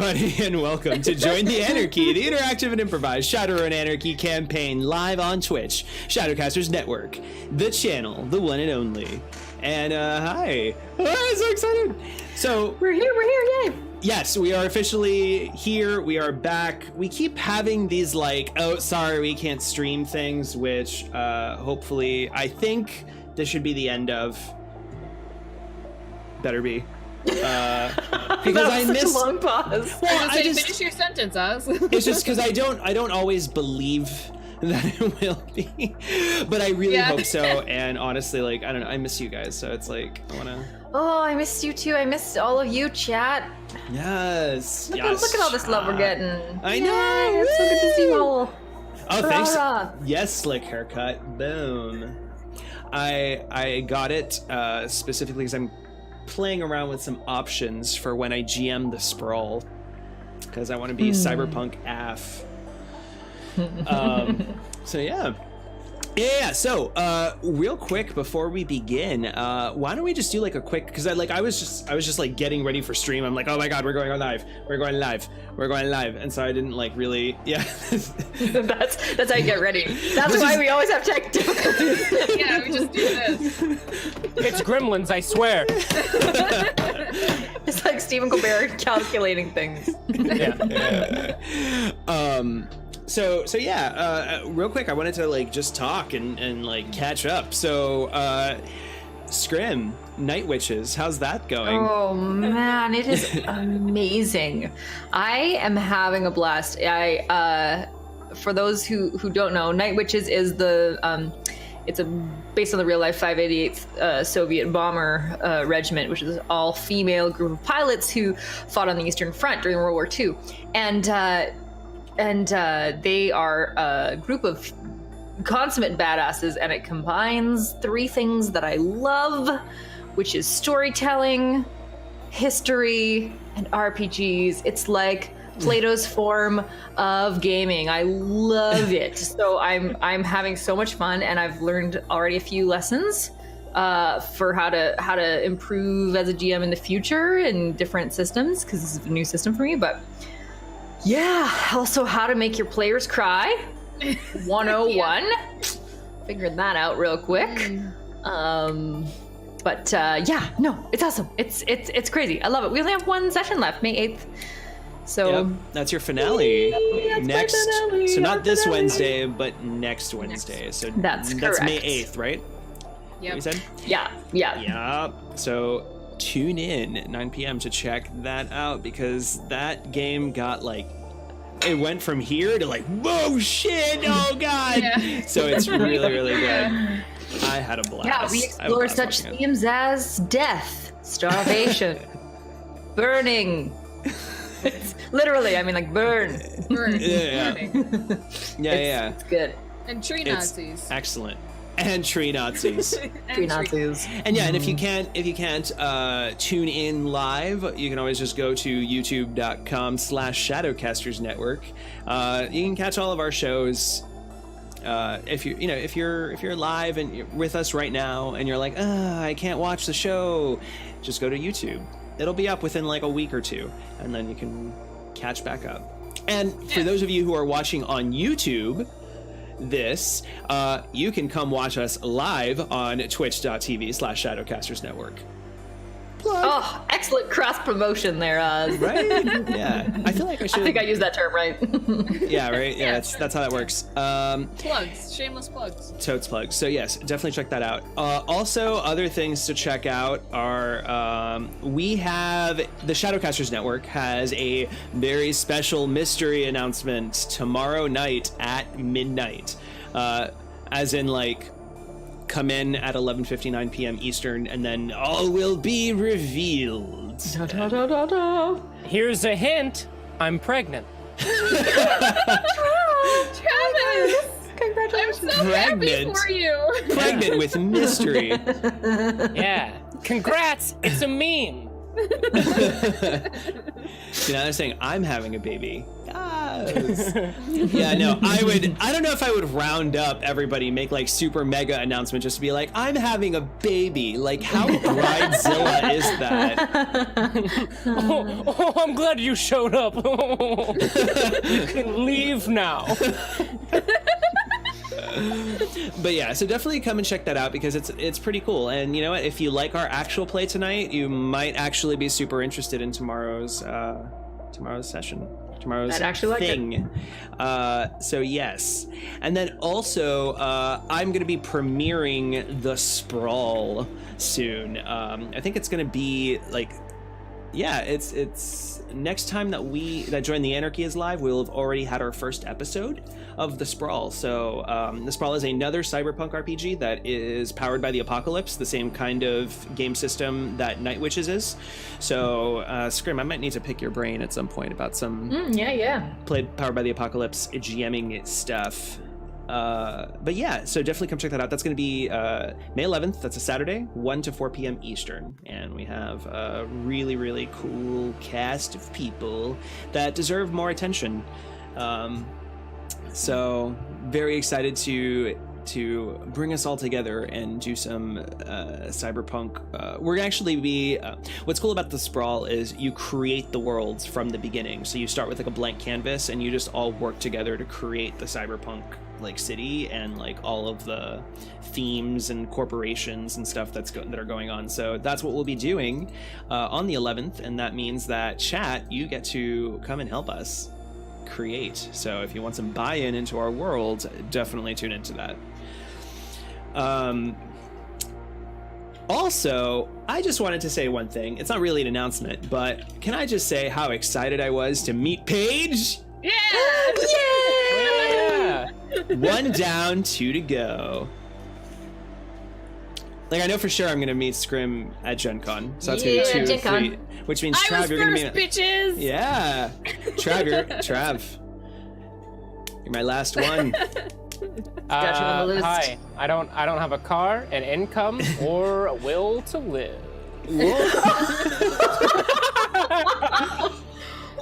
everybody, and welcome to Join the Anarchy, the interactive and improvised Shadowrun Anarchy campaign live on Twitch, ShadowcastersNetwork, the channel, the one and only. And hi, I'm so excited. So we're here, yay! Yes, we are officially here. We are back. We keep having these like, oh, sorry, we can't stream things, which hopefully, I think this should be the end of. Better be. Because I missed a long pause. Well, I just finish your sentence, Oz. It's just because I don't always believe that it will be, but I really hope so. And honestly, like, I don't know, I miss you guys, so it's like I wanna. Oh, I missed you too. I missed all of you, chat. Yes. Look at all this love we're getting. I know. It's so good to see you all. Oh, thanks. Yes, slick haircut. Boom. I got it specifically because I'm playing around with some options for when I GM the sprawl, because I want to be cyberpunk AF. So yeah. So real quick before we begin, why don't we just do like a quick, because I was just like getting ready for stream. I'm like, oh my god, we're going live, and so I didn't like really that's how you get ready. That's why we always have tech difficulties. Yeah, we just do this. It's gremlins, I swear. It's like Stephen Colbert calculating things. So yeah, real quick, I wanted to like just talk and like catch up. So Scrim, Night Witches, how's that going? Oh man, it is amazing. I am having a blast. For those who don't know, Night Witches is the it's based on the real life 588th Soviet bomber regiment, which is an all-female group of pilots who fought on the Eastern Front during World War II. And they are a group of consummate badasses, and it combines three things that I love, which is storytelling, history, and RPGs. It's like Plato's form of gaming. I love it. So I'm having so much fun, and I've learned already a few lessons for how to improve as a GM in the future in different systems, because this is a new system for me. But yeah, also how to make your players cry. 101. Figured that out real quick. But yeah, no, it's awesome. It's crazy. I love it. We only have one session left, May 8th. So yep, that's your finale. Next, finale, so not this Wednesday, but next Wednesday. So that's May correct. 8th, right? Yeah. You said? Yeah. So tune in at 9 p.m. to check that out, because that game got like, it went from here to like, whoa, shit, oh god. Yeah. So it's really, really good. I had a blast. Yeah, we explore such themes as death, starvation, burning. It's literally, I mean, like burn. Yeah. It's good. And tree Nazis. Excellent. And tree Nazis. Tree Nazis. And yeah, and if you can't tune in live, you can always just go to youtube.com/ShadowcastersNetwork. You can catch all of our shows. If you're live and you're with us right now and you're like, I can't watch the show, just go to YouTube. It'll be up within like a week or two, and then you can catch back up. And for those of you who are watching on YouTube, you can come watch us live on twitch.tv/ShadowcastersNetwork. Plug. Oh, excellent cross promotion there, Oz. Right? Yeah. I feel like I should. I think I used that term right. Yeah, right? Yeah, that's how that works. Plugs. Shameless plugs. Totes plugs. So yes, definitely check that out. Also, other things to check out are we have the Shadowcasters Network has a very special mystery announcement tomorrow night at midnight. As in like, come in at 11:59 p.m. Eastern, and then all will be revealed. Da, da, da, da, da. Here's a hint. I'm pregnant. Travis! Congratulations. I'm so happy for you. Pregnant with mystery. Yeah. Congrats. It's a meme. They're saying I'm having a baby. Yes. Yeah, no, I don't know if I would round up everybody, make like super mega announcement just to be like, I'm having a baby. Like, how bridezilla is that? Oh, I'm glad you showed up. You can leave now. But yeah, so definitely come and check that out because it's pretty cool. And you know what? If you like our actual play tonight, you might actually be super interested in tomorrow's session. Tomorrow's I'd actually thing. So yes. And then also, I'm going to be premiering The Sprawl soon. I think it's going to be like, yeah, it's next time that Join the Anarchy is live, we'll have already had our first episode of The Sprawl. So The Sprawl is another cyberpunk RPG that is powered by the Apocalypse, the same kind of game system that Night Witches is. So Scrim, I might need to pick your brain at some point about some powered by the Apocalypse GMing stuff. But yeah, so definitely come check that out. That's going to be May 11th. That's a Saturday, 1 to 4 p.m. Eastern. And we have a really, really cool cast of people that deserve more attention. So very excited to bring us all together and do some cyberpunk. We're gonna actually be what's cool about The Sprawl is you create the worlds from the beginning. So you start with like a blank canvas and you just all work together to create the cyberpunk like city and like all of the themes and corporations and stuff that are going on. So that's what we'll be doing on the 11th, and that means that chat, you get to come and help us create. So if you want some buy-in into our world, definitely tune into that. Also, I just wanted to say one thing. It's not really an announcement, but can I just say how excited I was to meet Paige? Yeah! Yeah. 1 down, 2 to go. Like, I know for sure I'm gonna meet Scrim at Gen Con, so that's gonna be 2 and 3, which means Trav, you're gonna be bitches. Yeah, Trav, you're my last one. Got you on the list. Hi, I don't have a car, an income, or a will to live.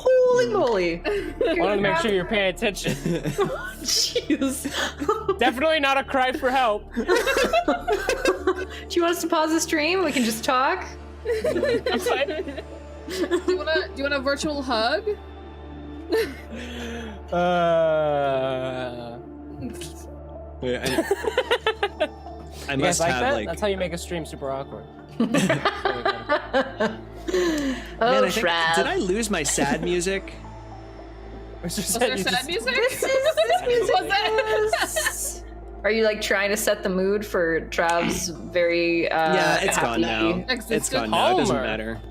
Holy moly! Wanted to make sure you're paying attention. Jeez. Definitely not a cry for help. Do you want us to pause the stream? We can just talk. Do you want a virtual hug? Wait, I You must guys like have that? like. That's how you make a stream super awkward. Man, I think, did I lose my sad music? Was there sad music? This music. Are you like trying to set the mood for Trav's very Yeah, it's happy... gone now. It's gone now. It doesn't Homer. matter.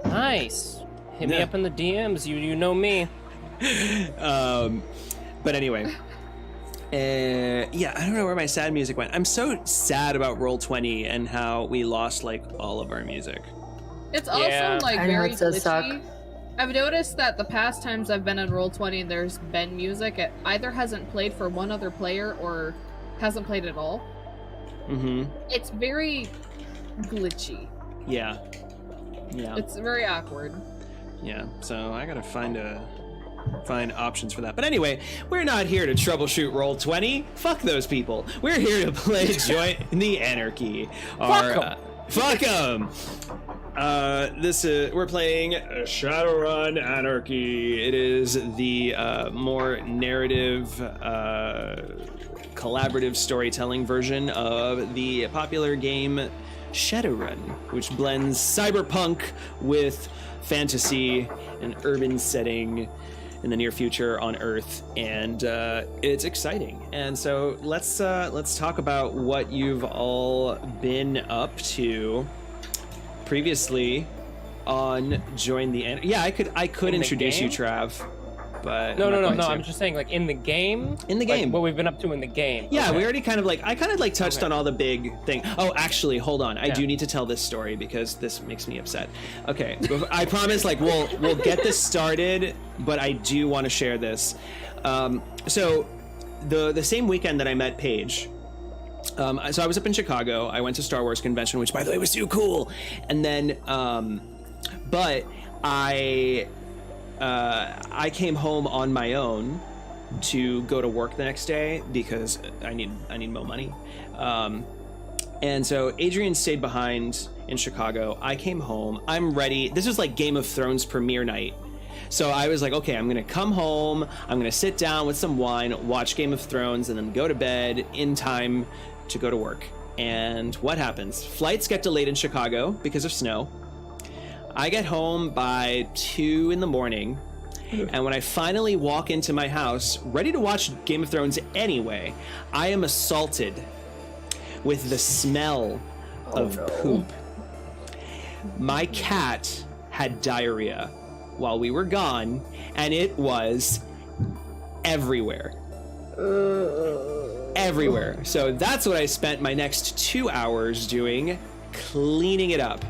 Nice. Hit me Yeah. up in the DMs. You know me. But anyway. Yeah, I don't know where my sad music went. I'm so sad about Roll20 and how we lost like all of our music. It's also Yeah. like I know, very it does suck. glitchy. I've noticed that the past times I've been in Roll20 and there's been music, it either hasn't played for one other player or hasn't played at all. Mm-hmm. It's very glitchy. Yeah. Yeah. It's very awkward. Yeah. So I gotta find options for that. But anyway, we're not here to troubleshoot Roll20. Fuck those people. We're here to play Join the Anarchy. Fuck 'em. We're playing Shadowrun Anarchy. It is the more narrative, collaborative storytelling version of the popular game Shadowrun, which blends cyberpunk with fantasy and urban setting in the near future on Earth, and it's exciting. And so let's talk about what you've all been up to previously on Join the Anarchy. Yeah, I could introduce you, Trav, but No. I'm not going to. I'm just saying, like in the game. In the game. Like, what we've been up to in the game. Yeah, Okay. we already I kind of touched on all the big thing. Oh, actually, hold on. I do need to tell this story because this makes me upset. Okay, I promise, like, we'll get this started, but I do want to share this. So the same weekend that I met Paige, So I was up in Chicago. I went to Star Wars convention, which by the way was too cool. And then, but I came home on my own to go to work the next day because I need more money. And so Adrian stayed behind in Chicago. I came home. I'm ready. This was like Game of Thrones premiere night. So I was like, okay, I'm going to come home. I'm going to sit down with some wine, watch Game of Thrones, and then go to bed in time to go to work. And what happens? Flights get delayed in Chicago because of snow. I get home by 2 a.m. And when I finally walk into my house, ready to watch Game of Thrones anyway, I am assaulted with the smell of poop. My cat had diarrhea while we were gone, and it was everywhere. Everywhere. So that's what I spent my next 2 hours doing, cleaning it up.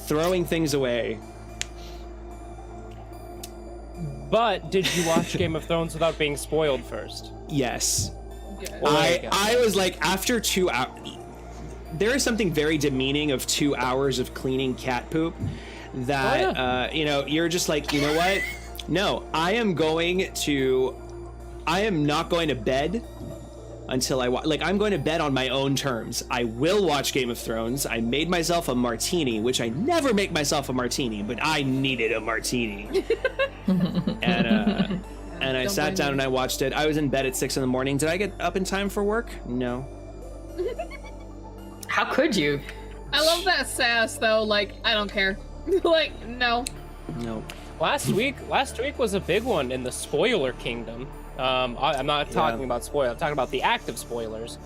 Throwing things away. But did you watch Game of Thrones without being spoiled first? Yes. Yeah. I was like, after 2 hours, there is something very demeaning of 2 hours of cleaning cat poop that, you're just like, you know what? No, I am not going to bed until I'm going to bed on my own terms. I will watch Game of Thrones. I made myself a martini, which I never make myself a martini, but I needed a martini. And I sat down and I watched it. I was in bed at 6 a.m. Did I get up in time for work? No. How could you? I love that sass though. Like, I don't care. Like, no. No. Last week was a big one in the spoiler kingdom. I'm not talking about spoilers. I'm talking about the active spoilers.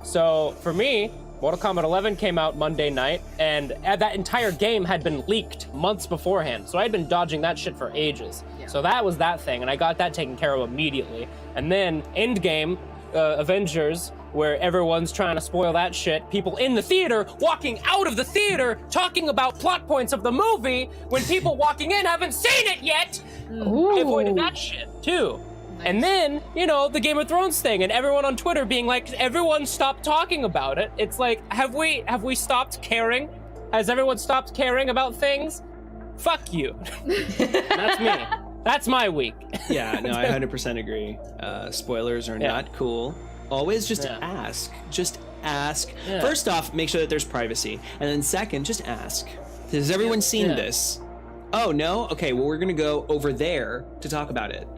So for me, Mortal Kombat 11 came out Monday night, and that entire game had been leaked months beforehand. So I had been dodging that shit for ages. Yeah. So that was that thing, and I got that taken care of immediately. And then Endgame, Avengers, where everyone's trying to spoil that shit. People in the theater walking out of the theater talking about plot points of the movie when people walking in haven't seen it yet. I avoided that shit too. And then, the Game of Thrones thing, and everyone on Twitter being like, everyone stop talking about it. It's like, have we stopped caring? Has everyone stopped caring about things? Fuck you. That's me. That's my week. Yeah, no, I 100% agree. Spoilers are not cool. Always just ask. Just ask. Yeah. First off, make sure that there's privacy. And then second, just ask. Has everyone seen this? Oh, no? Okay, well, we're going to go over there to talk about it.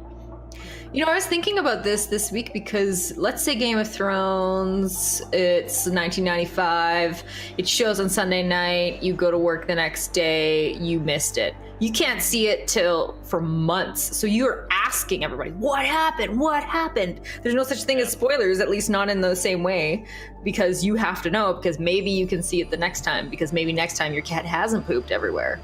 I was thinking about this week because let's say Game of Thrones, it's 1995, it shows on Sunday night, you go to work the next day, you missed it. You can't see it for months. So you're asking everybody, what happened? What happened? There's no such thing as spoilers, at least not in the same way, because you have to know, because maybe you can see it the next time, because maybe next time your cat hasn't pooped everywhere.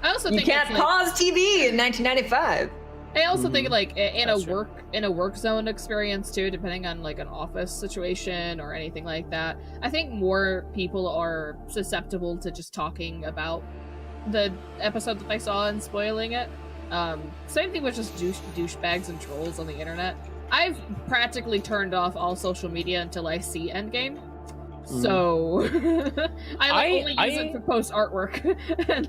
I also think you can't pause TV in 1995. I also think in a work zone experience too, depending on like an office situation or anything like that. I think more people are susceptible to just talking about the episode that they saw and spoiling it. Same thing with just douchebags and trolls on the internet. I've practically turned off all social media until I see Endgame. So I only use it to post artwork. And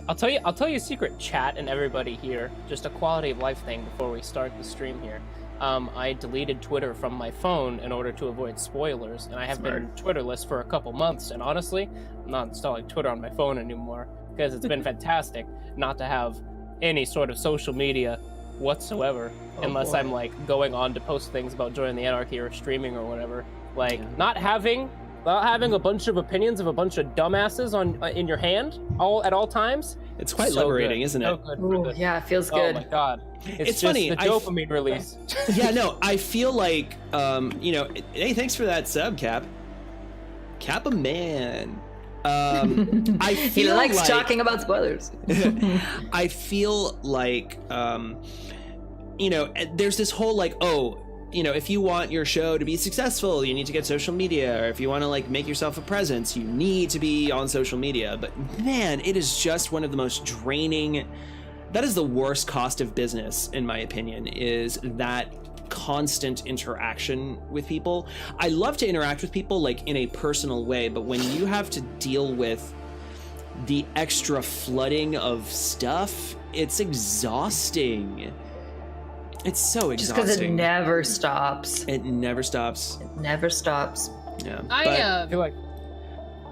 I'll tell you a secret, chat and everybody here. Just a quality of life thing before we start the stream here. I deleted Twitter from my phone in order to avoid spoilers, and I have been Twitterless for a couple months. And honestly, I'm not installing Twitter on my phone anymore because it's been fantastic not to have any sort of social media whatsoever, unless I'm like going on to post things about Join the Anarchy or streaming or whatever. Not having a bunch of opinions of a bunch of dumbasses in your hand at all times. It's quite liberating, isn't it? Ooh, yeah, it feels good. Oh my god, it's just funny. The dopamine release. Yeah, no, I feel like hey, thanks for that sub, Cap. Cap a man. I feel he likes talking about spoilers. I feel like there's this whole if you want your show to be successful, you need to get social media, or if you want to make yourself a presence, you need to be on social media. But man, it is just one of the most draining. That is the worst cost of business, in my opinion, is that constant interaction with people. I love to interact with people like in a personal way, but when you have to deal with the extra flooding of stuff, it's exhausting. It's so exhausting. Just because it never stops. It never stops. It never stops. Yeah. I feel like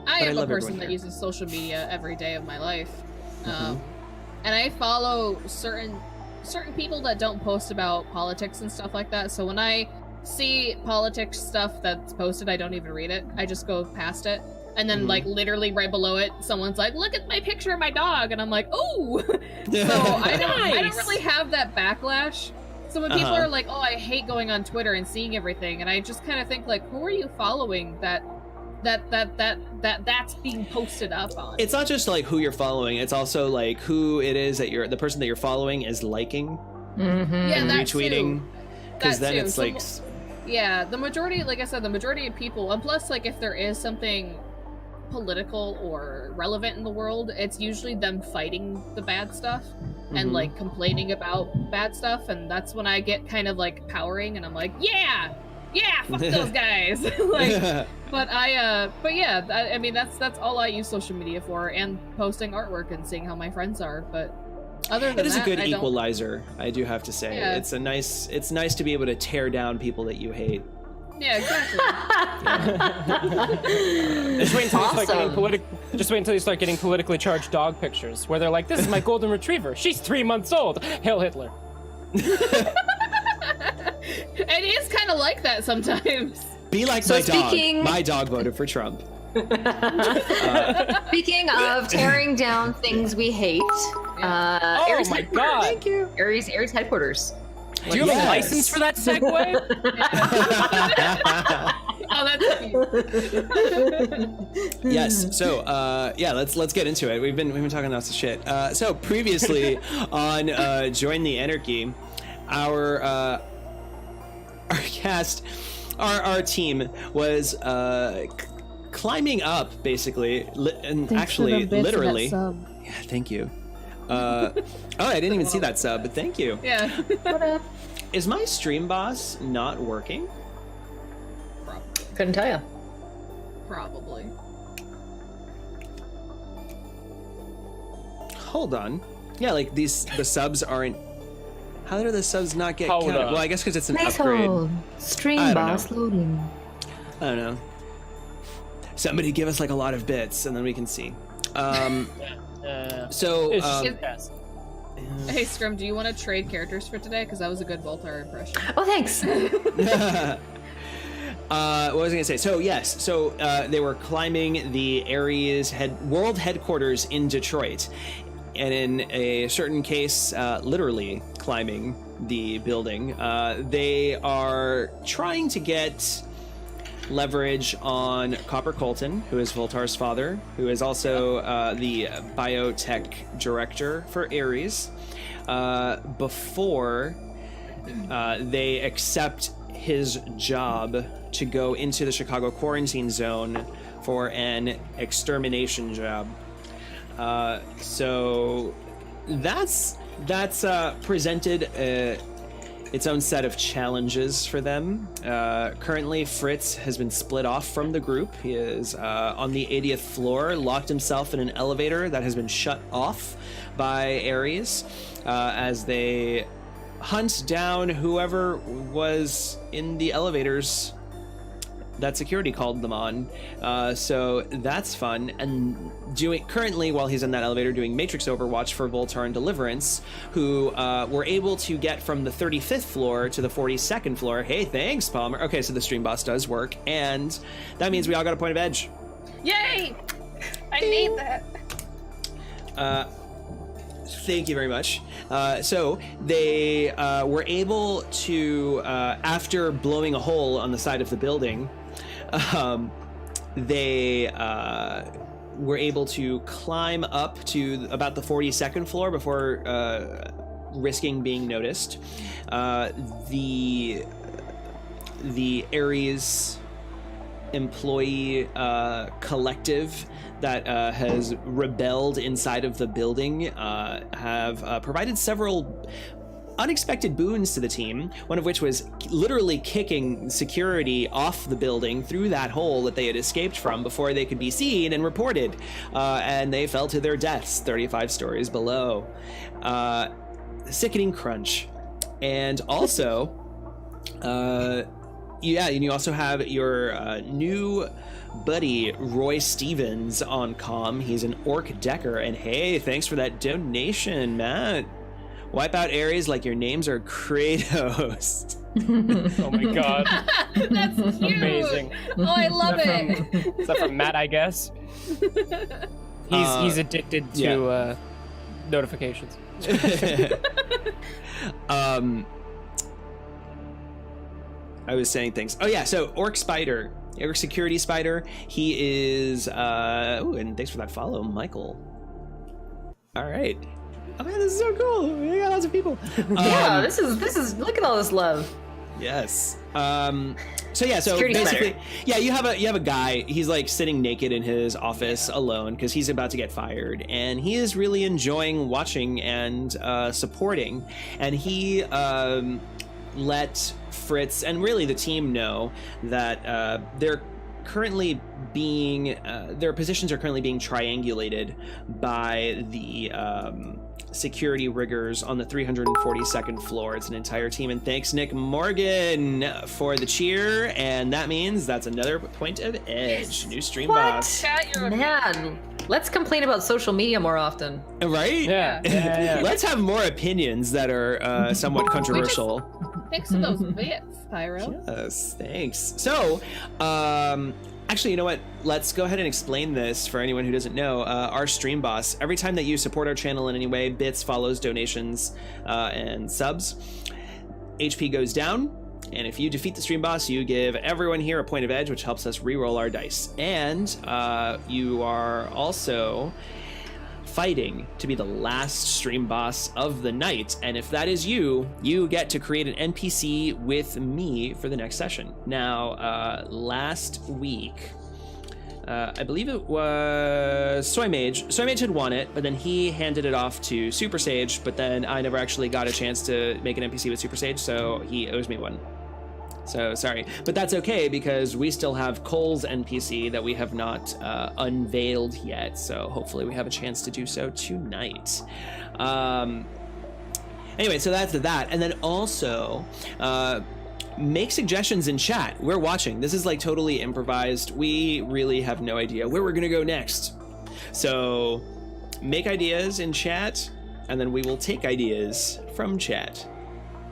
am a love person everyone that here. uses social media every day of my life, and I follow certain people that don't post about politics and stuff like that. So when I see politics stuff that's posted, I don't even read it. I just go past it. And then, like, literally right below it, someone's like, "Look at my picture of my dog," and I'm like, "Oh!" So I don't really have that backlash. So when people are like, "Oh, I hate going on Twitter and seeing everything," and I just kind of think like, "Who are you following that's being posted up on?" It's not just like who you're following; it's also like who it is that the person that you're following is liking Yeah, and that retweeting. Because then it's So, like, yeah, the majority, like I said, the majority of people, and plus, like, if there is something political or relevant in the world, it's usually them fighting the bad stuff and like complaining about bad stuff, and that's when I get kind of like powering, and I'm like, yeah, fuck those guys. Like, but yeah, I mean that's all I use social media for, and posting artwork and seeing how my friends are. But other than it is that, a good I don't- equalizer, I do have to say. Yeah. It's nice to be able to tear down people that you hate. Yeah, exactly. Just wait until you start getting Awesome. Just wait until you start getting politically charged dog pictures, where they're like, "This is my golden retriever. She's 3 months old. Hail Hitler." It is kind of like that sometimes. Be like So my dog. speaking- My dog voted for Trump. Speaking of tearing down things we hate, Oh Ares my headquarters. god! Thank you. Ares headquarters. Do you have Yes. a license for that segue? Oh, that's cute. Yes. So, yeah, let's get into it. We've been talking lots of shit. So previously on Join the Anarchy, our cast, our team was climbing up basically, and actually literally. Yeah, thank you. Oh, I didn't even see that sub, but thank you. Yeah. What up? Is my stream boss not working? Couldn't tell you. Probably. Hold on. Yeah, like the subs aren't. How do the subs not get Hold counted? on. Well, I guess because it's an upgrade. Stream I don't boss know. loading. I don't know. Somebody give us like a lot of bits, and then we can see. So, It's Is- yes. Hey, Scrum, do you want to trade characters for today? Because that was a good Voltar impression. Oh, thanks. what was I gonna say? So yes, so they were climbing the Ares world headquarters in Detroit, and in a certain case, literally climbing the building. They are trying to get leverage on Copper Colton, who is Voltar's father, who is also the biotech director for Ares, before they accept his job to go into the Chicago quarantine zone for an extermination job. So that's presented its own set of challenges for them. Currently, Fritz has been split off from the group. He is on the 80th floor, locked himself in an elevator that has been shut off by Ares as they hunt down whoever was in the elevators that security called them on. So that's fun. And currently, while he's in that elevator, doing Matrix Overwatch for Voltar and Deliverance, who were able to get from the 35th floor to the 42nd floor. Hey, thanks, Palmer. Okay, so the stream boss does work, and that means we all got a point of edge. Yay! I need that. Thank you very much. So they were able to, after blowing a hole on the side of the building, they were able to climb up to about the 42nd floor before risking being noticed. The Ares employee collective that has rebelled inside of the building have provided several unexpected boons to the team, one of which was literally kicking security off the building through that hole that they had escaped from before they could be seen and reported. And they fell to their deaths 35 stories below. Sickening crunch. And also, and you also have your new buddy Roy Stevens on comm. He's an orc decker, and hey, thanks for that donation, Matt. Wipe out areas like your names are Kratos. Oh my god. That's cute. Amazing. Oh, I love it. Is that from Matt, I guess? He's addicted to notifications. I was saying things. Oh yeah, so Orc Spider, Orc Security Spider. He is. And thanks for that follow, Michael. All right. Oh man, this is so cool. We got lots of people. Yeah, this is. Look at all this love. Yes. So Security basically, Spider. yeah, you have a guy. He's like sitting naked in his office alone because he's about to get fired, and he is really enjoying watching and supporting. And he let Fritz and really the team know that they're currently being their positions are currently being triangulated by the security riggers on the 342nd floor. It's an entire team, and thanks Nick Morgan for the cheer, and that means that's another point of edge. New stream boss. Man, let's complain about social media more often. Right? Yeah. Let's have more opinions that are somewhat controversial. Thanks for those bits, Pyro. Yes, thanks. So, actually, you know what? Let's go ahead and explain this for anyone who doesn't know. Our stream boss, every time that you support our channel in any way, bits follows donations and subs. HP goes down, and if you defeat the stream boss, you give everyone here a point of edge, which helps us re-roll our dice. And you are also fighting to be the last stream boss of the night, and if that is you, you get to create an NPC with me for the next session. Now, last week, I believe it was Soy Mage. Soy Mage had won it, but then he handed it off to Super Sage, but then I never actually got a chance to make an NPC with Super Sage, so he owes me one. So sorry, but that's okay because we still have Cole's NPC that we have not unveiled yet. So hopefully we have a chance to do so tonight. Anyway, so that's that. And then also make suggestions in chat. We're watching. This is like totally improvised. We really have no idea where we're going to go next. So make ideas in chat, and then we will take ideas from chat.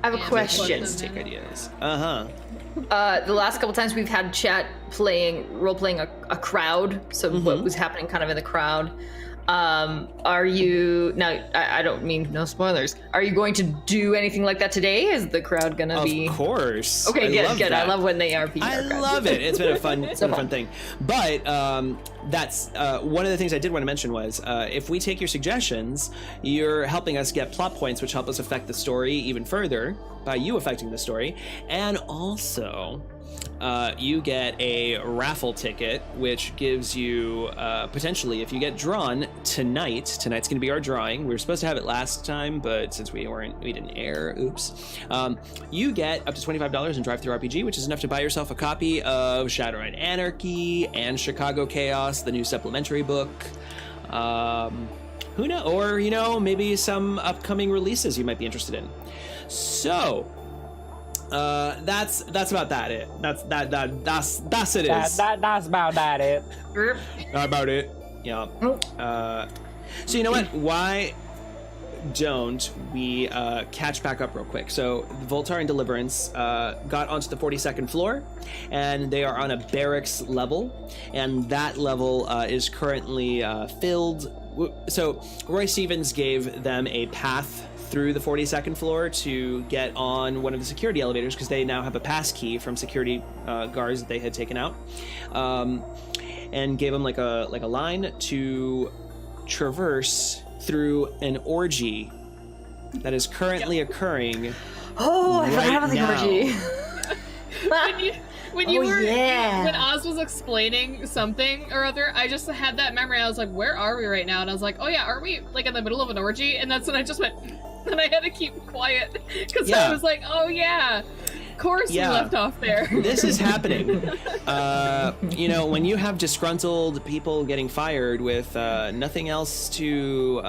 I have a question. Take ideas. The last couple times we've had chat role-playing a crowd, so what was happening kind of in the crowd. Are you, now I don't mean no spoilers, are you going to do anything like that today? Is the crowd gonna be? Of course. Okay, good. I love when they RP. I love it. It's been a fun thing. But that's one of the things I did want to mention was if we take your suggestions, you're helping us get plot points, which help us affect the story even further by you affecting the story, and also you get a raffle ticket, which gives you potentially, if you get drawn tonight's going to be our drawing. We were supposed to have it last time, but since we didn't air, oops. You get up to $25 in drive-thru RPG, which is enough to buy yourself a copy of Shadowrun Anarchy and Chicago Chaos, the new supplementary book. Who knows? Or maybe some upcoming releases you might be interested in. So. That's about that. It. That's it. Is. That's about that. It. About it. Yeah. So you know what? Why don't we catch back up real quick? So Voltar and Deliverance got onto the 42nd floor, and they are on a barracks level, and that level is currently filled. So Roy Stevens gave them a path through the 42nd floor to get on one of the security elevators because they now have a pass key from security guards that they had taken out, and gave them like a line to traverse through an orgy that is currently occurring. Oh, I forgot about the orgy. When Oz was explaining something or other, I just had that memory. I was like, where are we right now? And I was like, oh yeah, aren't we like in the middle of an orgy? And that's when I just went, and I had to keep quiet because Yeah. I was like, "Oh yeah, of course Yeah. we left off there." This is happening. You know, when you have disgruntled people getting fired with nothing else to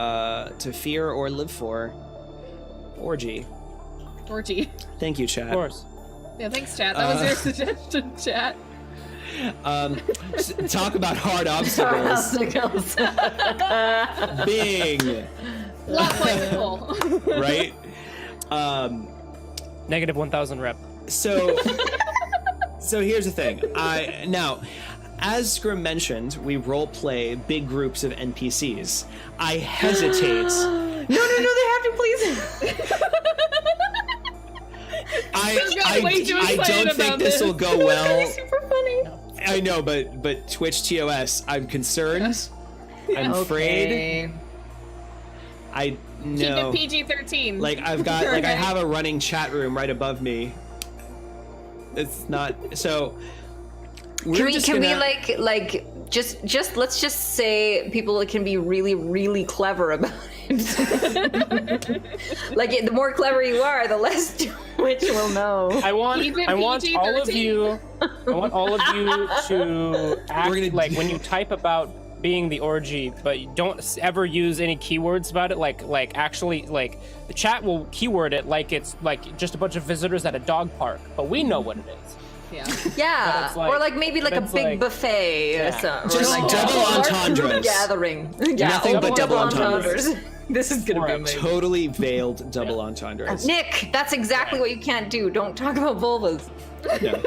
fear or live for. Orgy. Orgy. Thank you, chat. Of course. Yeah, thanks, chat. That was your suggestion, chat. Talk about hard obstacles. Bing. Lot plentiful. Right? Negative 1,000 rep. So here's the thing. Now, as Scrim mentioned, we role play big groups of NPCs. I hesitate. No, they have to please. I don't think this will go well. Super funny. I know, but Twitch TOS, I'm concerned. I'm afraid. I know. Keep it PG-13. Like I've got, like I have a running chat room right above me. It's not so. Can we like just let's just say people can be really, really clever about it. Like the more clever you are, the less Twitch will know. I want all of you to act like when you type about being the orgy, but you don't ever use any keywords about it. Like actually, like the chat will keyword it like it's like just a bunch of visitors at a dog park, but we know what it is. Yeah, like, or like maybe like a big buffet or something. Just like double entendres. Gathering. Yeah, Nothing but double entendres. This is gonna be amazing. Totally veiled double entendres. Nick, that's exactly what you can't do. Don't talk about vulvas. No.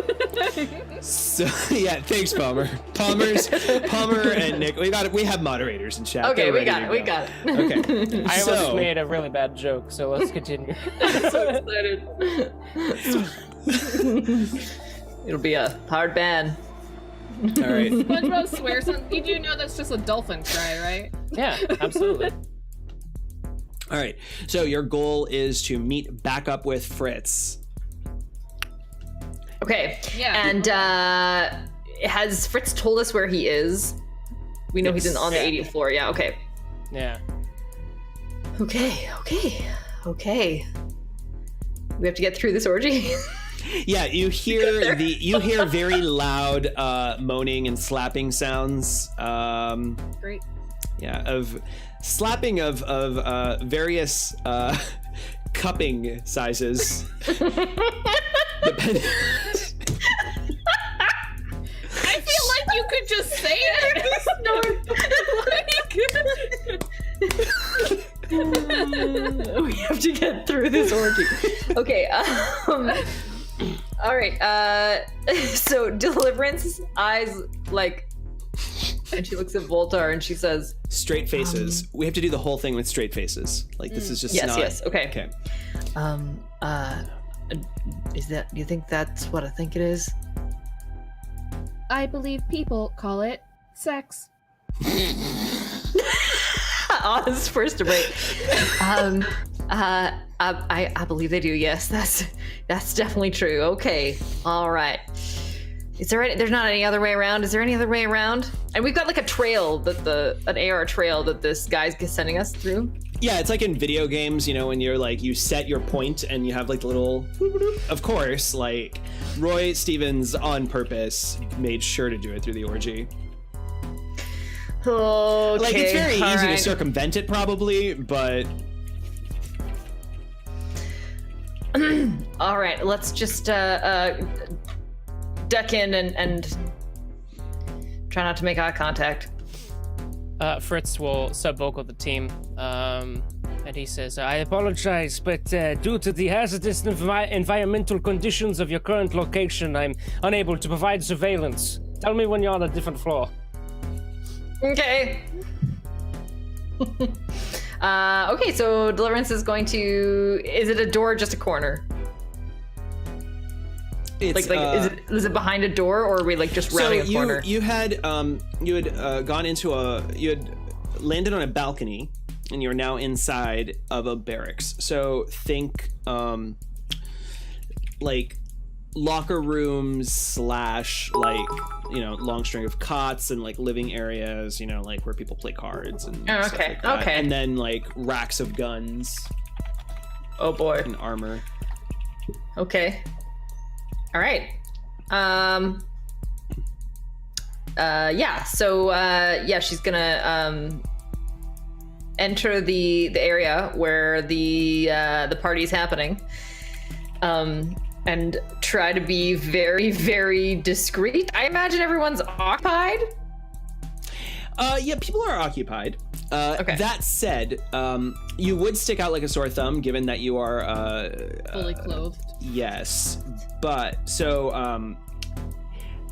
So yeah, thanks, Palmer. Palmer and Nick. We have moderators in chat. Okay, They're we ready got to it. go. We got it. Okay. I So- almost made a really bad joke, so let's continue. I'm so excited. It'll be a hard ban. All right. SpongeBob swears on. You do know that's just a dolphin cry, right? Yeah, absolutely. All right. So your goal is to meet back up with Fritz. Okay. Yeah. And has Fritz told us where he is? We know he's on the Yeah. 80th floor. Yeah. Okay. Yeah. Okay. We have to get through this orgy. Yeah, you hear very loud moaning and slapping sounds. Great. Yeah, of slapping of various cupping sizes. Depending. I feel like you could just say it. We have to get through this orgy. Okay. All right. So Deliverance eyes like, and she looks at Voltar and she says, Straight faces. We have to do the whole thing with straight faces. Like this is just "Yes, not. yes, okay." Okay. Is that? Do you think that's what I think it is? I believe people call it sex. Honest first to break. I believe they do. Yes, that's definitely true. Okay, all right. Is there any? There's not any other way around. Is there any other way around? And we've got like a trail that an AR trail that this guy's sending us through. Yeah, it's like in video games, you know, when you're like, you set your point and you have like the little, of course, like Roy Stevens on purpose made sure to do it through the orgy. Okay, Like it's very all easy right. to circumvent it probably, but All right, let's just duck in and try not to make eye contact. Fritz will sub-vocal the team, and he says, I apologize, but due to the hazardous environmental conditions of your current location, I'm unable to provide surveillance. Tell me when you're on a different floor. Okay. Okay, so Deliverance is going to... Is it a door or just a corner? it's Is it behind a door, or are we like just rounding a corner? you had gone into you had landed on a balcony and you're now inside of a barracks. So think like locker rooms / like, you know, long string of cots and like living areas, you know, like where people play cards and stuff like that. Okay. And then like racks of guns. Oh boy. in armor. Okay. All right. She's gonna enter the area where the party's happening, and try to be very, very discreet. I imagine everyone's occupied. Yeah, people are occupied. Okay. That said, you would stick out like a sore thumb, given that you are Fully clothed. Yes, but so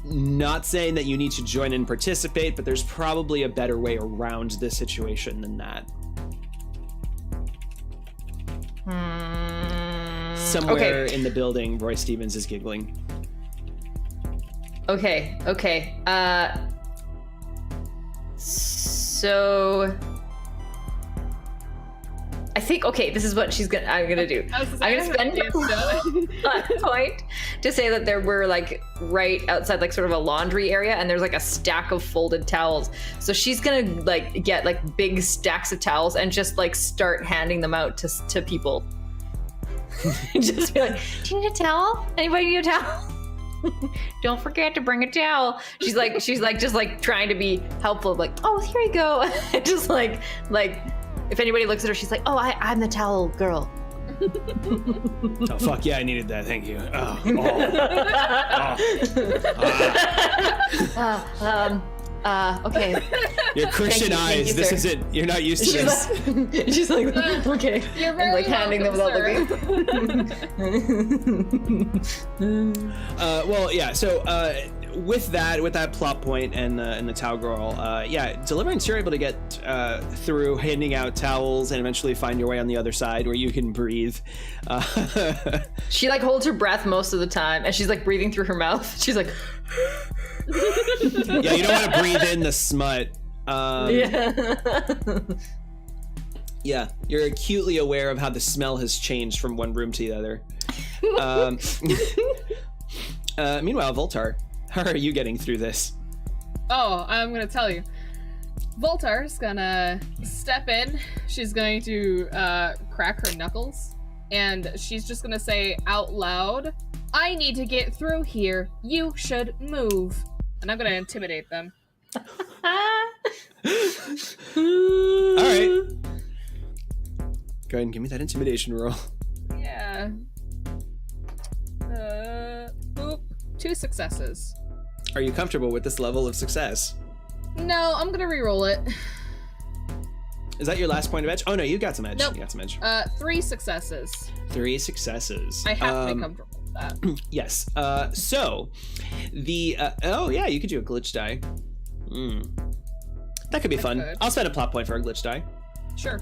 not saying that you need to join and participate, but there's probably a better way around this situation than that. Somewhere in the building, Roy Stevens is giggling. Okay. So I think this is what I'm gonna do. I'm gonna spend a point to say that there were like right outside like sort of a laundry area, and there's like a stack of folded towels. So she's gonna like get like big stacks of towels and just like start handing them out to people. Just be like, do you need a towel? Anybody need a towel? Don't forget to bring a towel. She's like just like trying to be helpful, like, oh, here you go. Just like if anybody looks at her, she's like, oh, I'm the towel girl. Oh fuck yeah, I needed that. Thank you. Okay. Your Christian Thank you, eyes. This sir. is it. You're not used to this. She's like, okay. You're very and like handing them without looking. Well, yeah. So with that plot point and the towel girl, Deliverance, you're able to get through handing out towels and eventually find your way on the other side where you can breathe. She like holds her breath most of the time, and she's like breathing through her mouth. She's like, yeah, you don't want to breathe in the smut. Yeah, you're acutely aware of how the smell has changed from one room to the other. Meanwhile, Voltar, how are you getting through this? Oh, I'm gonna tell you. Voltar's gonna step in. She's going to crack her knuckles, and she's just gonna say out loud, I need to get through here. You should move. And I'm gonna intimidate them. All right. Go ahead and give me that intimidation roll. Yeah. Boop. 2 successes. Are you comfortable with this level of success? No, I'm gonna re-roll it. Is that your last point of edge? Oh no, you got some edge. Nope. You got some edge. 3 successes. 3 successes. I have to be comfortable with that. Yes. So the you could do a glitch die. That could be fun. could. I'll spend a plot point for a glitch die. Sure.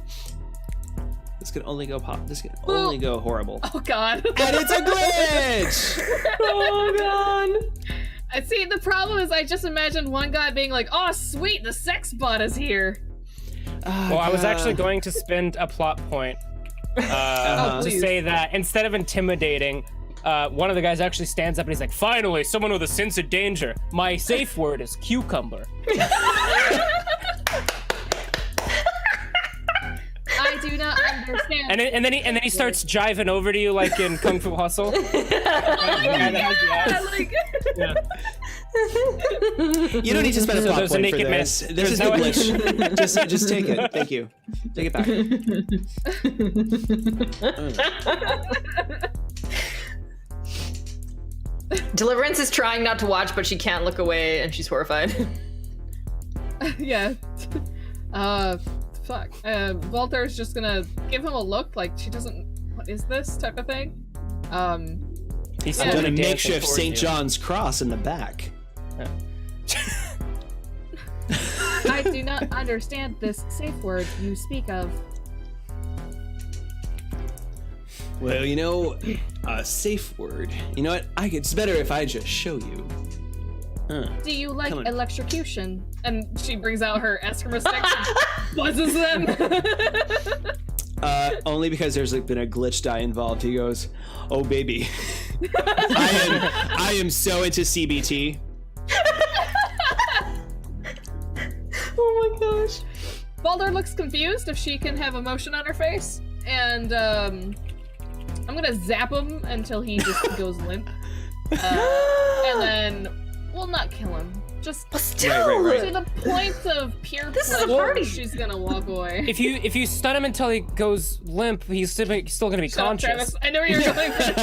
This could only go pop. This could only go horrible. Oh god. And it's a glitch! oh god. I see. The problem is, I just imagined one guy being like, "Oh, sweet, the sex bot is here." Well, I was actually going to spend a plot point to please. say that instead of intimidating, one of the guys actually stands up and he's like, finally, someone with a sense of danger. My safe word is cucumber. I do not understand. And then he starts jiving over to you like in Kung Fu Hustle. Yeah. You don't need to spend a plot there's a point for naked this. man. This is the no- glitch. just take it. Thank you. Take it back. Deliverance is trying not to watch, but she can't look away, and she's horrified. Yeah. Fuck. Voltar's just gonna give him a look like she doesn't. What is this type of thing? He's I've done a dancing makeshift towards St. you. John's cross in the back. I do not understand this safe word you speak of. Well, you know, a safe word. You know what? It's better if I just show you. Do you like Come on. electrocution? And she brings out her Eskimo sticks and buzzes them. Only because there's been a glitch die involved. He goes, "Oh baby, I am so into CBT." Oh my gosh. Baldur looks confused if she can have emotion on her face, and I'm gonna zap him until he just goes limp. And then, well, not kill him. Just Still, Right. to the point of pure This is a pleasure, party. she's gonna walk away. If you stun him until he goes limp, he's still gonna be Shut up, conscious. Travis. I know where you're going. Shut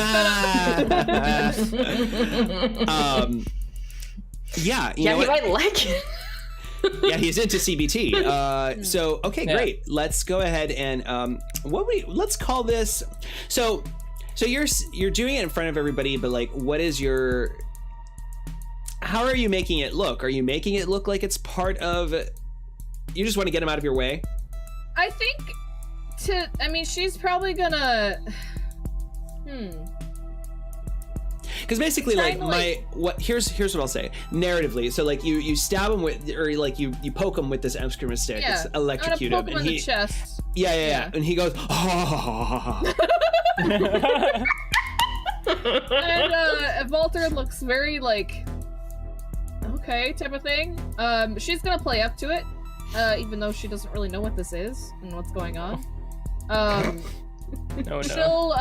up. Yeah, you yeah, know he what? might like it. Yeah, he's into CBT. So okay, Yeah. great. Let's go ahead and let's call this. So you're doing it in front of everybody, but like, what is your? How are you making it look? Are you making it look like it's part of? You just want to get him out of your way. I think I mean, she's probably gonna. Because basically, here's what I'll say narratively. So like you stab him with, or like you poke him with this excrement stick. Yeah. It's electrocute I'm gonna him, poke him in the chest. Yeah, and he goes. And Walter looks very like, okay, type of thing. She's gonna play up to it, even though she doesn't really know what this is and what's going on. No. She'll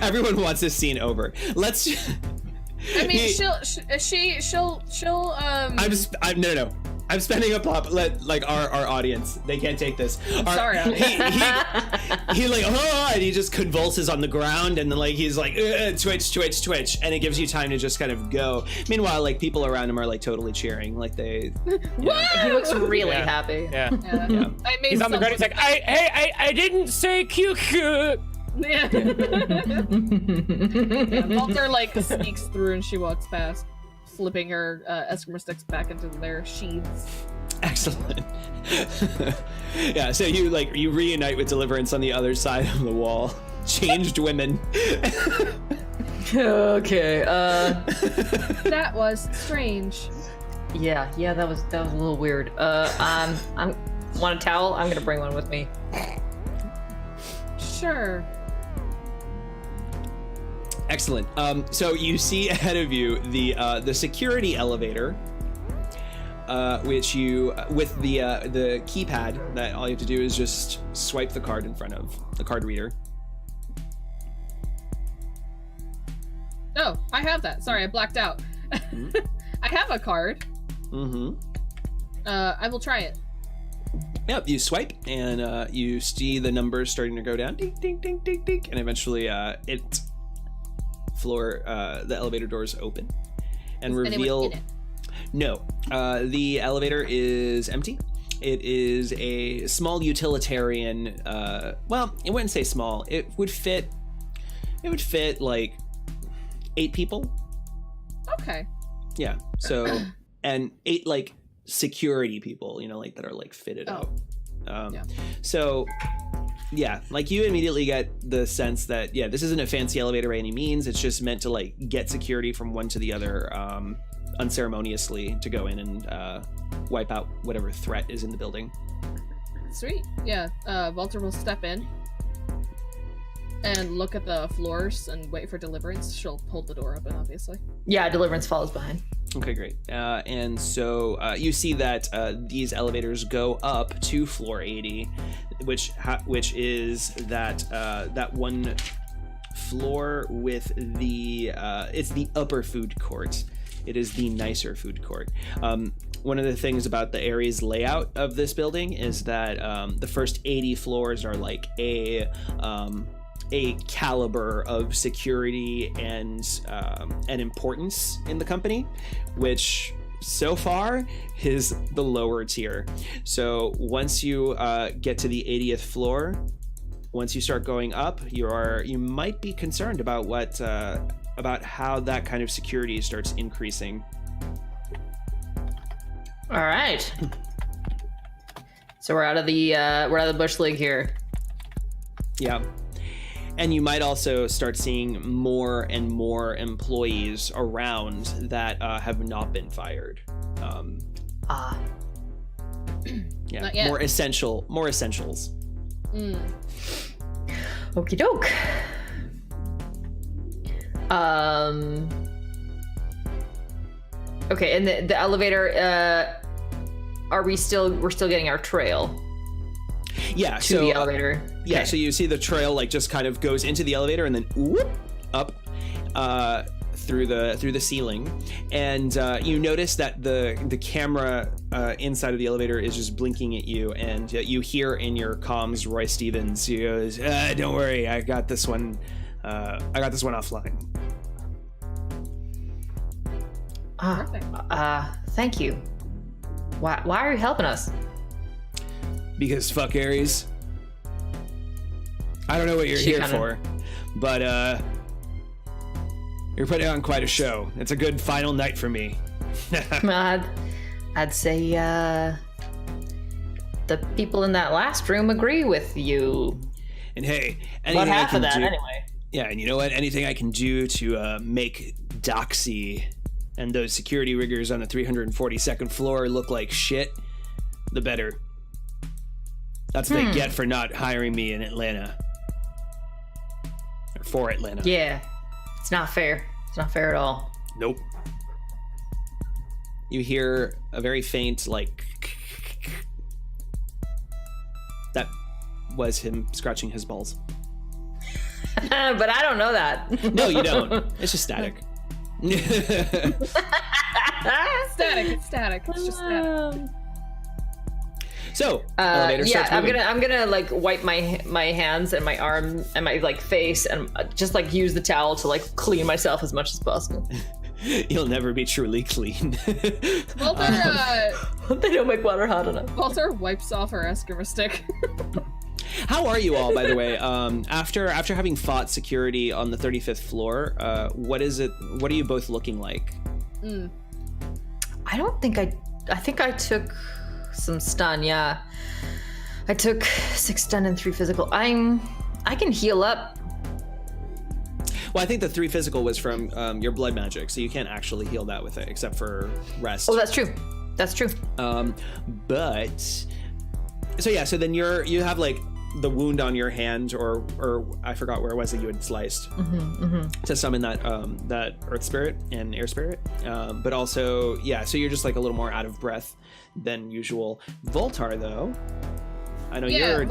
Everyone wants this scene over. Let's. I mean, she'll No. I'm spending a pop. Like our audience, they can't take this. Sorry. He like and he just convulses on the ground, and then like he's like twitch, and it gives you time to just kind of go. Meanwhile, like people around him are like totally cheering, like they. He looks really happy. Yeah. Yeah. I made He's on the ground. He's like, I didn't say cute. Yeah. Walter like sneaks through and she walks past, flipping her Eskimo sticks back into their sheaths. Excellent. Yeah, so you reunite with Deliverance on the other side of the wall. Changed women. Okay. That was strange. Yeah, that was a little weird. I'm want a towel? I'm gonna bring one with me. Sure. Excellent. So you see ahead of you the security elevator, which you with the keypad that all you have to do is just swipe the card in front of the card reader. Oh, I have that. Sorry, I blacked out. I have a card. Mm-hmm. I will try it. Yep, you swipe and you see the numbers starting to go down, ding, ding, ding, ding, ding, and eventually the elevator doors open and Is anyone reveal. in it? No, the elevator is empty. It is a small utilitarian. Well, I wouldn't say small. It would fit like 8 people. Okay. Yeah. So, and 8 like security people, like that are like fitted out. Yeah. So, yeah, like you immediately get the sense that this isn't a fancy elevator by any means. It's just meant to like get security from one to the other unceremoniously to go in and wipe out whatever threat is in the building. Sweet. Yeah. Walter will step in and look at the floors and wait for Deliverance. She'll hold the door open, obviously. Yeah, Deliverance follows behind. Okay, great. And so you see that these elevators go up to floor 80, which is that one floor with the it's the upper food court. It is the nicer food court. One of the things about the Ares layout of this building is that the first 80 floors are like a caliber of security and importance in the company, which so far is the lower tier. So once you get to the 80th floor, once you start going up, you might be concerned about about how that kind of security starts increasing. All right. So we're out of the bush league here. Yeah. And you might also start seeing more and more employees around that have not been fired. Yeah, Not yet. more essentials. Okie doke. Okay, and the elevator. We're still getting our trail Yeah. to the elevator. Yeah, so you see the trail like just kind of goes into the elevator and then whoop, up through the ceiling, and you notice that the camera inside of the elevator is just blinking at you, and you hear in your comms Roy Stevens. He goes, "Don't worry, I got this one. Offline." Thank you. Why are you helping us? Because fuck Ares. I don't know what you're here for, but you're putting on quite a show. It's a good final night for me. I'd say the people in that last room agree with you. And hey, about half of that anyway. Yeah, and you know what? Anything I can do to make Doxy and those security riggers on the 342nd floor look like shit, the better. That's what they get for not hiring me in Atlanta. Or for Atlanta. Yeah. It's not fair. It's not fair at all. Nope. You hear a very faint, like... That was him scratching his balls. But I don't know that. No, you don't. It's just static. It's static. It's just static. So, elevator starts moving. I'm gonna like wipe my hands and my arm and my like face and just like use the towel to like clean myself as much as possible. You'll never be truly clean. Walter, they don't make water hot enough. Walter wipes off her Eskimo stick. How are you all, by the way? After having fought security on the 35th floor, what are you both looking like? I don't think I think I took some stun, yeah. I took 6 stun and 3 physical. I can heal up. Well, I think the 3 physical was from your blood magic, so you can't actually heal that with it, except for rest. Oh, that's true. That's true. But so then you have like the wound on your hand, or I forgot where it was that you had sliced to summon that earth spirit and air spirit. But also, so you're just like a little more out of breath than usual. Voltar, though, I know you're...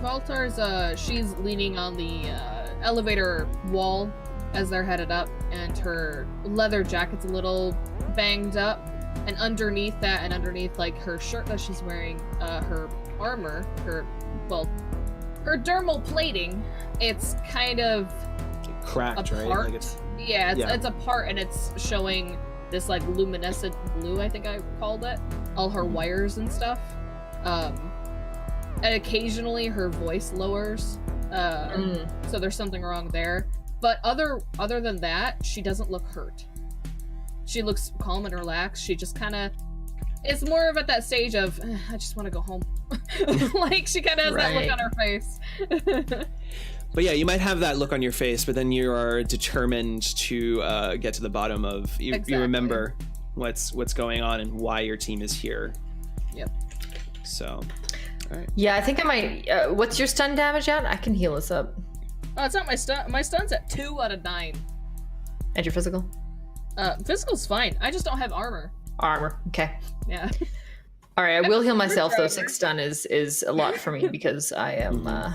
Voltar's she's leaning on the elevator wall as they're headed up, and her leather jacket's a little banged up, and underneath that, and underneath like her shirt that she's wearing, her armor, her dermal plating, it's kind of cracked, apart. Right? Like it's apart, and it's showing this like luminescent blue, I think I called it, all her wires and stuff. And occasionally her voice lowers, so there's something wrong there. But other than that, she doesn't look hurt. She looks calm and relaxed. She just kind of, it's more of at that stage of, I just want to go home. Like, she kind of has that look on her face. But yeah, you might have that look on your face, but then you are determined to get to the bottom of, you remember what's going on and why your team is here. Yep. So, all right. Yeah, I think I might, what's your stun damage at? I can heal us up. Oh, it's not my stun. My stun's at 2 out of 9. And your physical? Physical's fine. I just don't have armor. Armor, okay. Yeah. All right, I will heal myself though. 6 stun is a lot for me because I am I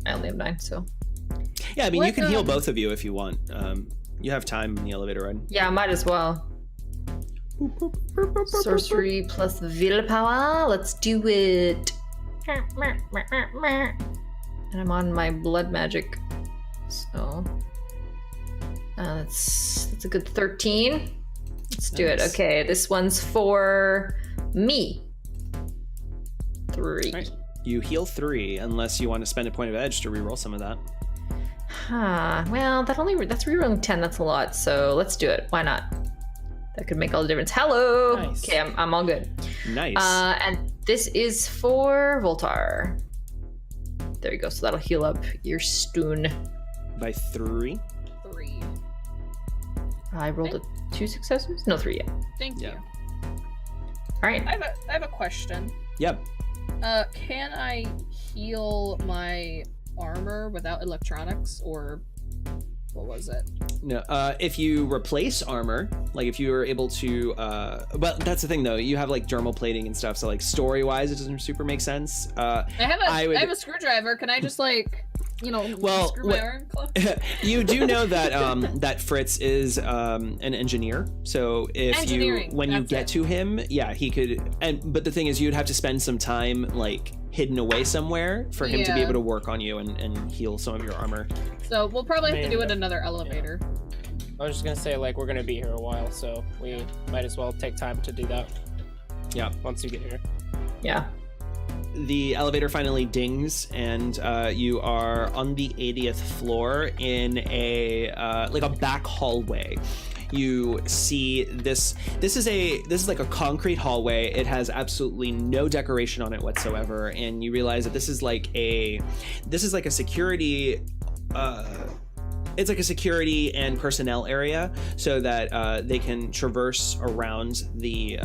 only have 9, so. Yeah, I mean, you can heal both of you if you want. You have time in the elevator ride. Yeah, might as well. Sorcery plus willpower. Let's do it. And I'm on my blood magic, so that's a good 13. Let's do it. Okay, this one's for me. 3. Right. You heal 3 unless you want to spend a point of edge to reroll some of that. Well, that's rerolling 10. That's a lot. So let's do it. Why not? That could make all the difference. Hello. Nice. Okay, I'm all good. Nice. And this is for Voltar. There you go. So that'll heal up your stun by 3. 3. I rolled 2 successes. No, 3 yet. Thank you. All right. I have a question. Yep. Can I heal my armor without electronics, or what was it? No, if you replace armor, like if you are able to, but that's the thing though, you have like dermal plating and stuff, so like story-wise, it doesn't super make sense. I have a screwdriver. Can I just screw my arm close? You do know that that Fritz is an engineer, so when you get to him, yeah, he could. But the thing is, you'd have to spend some time like hidden away somewhere for him to be able to work on you and heal some of your armor. So we'll probably have to do it in another elevator. I was just gonna say, like, we're gonna be here a while, so we might as well take time to do that. Yeah, once you get here. Yeah. The elevator finally dings, and you are on the 80th floor in a like a back hallway. You see this is like a concrete hallway. It has absolutely no decoration on it whatsoever, and you realize that this is like a security it's like a security and personnel area, so that they can traverse around the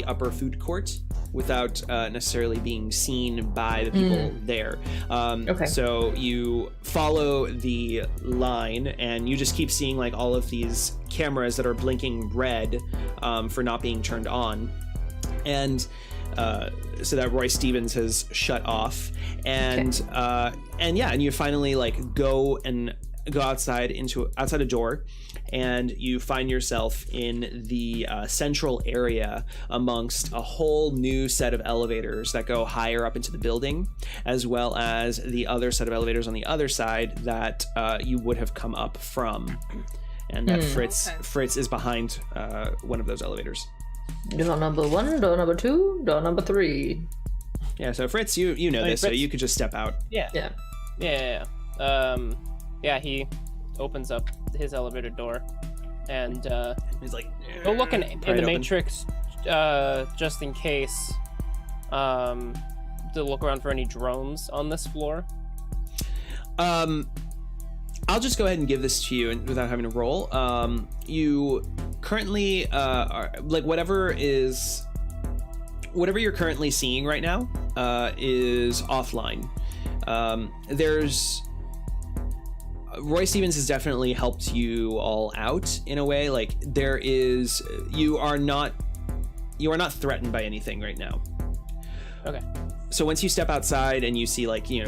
upper food court without necessarily being seen by the people there. Okay. So you follow the line, and you just keep seeing like all of these cameras that are blinking red for not being turned on, and so that Roy Stevens has shut off, and you finally like go outside a door, and you find yourself in the central area amongst a whole new set of elevators that go higher up into the building, as well as the other set of elevators on the other side that you would have come up from, and that Fritz is behind one of those elevators. Door number 1, door number 2, door number 3. Yeah, so Fritz, you know this, Fritz. so you could just step out. Yeah. He opens up his elevator door, and He's like, go look in the Matrix, just in case, to look around for any drones on this floor. I'll just go ahead and give this to you without having to roll. You currently are like whatever you're currently seeing right now is offline. Roy Stevens has definitely helped you all out in a way. Like you are not threatened by anything right now. Okay. So once you step outside and you see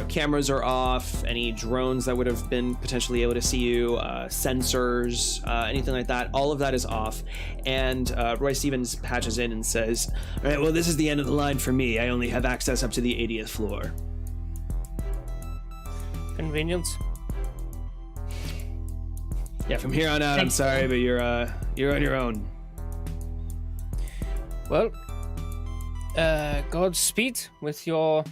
cameras are off, any drones that would have been potentially able to see you, sensors, anything like that, all of that is off. And Roy Stevens patches in and says, "All right, well, this is the end of the line for me. I only have access up to the 80th floor." Convenience. Yeah, from here on out, I'm sorry, but you're on your own. Well, Godspeed with your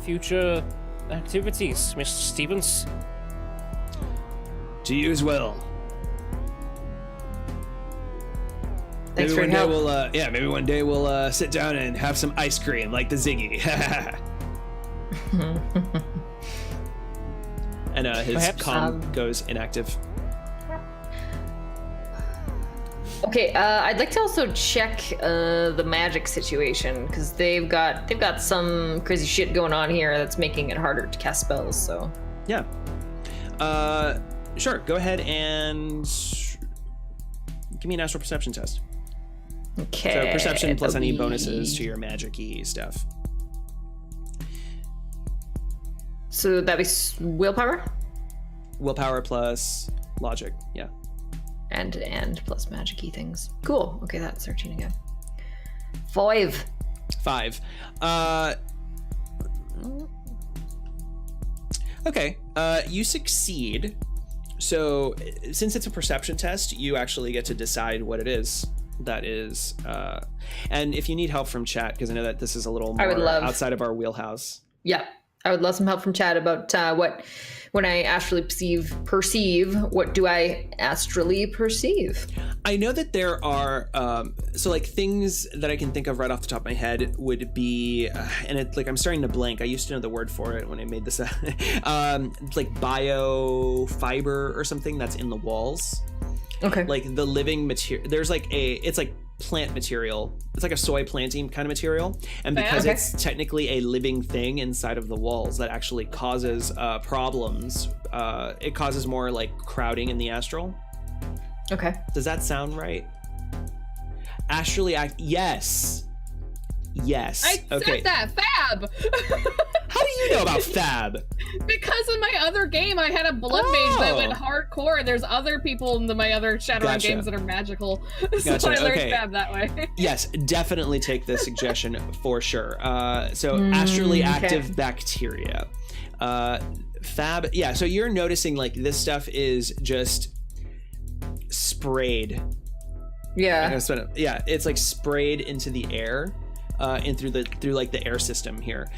future activities, Mr. Stevens. To you as well. Thanks for your help. Maybe one day we'll sit down and have some ice cream like the Ziggy. And his comm goes inactive. Okay, I'd like to also check the magic situation, because they've got some crazy shit going on here that's making it harder to cast spells. So yeah, sure. Go ahead and give me an astral perception test. Okay. So perception plus any bonuses to your magic-y stuff. So that'd be willpower. Willpower plus logic. Yeah. And plus magic-y things. Cool. Okay, that's 13 again. 5. Okay. You succeed. So since it's a perception test, you actually get to decide what it is. That is, and if you need help from chat, because I know that this is a little more outside of our wheelhouse. Yeah, I would love some help from chat about when I astrally perceive, what do I astrally perceive? I know that there are, things that I can think of right off the top of my head would be, I'm starting to blank. I used to know the word for it when I made this, like biofiber or something that's in the walls. Okay. Like the living material, there's it's like plant material. It's like a soy planting kind of material, and because it's technically a living thing inside of the walls, that actually causes problems. It causes more like crowding in the astral. Okay. Does that sound right? Astrally act. Yes. I said that. Fab. How do you know about Fab? Because in my other game, I had a blood mage that went hardcore, and there's other people in my other Shadowrun games that are magical. So I learned Fab that way. Yes, definitely take the suggestion for sure. So astrally active bacteria. Fab. Yeah. So you're noticing like this stuff is just sprayed. Yeah. Yeah. It's like sprayed into the air. And through like the air system here.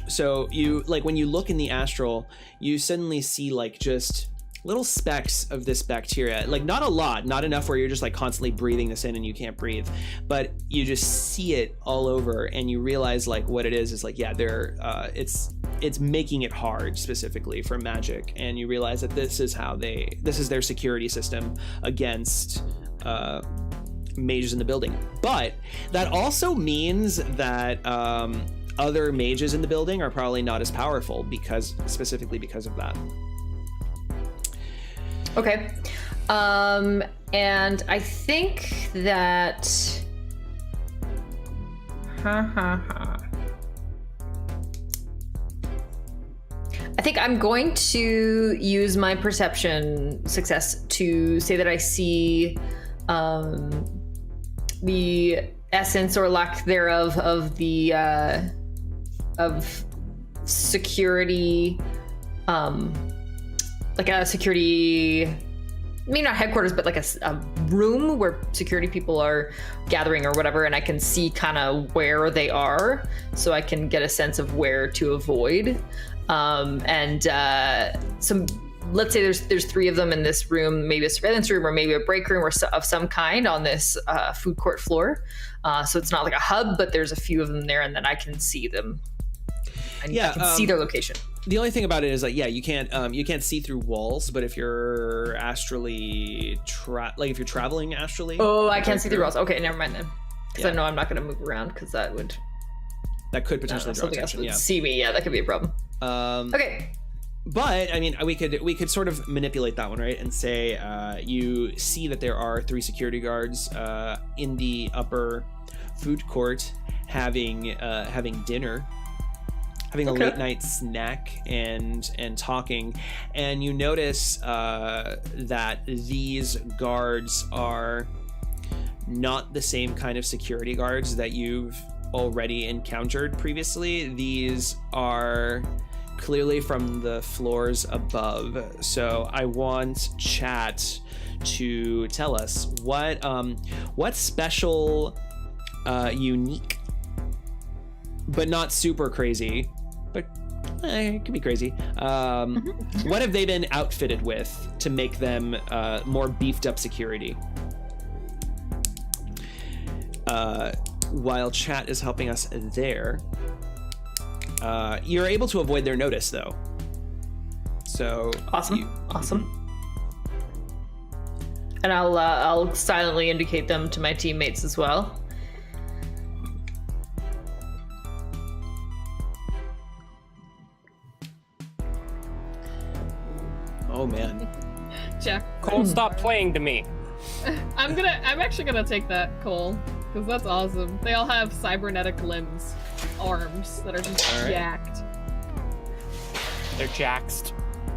So you like when you look in the astral, you suddenly see like just little specks of this bacteria, like not a lot, not enough where you're just like constantly breathing this in and you can't breathe, but you just see it all over and you realize like what it is like, yeah, it's making it hard specifically for magic, and you realize that this is their security system against mages in the building. But that also means that other mages in the building are probably not as powerful specifically because of that. Okay. And I think that I think I'm going to use my perception success to say that I see the essence or lack thereof of the of security, like a security, maybe not headquarters, but like a room where security people are gathering or whatever, and I can see kind of where they are, so I can get a sense of where to avoid. Let's say there's 3 of them in this room, maybe a surveillance room or maybe a break room of some kind on this food court floor. So it's not like a hub, but there's a few of them there, and then I can see them. I can see their location. The only thing about it is like, yeah, you can't see through walls, but if you're astrally if you're traveling astrally. Oh, I can't see through walls. Okay, never mind then, because I know I'm not going to move around, because that could potentially draw attention. Yeah, see me. Yeah, that could be a problem. Okay. But I mean, we could sort of manipulate that one, right? And say you see that there are 3 security guards in the upper food court having dinner, having a late night snack and talking, and you notice that these guards are not the same kind of security guards that you've already encountered previously. These are clearly from the floors above. So I want chat to tell us what special, unique, but not super crazy, but it could be crazy. What have they been outfitted with to make them more beefed up security? While chat is helping us there, you're able to avoid their notice, though. So awesome. And I'll silently indicate them to my teammates as well. Oh man. Jack. Cole, stop playing to me. I'm actually gonna take that, Cole, because that's awesome. They all have cybernetic limbs, arms that are just jacked. They're jaxed.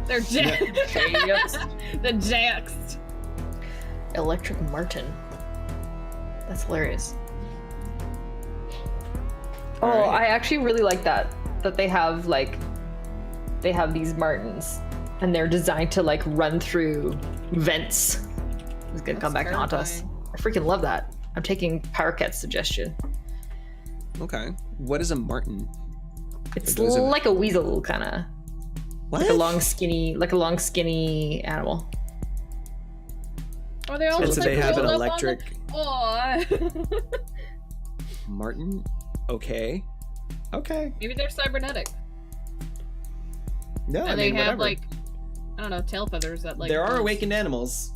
They're the jaxed. Electric Martin. That's hilarious. I actually really like that they have these Martins, and they're designed to like run through vents. It's gonna come back and haunt us. I freaking love that. I'm taking Powercat's suggestion. Okay. What is a Martin? It's like a weasel, kind of. What? Like a long, skinny animal. Oh, they all so they have an electric Aw. Martin? Okay. Maybe they're cybernetic. No, and they have like, I don't know, tail feathers that like. There are awakened animals.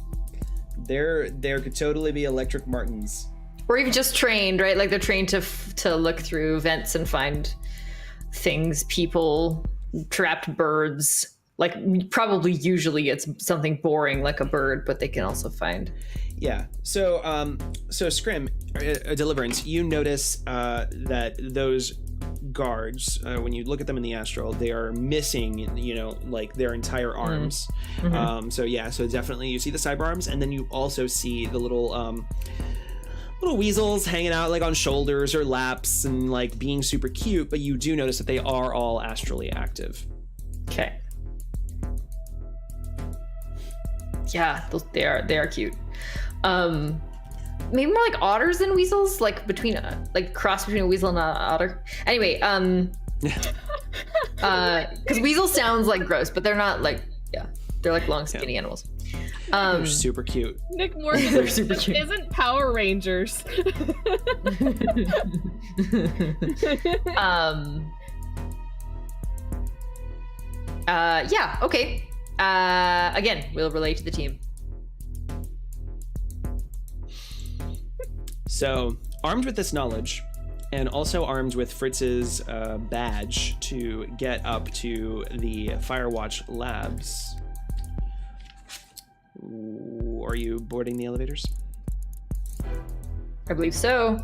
There could totally be electric Martins. or even just trained, right? Like they're trained to look through vents and find things, people, trapped birds. Like probably usually it's something boring like a bird, but they can also find. Yeah. So Scrim, Deliverance, you notice that those guards, when you look at them in the astral, they are missing, like their entire arms. Mm-hmm. So definitely you see the cyber arms, and then you also see the little weasels hanging out like on shoulders or laps and like being super cute, but you do notice that they are all astrally active. Okay. Yeah, they are cute. Maybe more like otters than weasels, like cross between a weasel and an otter. Anyway, because weasel sounds like gross, but they're not like, they're like long, skinny animals. They're super cute. Nick Morgan, they're super cute. Isn't Power Rangers. Yeah, okay. Again, we'll relate to the team. So, armed with this knowledge, and also armed with Fritz's badge to get up to the Firewatch labs, are you boarding the elevators? I believe so.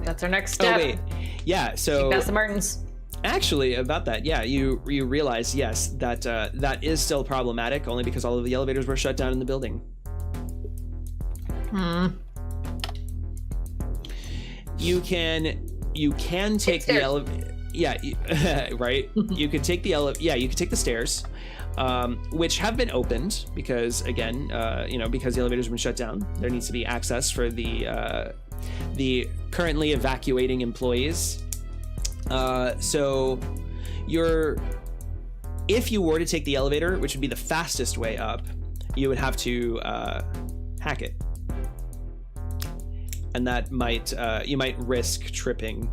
That's our next step. Oh, wait. Yeah, so... Past the Martins. Actually, about that, you realize, yes, that that is still problematic, only because all of the elevators were shut down in the building. You can take the elevator. Yeah, right. You could take the you could take the stairs, which have been opened because, again, because the elevators have been shut down. There needs to be access for the currently evacuating employees. So if you were to take the elevator, which would be the fastest way up, you would have to hack it. And that might, you might risk tripping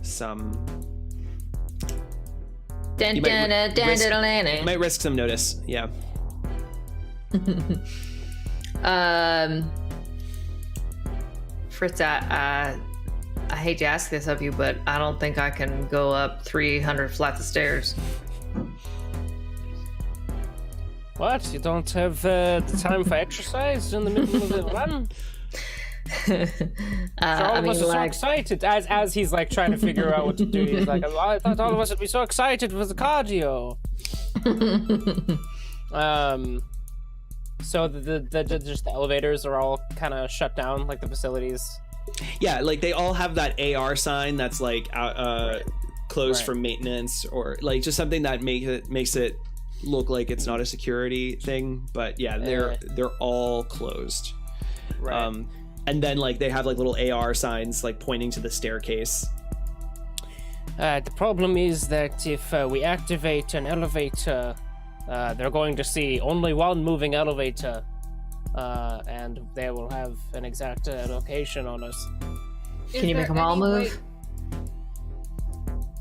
some... You might risk some notice, yeah. Fritz, I hate to ask this of you, but I don't think I can go up 300 flights of stairs. What? You don't have the time for exercise in the middle of the run? All of us are so excited. As he's like trying to figure out what to do, he's like, I thought all of us would be so excited for the cardio. So just the elevators are all kind of shut down, like the facilities. Yeah, like they all have that AR sign that's like closed for maintenance, or like just something that makes it look like it's not a security thing. But yeah, they're all closed. Right. And then like they have like little AR signs like pointing to the staircase. The problem is that if we activate an elevator, they're going to see only one moving elevator, and they will have an exact location on us. Can you make them all move?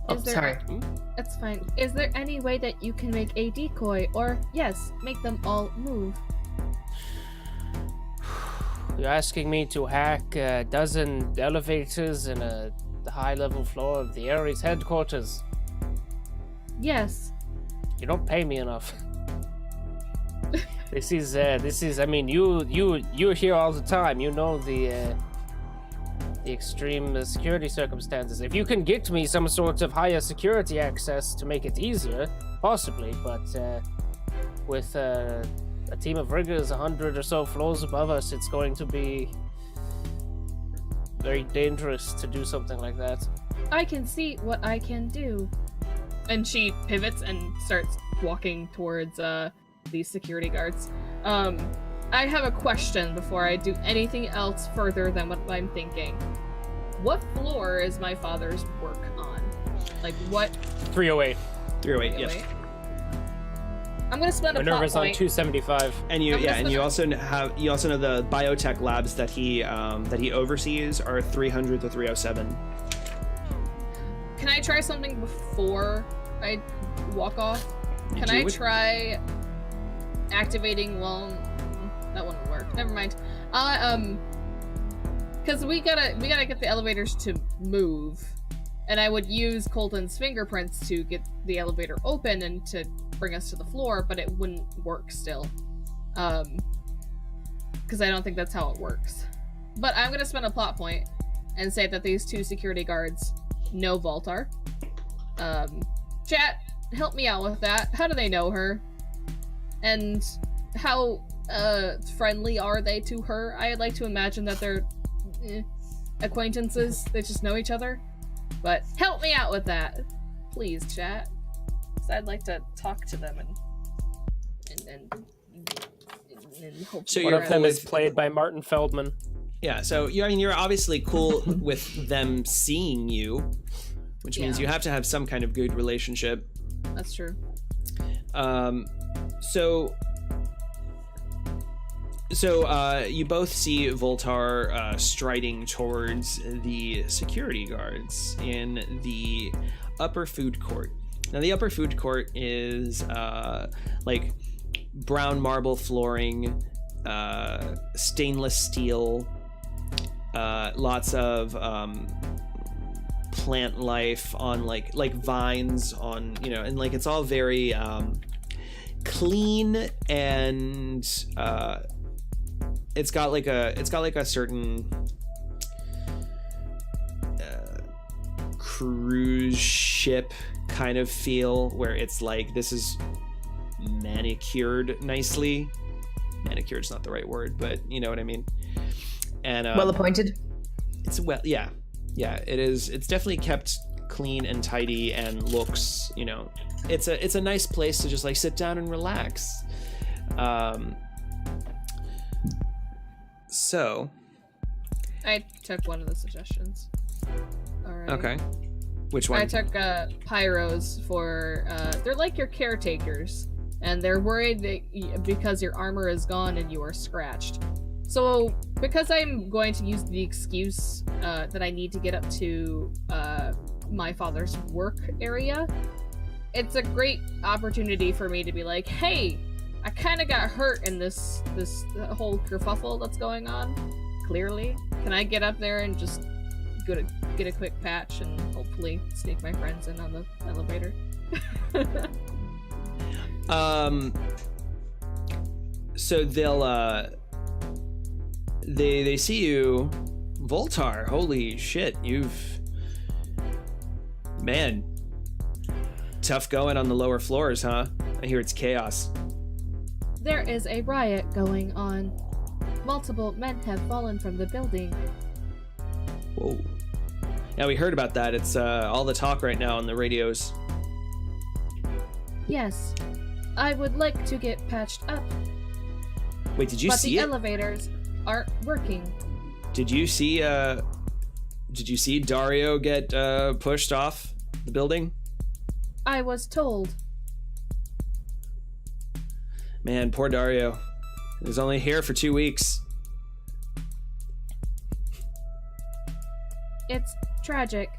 Oh, sorry. That's fine. Is there any way that you can make a decoy, or yes, make them all move? You're asking me to hack a dozen elevators in the high-level floor of the Ares headquarters? Yes. You don't pay me enough. This is. I mean, you're here all the time. You know the extreme security circumstances. If you can get me some sort of higher security access to make it easier, possibly. But with a team of riggers 100 or so floors above us, it's going to be very dangerous to do something like that. I can see what I can do. And she pivots and starts walking towards these security guards. I have a question before I do anything else further than what I'm thinking. What floor is my father's work on? Like what? 308. 308, yes. I'm gonna spend a plot Minerva's on point. 275. And you also know the biotech labs that he oversees are 300 to 307. Can I try something before I walk off? Can I try activating? Well, that wouldn't work. Never mind. because we gotta get the elevators to move, and I would use Colton's fingerprints to get the elevator open and to bring us to the floor, but it wouldn't work still, because I don't think that's how it works. But I'm gonna spend a plot point and say that these 2 security guards know Voltar. Chat, help me out with that. How do they know her? And how friendly are they to her? I'd like to imagine that they're acquaintances. They just know each other. But help me out with that, please, chat. Because I'd like to talk to them and hope. So One you're of them cool is played by Martin Feldman. Yeah, so you're obviously cool with them seeing you, which means you have to have some kind of good relationship. That's true. So you both see Voltar striding towards the security guards in the upper food court. Now, the upper food court is like brown marble flooring, stainless steel, lots of plant life on like vines on, and like it's all very clean, and it's got like a certain cruise ship kind of feel, where it's like this is manicured nicely. Manicured's not the right word, but you know what I mean. And Well appointed. It's it is. It's definitely kept clean and tidy, and looks, it's a nice place to just like sit down and relax. So I took one of the suggestions. All right. okay, which one? I took pyros for they're like your caretakers, and they're worried that because your armor is gone and you are scratched. So because I'm going to use the excuse that I need to get up to my father's work area, it's a great opportunity for me to be like, hey, I kind of got hurt in this whole kerfuffle that's going on. Clearly, can I get up there and just get a quick patch and hopefully sneak my friends in on the elevator? So they'll they see you, Voltar. Holy shit, man, tough going on the lower floors, huh? I hear it's chaos. There is a riot going on. Multiple men have fallen from the building. Whoa. Yeah, we heard about that. It's all the talk right now on the radios. Yes, I would like to get patched up. Wait, did you but see the it? elevators aren't working. Did you see Dario get pushed off the building? I was told. Man, poor Dario. He was only here for 2 weeks. It's tragic.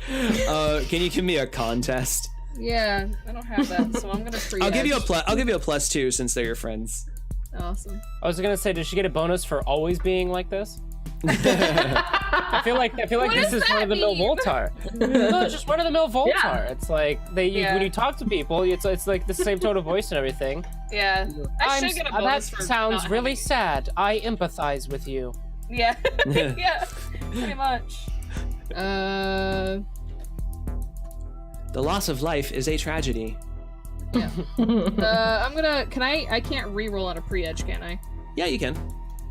Can you give me a contest? Yeah, I don't have that, so I'm gonna pre-edge. I'll give you a +2 since they're your friends. Awesome. I was gonna say, did she get a bonus for always being like this? I feel like this is one of the mill Voltar. No, it's just one of the mill Voltar. Yeah. It's like when you talk to people, it's like the same tone of voice and everything. Yeah. I should get a bonus that for sounds not really having- sad. I empathize with you. Yeah. Yeah. Pretty much. The loss of life is a tragedy. Yeah. I can't re-roll on a pre-edge, can I? Yeah, you can.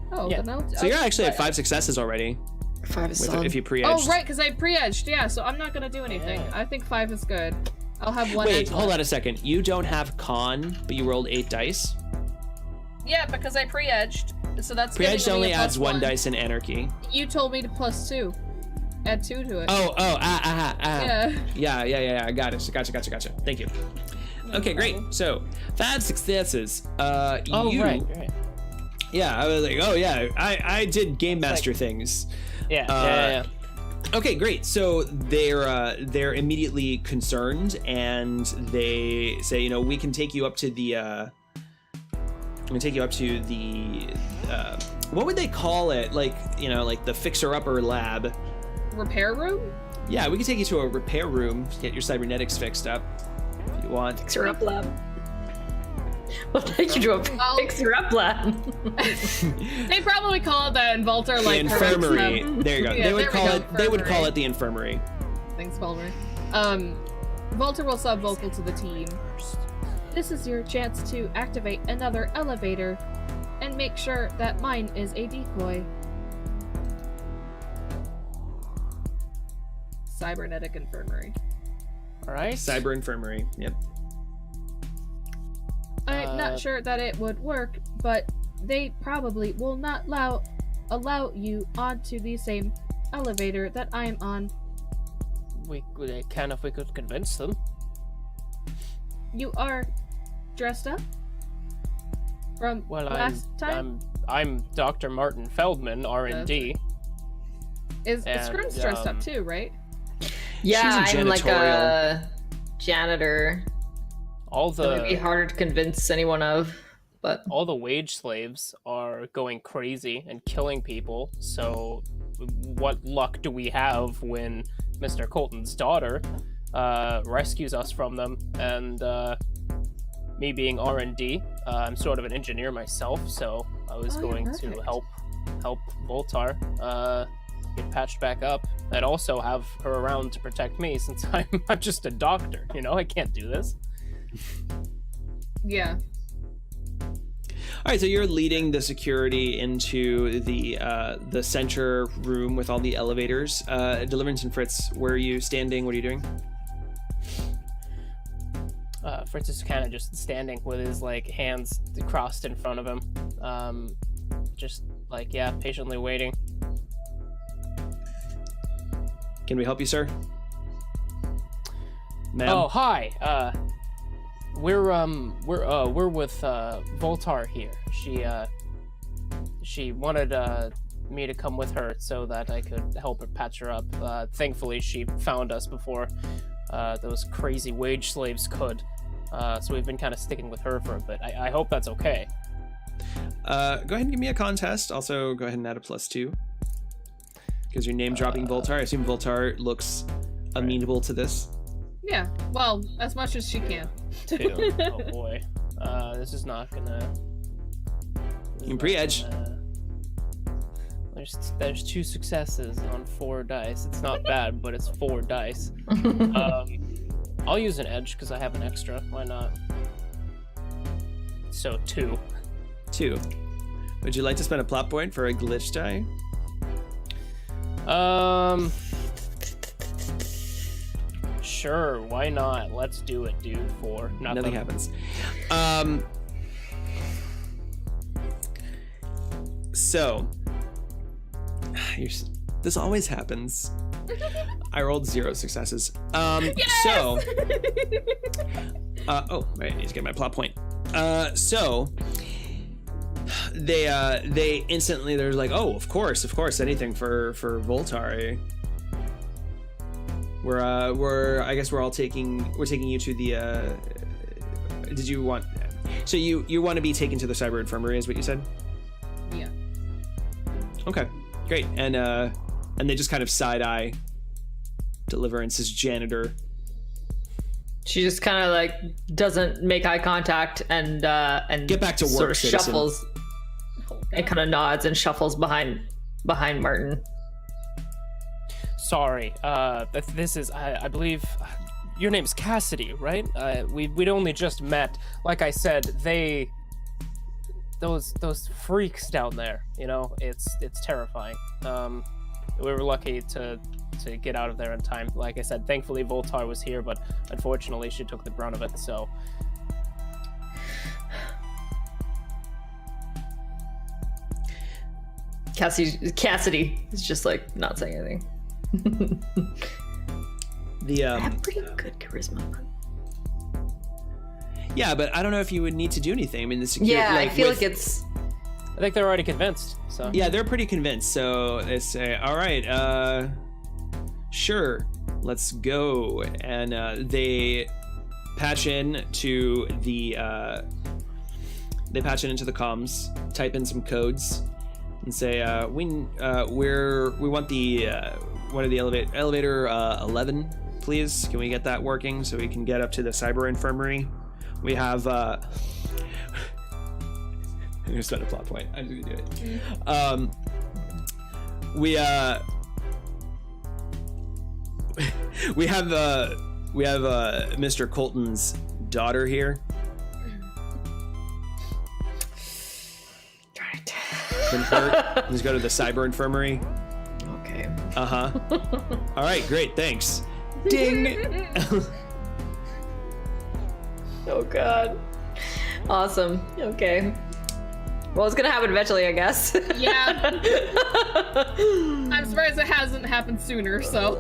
Oh, Yeah. then I'll, So you're actually at 5 successes already. 5 is solid. If you pre-edged. Oh, right, because I pre-edged, yeah, so I'm not gonna do anything. Yeah. I think 5 is good. I'll have one Wait, edge hold left. on a second. You don't have con, but you rolled 8 dice? Yeah, because I pre-edged, so that's Pre-edged giving me only a adds +1. 1 dice in Anarchy. You told me to +2. Add 2 to it. Yeah. Yeah. I got it. Gotcha. Thank you. Okay, great. So, 5 successes. Oh, you, right. Yeah, I was like, oh yeah, I did game master things. Yeah. Okay, great. So they're immediately concerned, and they say, we can take you up to the what would they call it? Like, you know, like the fixer-upper lab. Repair room? Yeah, we could take you to a repair room to get your cybernetics fixed up if you want. Fixer up lab. We'll take you to a fixer up lab. They probably call it that in Voltar, The like infirmary. There you go. Yeah, they would there we call go, it. They would call infirmary. it the infirmary. Thanks, Palmer. Voltar will sub-vocal to the team. This is your chance to activate another elevator and make sure that mine is a decoy. Cybernetic infirmary. All right. Cyber infirmary. Yep. I'm not sure that it would work, but they probably will not allow you onto the same elevator that I'm on. They can if we could convince them. You are dressed up from Well, last time. I'm Dr. Martin Feldman, R&D. Is and, Scrim's dressed up too, right? Yeah, She's a I'm like a janitor. All That would be the harder to convince anyone of, but all the wage slaves are going crazy and killing people. So, what luck do we have when Mr. Colton's daughter rescues us from them? And me being R&D, I'm sort of an engineer myself, so I was going to perfect. help Voltar get patched back up, and also have her around to protect me since I'm just a doctor. You know, I can't do this. Yeah. All right, so you're leading the security into the center room with all the elevators. Deliverance and Fritz, where are you standing? What are you doing? Fritz is kind of just standing with his like hands crossed in front of him, just like patiently waiting. Can we help you, sir? Ma'am? Oh, hi. We're with Voltar here. She wanted me to come with her so that I could help her patch her up. Thankfully, she found us before those crazy wage slaves could. So we've been kind of sticking with her for a bit. I hope that's okay. Go ahead and give me a contest. Also, go ahead and add a +2. Because you're name dropping Voltar. I assume Voltar looks amenable to this. Yeah. Well, as much as she can. 2. Oh boy. This is not gonna. You can pre-edge. There's 2 successes on 4 dice. It's not bad, but it's 4 dice. I'll use an edge because I have an extra. Why not? So 2. 2. Would you like to spend a plot point for a glitch die? Sure, why not? Let's do it, dude. 4. Nothing happens. So, this always happens. I rolled 0 successes. So, oh, right, I need to get my plot point. So, they instantly, they're like, oh, of course, anything for Voltar. I guess we're taking you to the, did you want, so you want to be taken to the cyber infirmary is what you said? Yeah. Okay, great. And they just kind of side eye Deliverance's janitor. she just kind of like doesn't make eye contact and Get back to work, sort of citizen. shuffles and kind of nods and shuffles behind Martin. Sorry, this is, I believe, your name's Cassidy, right? We'd only just met. Like I said, those freaks down there, you know, it's terrifying. We were lucky to get out of there in time. Like I said, thankfully Voltar was here, but unfortunately she took the brunt of it, so. Cassidy is just like not saying anything. The I have pretty good charisma. yeah, but I don't know if you would need to do anything. I mean, the security. Yeah, I feel like it's. I think they're already convinced, so. Yeah, they're pretty convinced. So they say, "All right, sure, let's go." And they patch in to the they patch it into the comms, type in some codes, and say, we want the what are the elevator 11, please. Can we get that working so we can get up to the cyber infirmary? We have I'm gonna start a plot point. I'm just gonna do it. We have Mr. Colton's daughter here. Darn it. Been hurt. Let's go to the cyber infirmary. Okay. All right, great, thanks. Ding. Oh god. Awesome. Okay. Well, it's gonna happen eventually, I guess. Yeah. I'm surprised it hasn't happened sooner, so.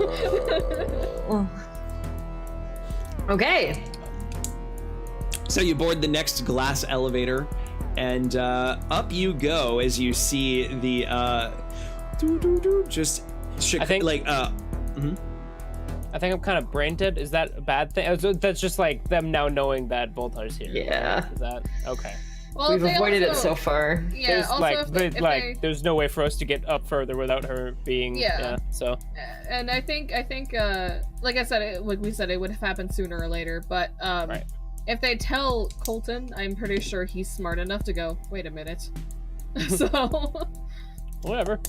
Okay. So you board the next glass elevator, and up you go as you see the just I think like I think I'm kind of brain dead. Is that a bad thing? That's just like them now knowing that Boltar's here. Yeah. Is that okay? Well, We've avoided it so far. Yeah. There's Also, like, if they, there's no way for us to get up further without her being. Yeah. So. And I think, like I said, like we said, it would have happened sooner or later. But Right. if they tell Colton, I'm pretty sure he's smart enough to go, wait a minute. So. Whatever.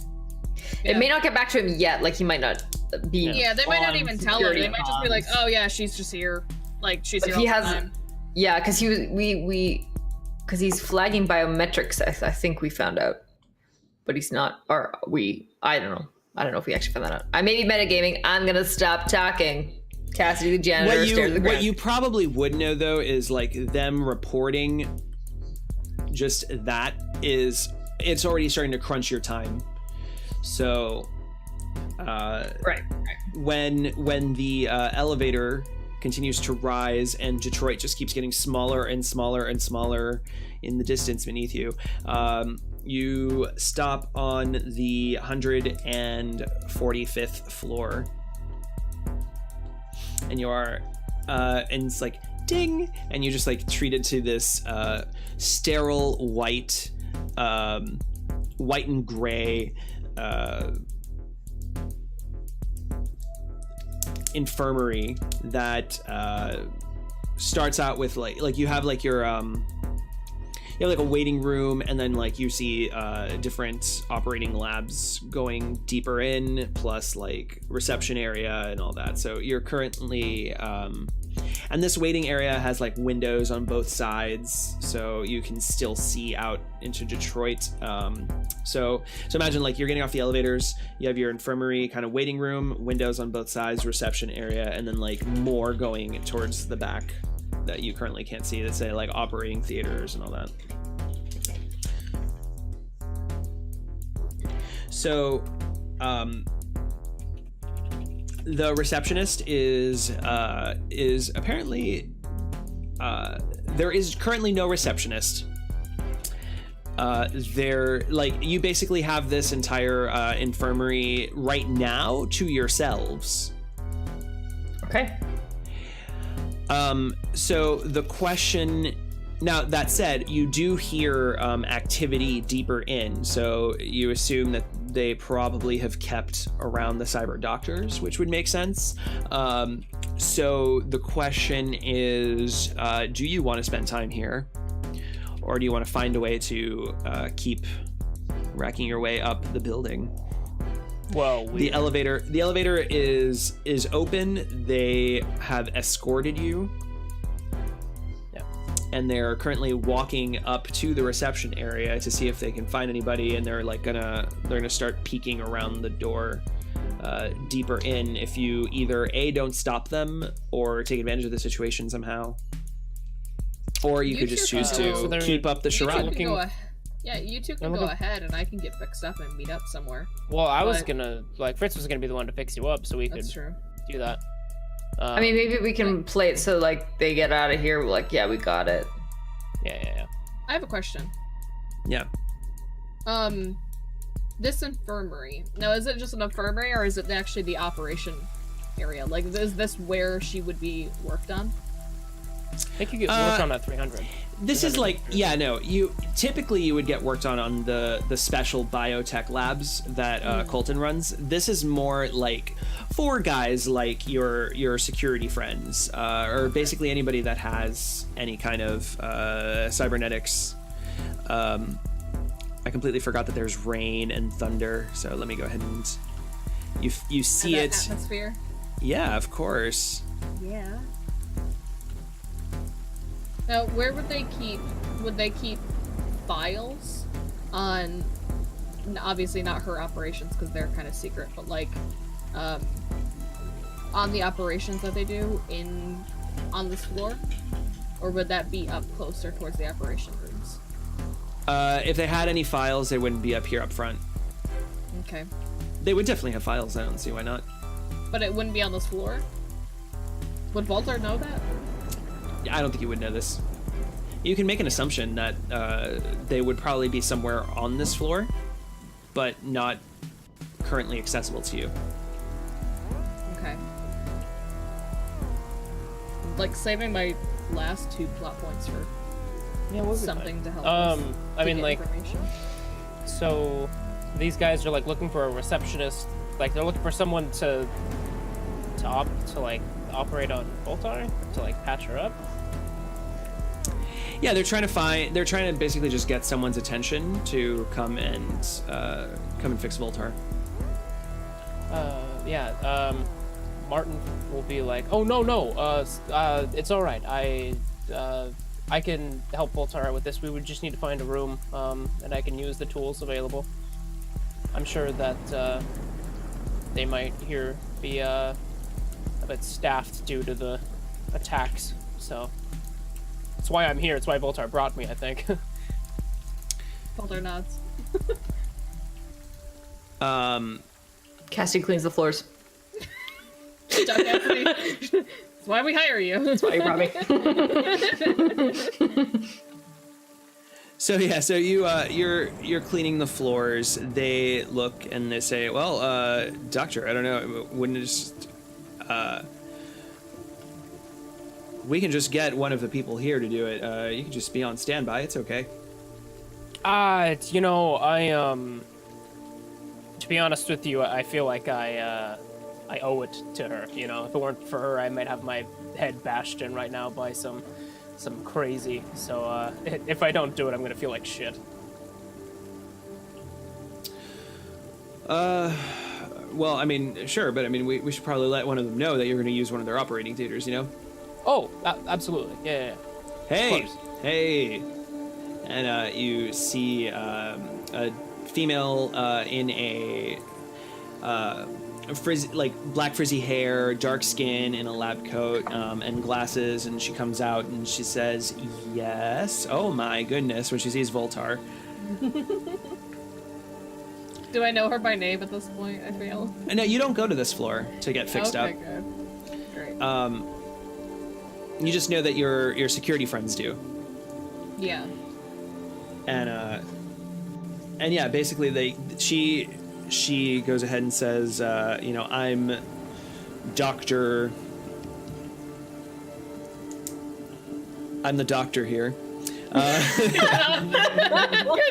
Yeah. It may not get back to him yet. Like he might not be. Yeah, they might not on even tell him. security They might just be like, comms. oh yeah, she's just here. Like she's But here he all the has. time. Yeah, because because he's flagging biometrics. I think we found out, but he's not. Or I don't know. I don't know if we actually found that out. I may be metagaming. I'm gonna stop talking. Cassidy, the janitor, stares at the ground. What you probably would know though is like them reporting. Just that is, it's already starting to crunch your time. So, Right. when the elevator continues to rise and Detroit just keeps getting smaller and smaller and smaller in the distance beneath you, you stop on the 145th floor, and you are, and it's like ding, and you just like treated to this sterile white and gray infirmary that starts out with like you have like your you have like a waiting room, and then like you see different operating labs going deeper in, plus like reception area and all that. So you're currently and this waiting area has like windows on both sides, so you can still see out into Detroit. So imagine like you're getting off the elevators, you have your infirmary kind of waiting room, windows on both sides, reception area, and then like more going towards the back that you currently can't see, that say like operating theaters and all that. So the receptionist is apparently there is currently no receptionist. There, like, you basically have this entire infirmary right now to yourselves. Okay. So the question, now that said, you do hear activity deeper in, so you assume that they probably have kept around the cyber doctors, which would make sense. So the question is, do you want to spend time here, or do you want to find a way to keep racking your way up the building? Well, the elevator is open. They have escorted you. Yeah. And they're currently walking up to the reception area to see if they can find anybody, and they're gonna start peeking around the door deeper in if you either don't stop them or take advantage of the situation somehow. Or you could just choose to keep up the charade. You two can go ahead, and I can get fixed up and meet up somewhere. Well, I was gonna, Fritz was gonna be the one to fix you up, so we could do that. I mean, maybe we can play it so like they get out of here. We're like, yeah, we got it. Yeah. I have a question. Yeah. This infirmary. Now, is it just an infirmary, or is it actually the operation area? Like, is this where she would be worked on? think you get worked on at 300. This is like, yeah, no, you would get worked on the special biotech labs that Colton runs. This is more like for guys like your security friends, or basically anybody that has any kind of cybernetics. I completely forgot that there's rain and thunder, so let me go ahead and you see and it. Atmosphere. Yeah, of course. Yeah. Now, where would they keep? Would they keep files on? Obviously, not her operations because they're kind of secret, but like on the operations that they do on this floor, or would that be up closer towards the operation rooms? If they had any files, they wouldn't be up here up front. Okay. They would definitely have files. I don't see why not. But it wouldn't be on this floor. Would Voltar know that? I don't think you would know this. You can make an assumption that they would probably be somewhere on this floor, but not currently accessible to you. Okay. Like saving my last 2 plot points for something to help us. I mean, get like, information. so these guys are like looking for a receptionist. Like, they're looking for someone to operate on Voltar, to like patch her up. Yeah, they're trying to basically just get someone's attention to come and fix Voltar. Martin will be like, oh no, it's all right. I can help Voltar out with this. We would just need to find a room, and I can use the tools available. I'm sure that they might here be a bit staffed due to the attacks, so that's why I'm here. It's why Voltar brought me, I think. Voltar nods. Cassie cleans the floors. That's why we hire you. That's why you brought me. So you're cleaning the floors. They look and they say, well, doctor, I don't know, wouldn't it just we can just get one of the people here to do it. You can just be on standby. It's okay. To be honest with you, I feel like I owe it to her. You know, if it weren't for her, I might have my head bashed in right now by some crazy. So if I don't do it, I'm gonna feel like shit. Well, I mean, sure, but I mean, we should probably let one of them know that you're going to use one of their operating theaters, you know? Oh, absolutely. Yeah. Hey. And you see a female in a black frizzy hair, dark skin, in a lab coat, and glasses, and she comes out and she says, yes. Oh my goodness, when she sees Voltar. Do I know her by name at this point? I feel. No, you don't go to this floor to get fixed up. Okay, good. Great. You just know that your security friends do. Yeah. And yeah, basically she goes ahead and says, I'm the doctor here. Good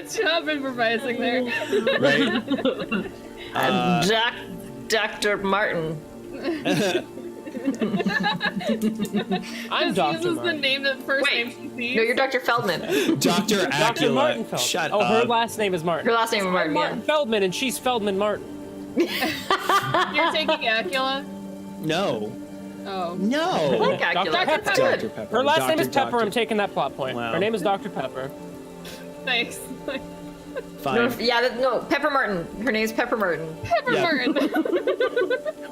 job improvising there. Right? I'm Dr. Martin. I'm Dr. Uses the Martin. name that first name she sees. No, you're Dr. Feldman. Dr. Dr. Acula. Martin Feldman. Shut her up. last name is Martin. Her last name is Martin, Martin yeah. Feldman, and she's Feldman Martin. You're taking Acula? No. Oh. No. I like Acula. Dr. Pepper. Dr. Pepper. Her last name is Dr. Pepper. I'm taking that plot point. Wow. Her name is Dr. Pepper. Thanks. Fine. No, Pepper Martin. Her name's Pepper Martin. Pepper Yeah. Martin.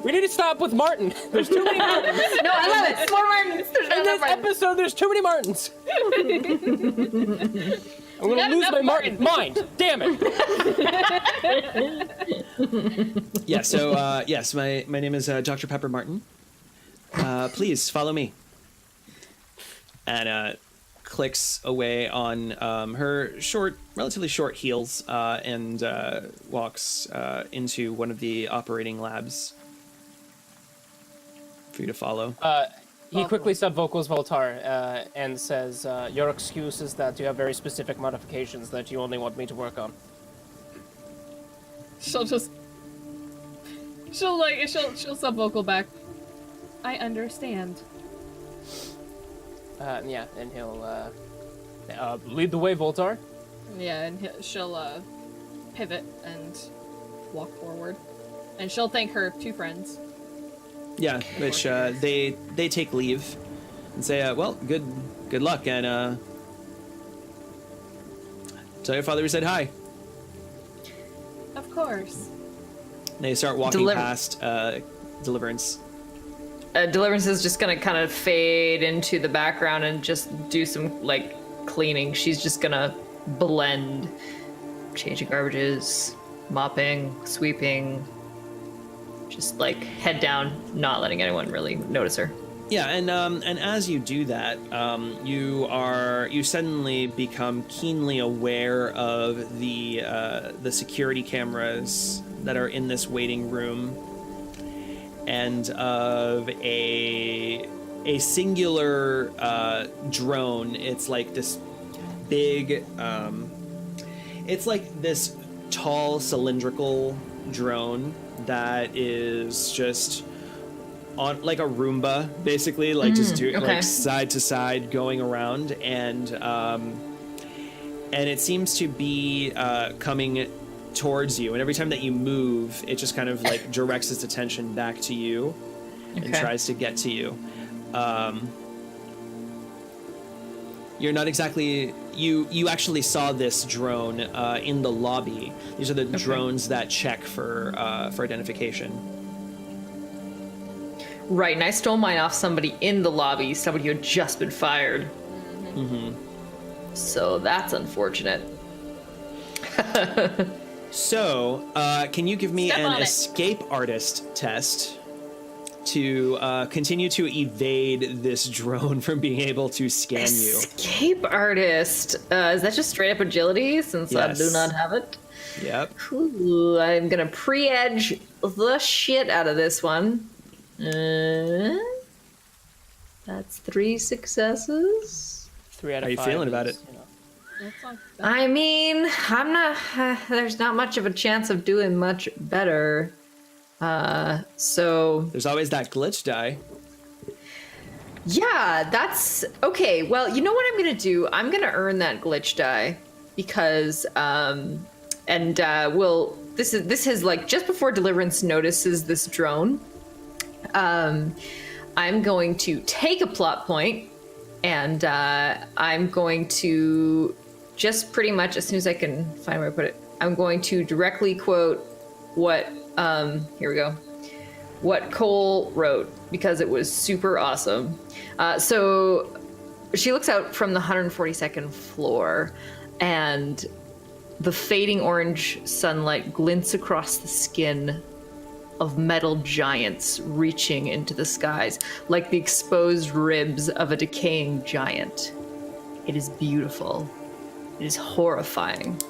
We need to stop with Martin. There's too many Martins. No, I love it. More Martins. There's In not this enough Martins. episode, there's too many Martins. I'm gonna Not lose enough my Martins. mind. Damn it. Yeah, so, yes, my name is Dr. Pepper Martin. Please follow me. And clicks away on her relatively short heels and walks into one of the operating labs for you to follow. He quickly sub-vocals Voltar and says, your excuse is that you have very specific modifications that you only want me to work on. She'll sub-vocal back. I understand. Yeah, and he'll lead the way, Voltar. Yeah, and she'll pivot and walk forward. And she'll thank her 2 friends. Yeah, which they take leave and say, well, good luck, and tell your father we said hi. Of course. They start walking past Deliverance. Deliverance is just gonna kind of fade into the background and just do some like cleaning. She's just gonna blend, changing garbages, mopping, sweeping, just like head down, not letting anyone really notice her. Yeah, and as you do that, you suddenly become keenly aware of the security cameras that are in this waiting room, and of a singular drone. It's like this big, it's like this tall cylindrical drone that is just on like a Roomba, basically, like like side to side going around, and it seems to be coming towards you, and every time that you move, it just kind of like directs its attention back to you and tries to get to you. You're not exactly... You actually saw this drone in the lobby. These are the drones that check for identification. Right, and I stole mine off somebody in the lobby, somebody who had just been fired. Mm-hmm. So that's unfortunate. So, can you give me an escape artist test to continue to evade this drone from being able to scan you? Escape artist. Is that just straight up agility, since I do not have it? Yep. Ooh, I'm gonna pre-edge the shit out of this one. That's 3 successes. 3 out of 5. How are you feeling about it? I mean, I'm not. There's not much of a chance of doing much better. So there's always that glitch die. Yeah, that's okay. Well, you know what I'm gonna do? I'm gonna earn that glitch die because this is like just before Deliverance notices this drone. I'm going to take a plot point, and I'm going to just pretty much, as soon as I can find where I put it, I'm going to directly quote what, here we go, what Cole wrote, because it was super awesome. So she looks out from the 142nd floor, and the fading orange sunlight glints across the skin of metal giants reaching into the skies, like the exposed ribs of a decaying giant. It is beautiful. It is horrifying.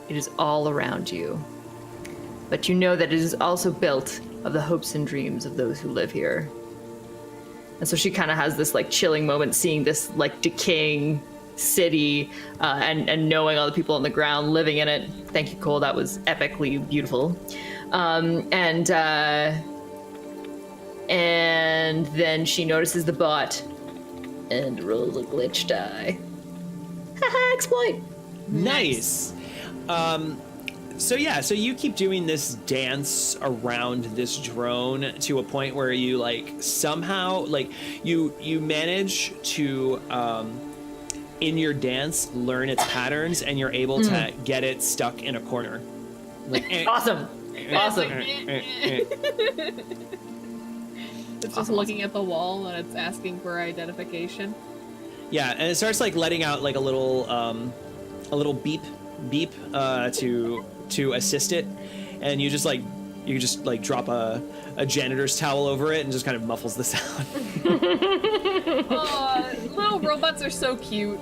It is all around you. But you know that it is also built of the hopes and dreams of those who live here. And so she kind of has this like chilling moment seeing this like decaying city and knowing all the people on the ground living in it. Thank you, Cole. That was epically beautiful. And then she notices the bot and rolls a glitch die. Haha, exploit. Nice. So you keep doing this dance around this drone to a point where you like somehow like you manage to in your dance learn its patterns, and you're able to get it stuck in a corner. Like, awesome. It's just looking at the wall and it's asking for identification. Yeah, and it starts like letting out like a little beep to assist it, and you just drop a janitor's towel over it and just kind of muffles the sound. Aw, little robots are so cute.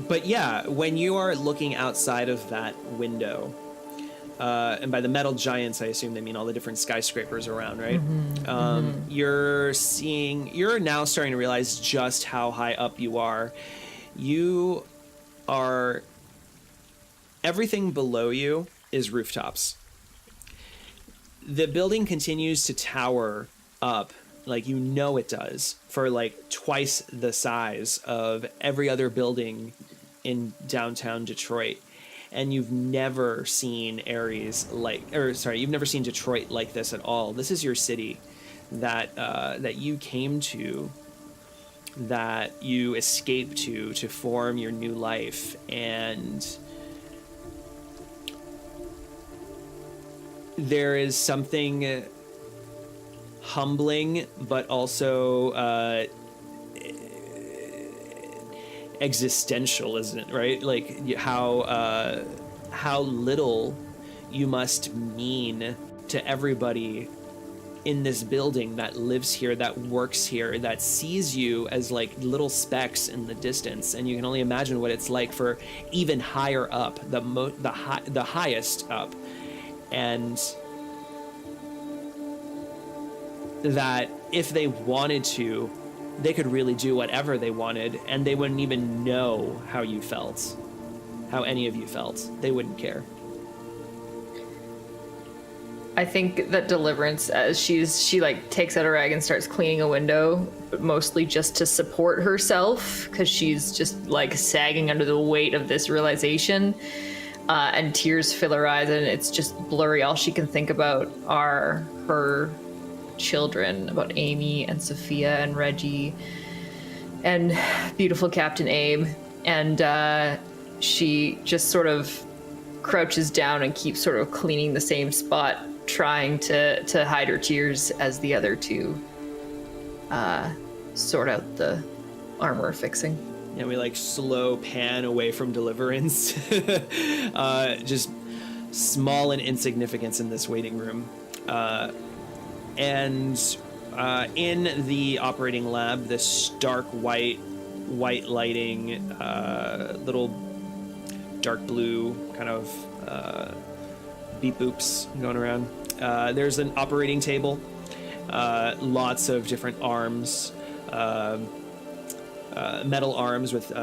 But yeah, when you are looking outside of that window, and by the metal giants, I assume they mean all the different skyscrapers around, right? You're now starting to realize just how high up you are. You are, everything below you is rooftops. The building continues to tower up, like you know it does, for like twice the size of every other building in downtown Detroit. And you've never seen you've never seen Detroit like this at all. This is your city that you came to, that you escaped to form your new life. And there is something humbling, but also existential, isn't it? Right? Like how little you must mean to everybody in this building that lives here, that works here, that sees you as like little specks in the distance. And you can only imagine what it's like for even higher up, the highest up. And that if they wanted to, they could really do whatever they wanted, and they wouldn't even know how you felt, how any of you felt. They wouldn't care. I think that Deliverance, as she like takes out a rag and starts cleaning a window, but mostly just to support herself, because she's just like sagging under the weight of this realization. And tears fill her eyes, and it's just blurry. All she can think about are her children, about Amy and Sophia and Reggie and beautiful Captain Abe. And she just sort of crouches down and keeps sort of cleaning the same spot, trying to hide her tears as the other two sort out the armor fixing. And we like slow pan away from Deliverance. Just small and insignificance in this waiting room. And in the operating lab, this stark white lighting, little dark blue kind of beep boops going around. There's an operating table, lots of different arms, metal arms with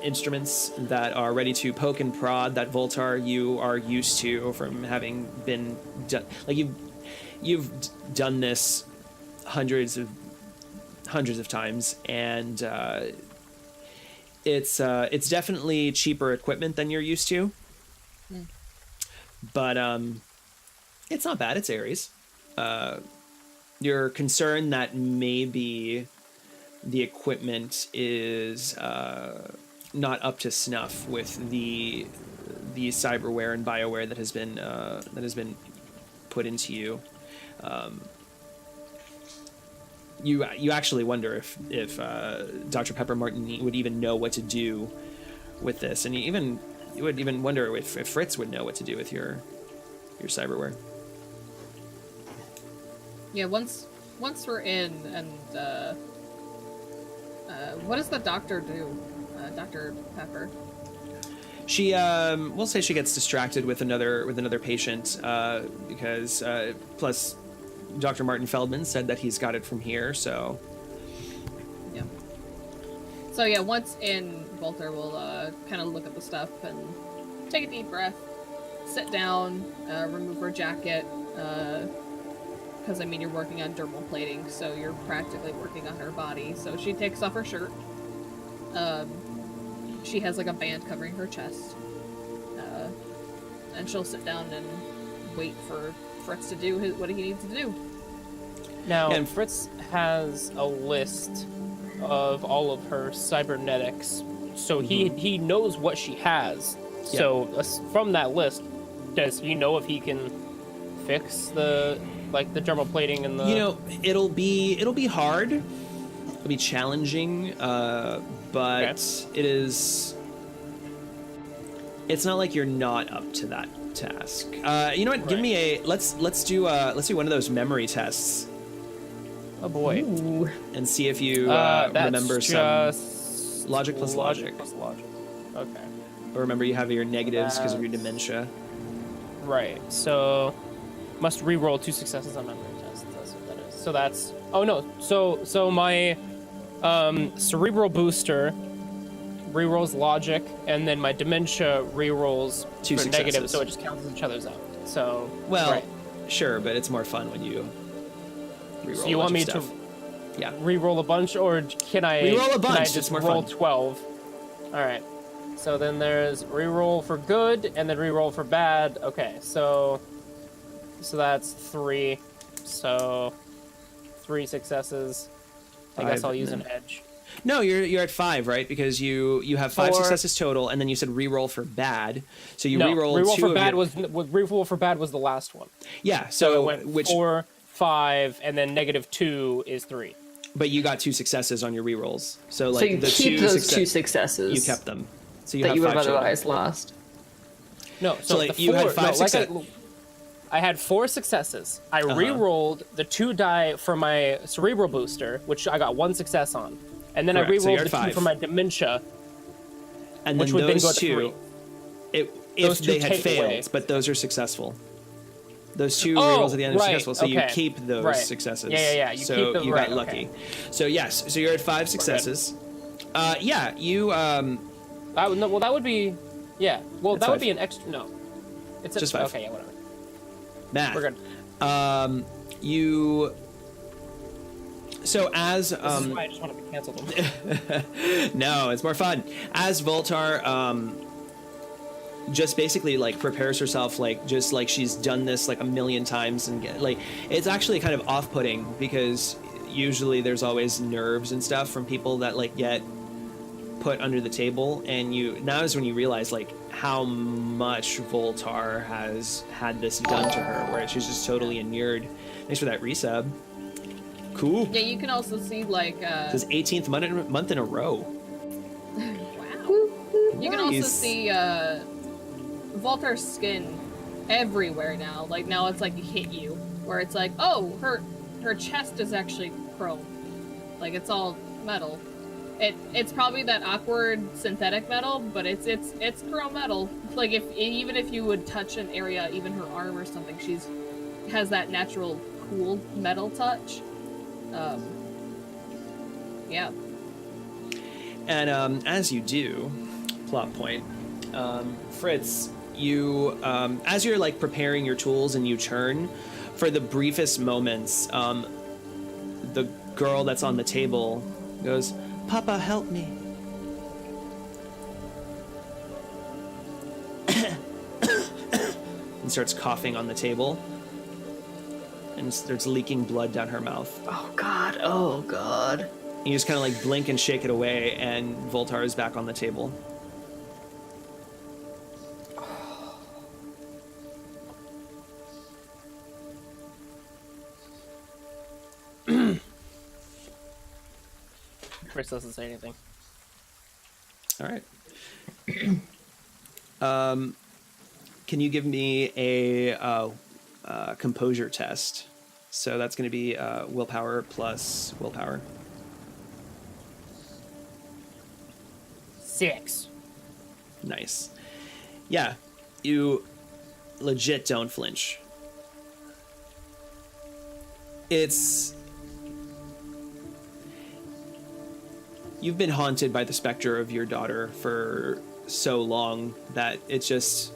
instruments that are ready to poke and prod. That Voltar you are used to from having been done. Like you've done this hundreds of times, and it's definitely cheaper equipment than you're used to. But it's not bad. It's Ares. You're concerned that maybe the equipment is not up to snuff with the cyberware and bioware that has been put into you. You actually wonder if Dr. Pepper Martin would even know what to do with this, and you would even wonder if Fritz would know what to do with your cyberware. Yeah, once we're in, and what does the doctor do, Dr. Pepper? She we'll say she gets distracted with another patient because plus Dr. Martin Feldman said that he's got it from here, so yeah. So yeah, once in, Volter will kind of look at the stuff and take a deep breath, sit down, remove her jacket, because I mean you're working on dermal plating, so you're practically working on her body. So she takes off her shirt. She has like a band covering her chest, and she'll sit down and wait for Fritz to do what he needs to do. Now, and Fritz has a list of all of her cybernetics, so he knows what she has. Yep. So from that list, does he know if he can fix the dermal plating and the? You know, it'll be hard. It'll be challenging, but okay. It's not like you're not up to that task. You know what? Right. Give me let's do one of those memory tests. Oh boy! Ooh. And see if you remember some logic plus logic. Okay. Or remember you have your negatives because of your dementia. Right. So must re-roll 2 successes on memory tests. That's what that is. So that's. Oh no. So my cerebral booster re-rolls logic, and then my dementia re-rolls 2 for successes. negative, so it just cancels each other's out. So Well, right. sure, but it's more fun when you re-roll. So you want me stuff. to re-roll a bunch, or can I re-roll a bunch? Can I It's just more roll fun. 12? All right. So then there's re-roll for good, and then re-roll for bad. Okay, so that's 3. So 3 successes. I guess 5, I'll use and an edge. No, you're at 5, right? Because you have 5 4. successes total, and then you said re-roll for bad. So you No, re-roll re-roll 2 for of bad your... re-roll for bad was the last one. Yeah, So so it went which 4, 5, and then negative 2 is 3. but you got 2 successes on your re-rolls. So like So you the keep 2 those 2 successes. you kept them. So you that have you would 5 have total. otherwise lost. No, So, like, you had 5 successes. I had 4 successes. I Uh-huh. re-rolled the 2 die for my cerebral booster, which I got 1 success on, and then Correct, I so re-rolled you're the at 2 5. for my dementia, And which then would then those go to 2 if Those 2 they had take failed, away. but those are successful. Those 2 Oh, re-rolls at the end are right, successful, so you okay. keep those Right. successes. Yeah. You so keep them, you right, got lucky. okay. So yes, so you're at 5 successes. Yeah, you Well, that would be, yeah. Well, It's that would 5. be an extra. No, it's Just 5. Okay, yeah, whatever. math. We're good. You. So as This is why I just want to cancel them. no, it's more fun. As Voltar just basically like prepares herself like just like she's done this like a million times and like it's actually kind of off-putting because usually there's always nerves and stuff from people that like get put under the table, and now is when you realize like how much Voltar has had this done to her, where she's just totally inured. Thanks for that resub. Cool. Yeah, you can also see like This is 18th month in a row. wow. You can also Nice. see Voltar's skin everywhere now. Like now it's like hit you, where it's like, oh, her chest is actually chrome. Like it's all metal. It's probably that awkward synthetic metal, but it's chrome metal. Like even if you would touch an area, even her arm or something, has that natural cool metal touch. Yeah. And as you do, plot point, Fritz, you as you're like preparing your tools and you turn, for the briefest moments, the girl that's on the table goes, "Papa, help me." And starts coughing on the table. And starts leaking blood down her mouth. Oh god, oh god. And you just kind of like blink and shake it away, and Voltar is back on the table. Chris doesn't say anything. All right. Can you give me a composure test? So that's going to be willpower plus willpower. 6. Nice. Yeah, you legit don't flinch. You've been haunted by the specter of your daughter for so long that it's just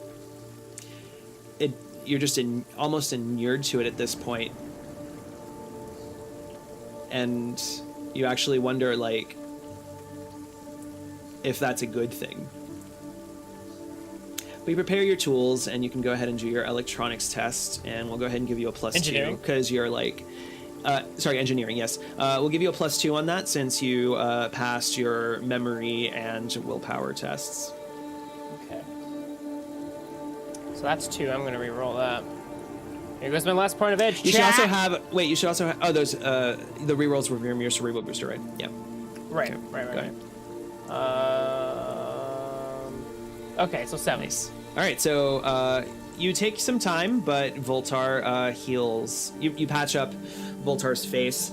you're just almost inured to it at this point, and you actually wonder like if that's a good thing. But you prepare your tools, and you can go ahead and do your electronics test, and we'll go ahead and give you a +2 Engineering? because you're like engineering, yes. We'll give you a +2 on that since you passed your memory and willpower tests. Okay. So that's 2. I'm gonna re-roll that. Here goes my last point of edge. You should Chat! also have those the rerolls were from your cerebral booster, right? Yeah. Right, Okay, right. go ahead. Okay, so 7. Nice. All right, so you take some time, but Voltar heals. You patch up Voltar's face.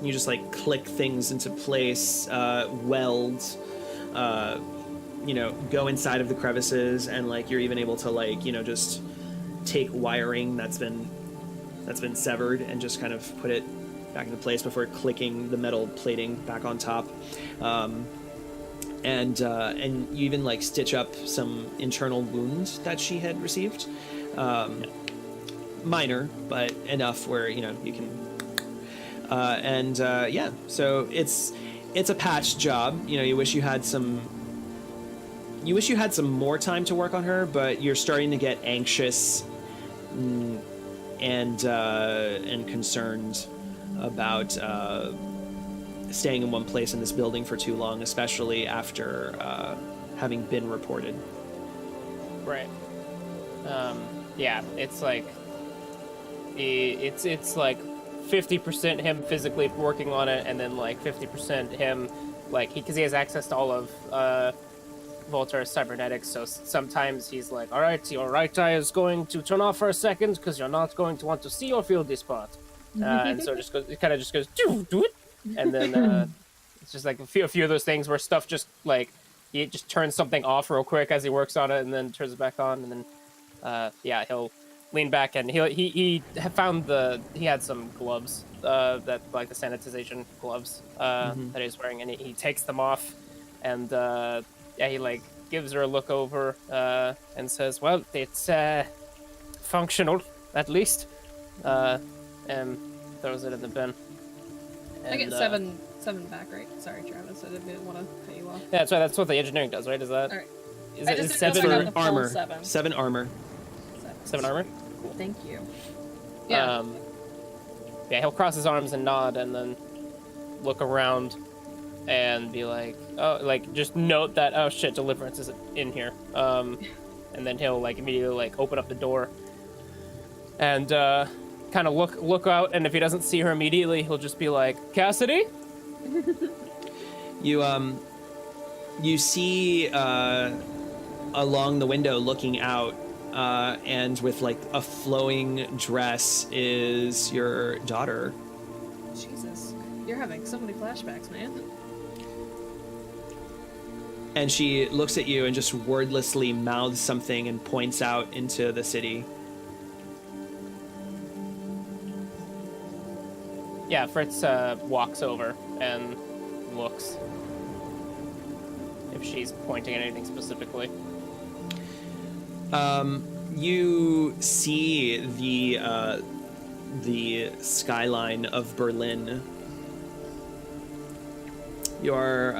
You just like click things into place, weld, go inside of the crevices, and like you're even able to like just take wiring that's been severed and just kind of put it back into place before clicking the metal plating back on top. And you even like stitch up some internal wounds that she had received. Minor, but enough where you can. So it's a patch job. You wish you had some more time to work on her, but you're starting to get anxious and concerned about staying in one place in this building for too long, especially after having been reported. Right. Yeah, it's like it's like 50% him physically working on it, and then like 50% him because he has access to all of Voltaire's cybernetics, so sometimes he's like, all right, your right eye is going to turn off for a second because you're not going to want to see or feel this part. And so it kind of just goes, do it. And then it's just like a few of those things where stuff just like, he just turns something off real quick as he works on it and then turns it back on. And then, he'll lean back and he had some gloves, that like the sanitization gloves, that he's wearing, and he takes them off and, he like gives her a look over and says, "Well, it's functional at least," and throws it in the bin. And, I get seven back, right? Sorry, Travis, I didn't want to cut you off. Yeah, that's right. That's what the engineering does, right? Is that? All right. Is I it just seven didn't know if I got the full armor? Seven. 7 armor. Seven armor? Cool. Thank you. Yeah. He'll cross his arms and nod, and then look around and be like, oh, like just note that, oh shit, deliverance is in here. And then he'll like immediately like open up the door and kind of look out, and if he doesn't see her immediately, he'll just be like, Cassidy? You see along the window looking out, and with like a flowing dress is your daughter. Jesus, you're having so many flashbacks, man. And she looks at you and just wordlessly mouths something and points out into the city. Yeah, Fritz walks over and looks if she's pointing at anything specifically. You see the skyline of Berlin. You're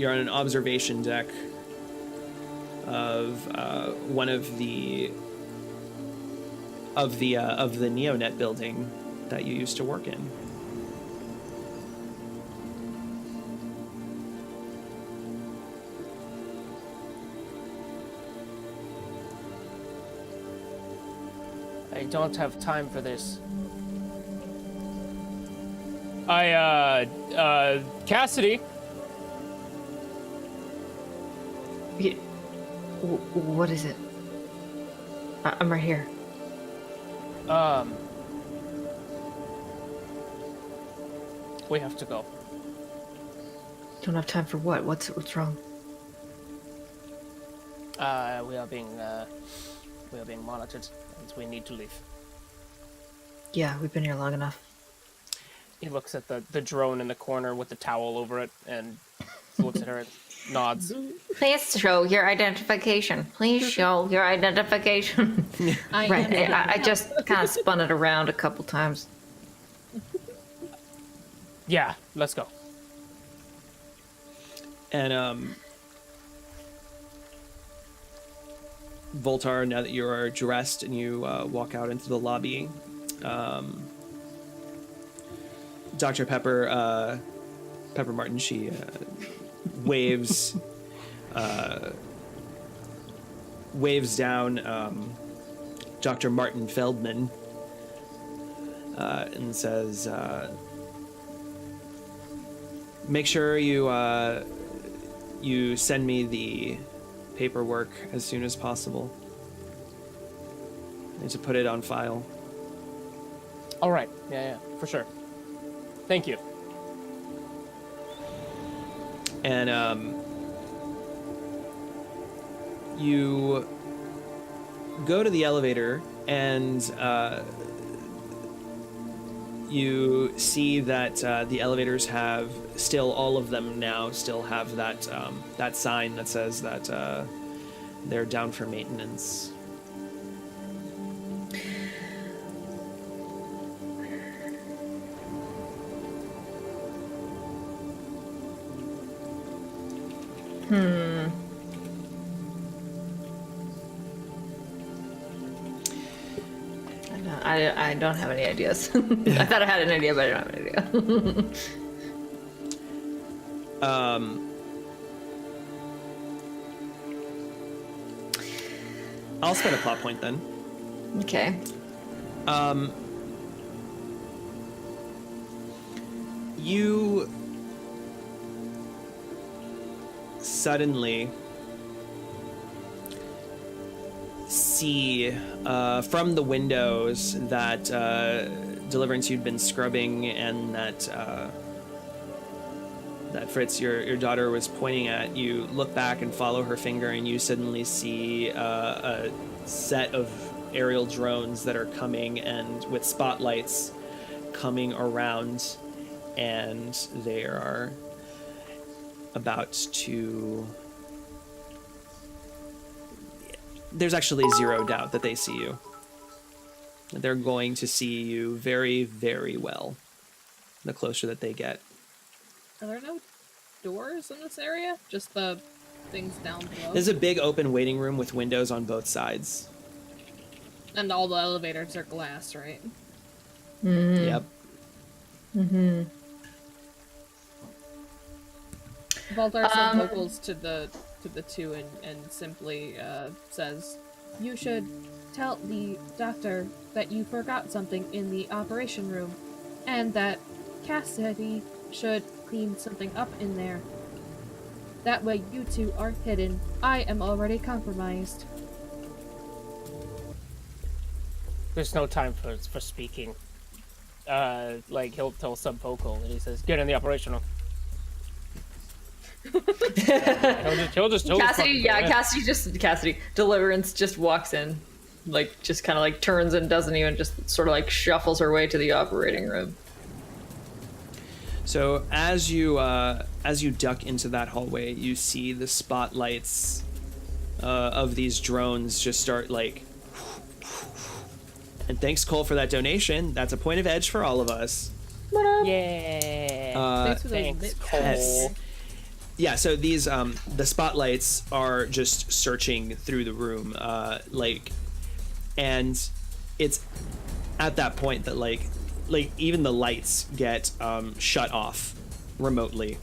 on an observation deck of one of the Neonet building that you used to work in. I don't have time for this. Cassidy? What is it? I'm right here. We have to go. Don't have time for what? What's wrong? We are being monitored, and we need to leave. Yeah, we've been here long enough. He looks at the drone in the corner with the towel over it, and looks at her and nods. Please show your identification. Please show your identification. I just kind of spun it around a couple times. Yeah, let's go. And Voltar, now that you are dressed and you walk out into the lobby, Dr. Pepper Martin, she waves down Dr. Martin Feldman and says, make sure you send me the paperwork as soon as possible. I need to put it on file. All right. Yeah, for sure. Thank you. And you go to the elevator, and you see that the elevators have all of them now still have that sign that says that they're down for maintenance. I don't have any ideas. I thought I had an idea, but I don't have an idea. I'll spend a plot point then. Okay. You suddenly see from the windows that Deliverance you'd been scrubbing, and that Fritz, your daughter, was pointing at. You look back and follow her finger, and you suddenly see a set of aerial drones that are coming, and with spotlights coming around, and they are about to... There's actually zero doubt that they see you. They're going to see you very, very well the closer that they get. Are there no doors in this area? Just the things down below? There's a big open waiting room with windows on both sides. And all the elevators are glass, right? Mm-hmm. Yep. Mm-hmm. Baltar sends vocals to the two and simply says, "You should tell the doctor that you forgot something in the operation room, and that Cassidy should clean something up in there. That way you two are hidden. I am already compromised." There's no time for speaking. He'll tell sub vocal, and he says, "Get in the operation room." Cassidy, Deliverance just walks in, just kind of turns and doesn't even, just sort of shuffles her way to the operating room. So as you duck into that hallway, you see the spotlights of these drones just start and thanks, Cole, for that donation. That's a point of edge for all of us. Yeah. Thanks, Cole. Yeah, so these the spotlights are just searching through the room, and it's at that point that even the lights get shut off remotely,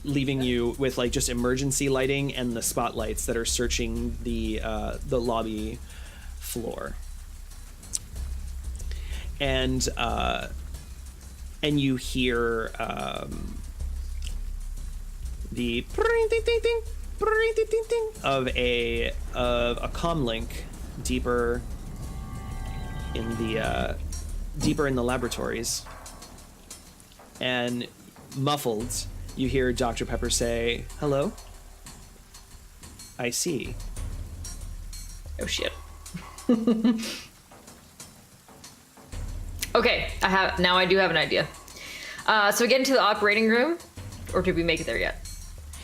leaving you with just emergency lighting and the spotlights that are searching the lobby floor, and you hear the of a comlink deeper in the laboratories, and muffled you hear Dr. Pepper say, "Hello, I see." Oh shit. Okay, I do have an idea. So we get into the operating room, or did we make it there yet?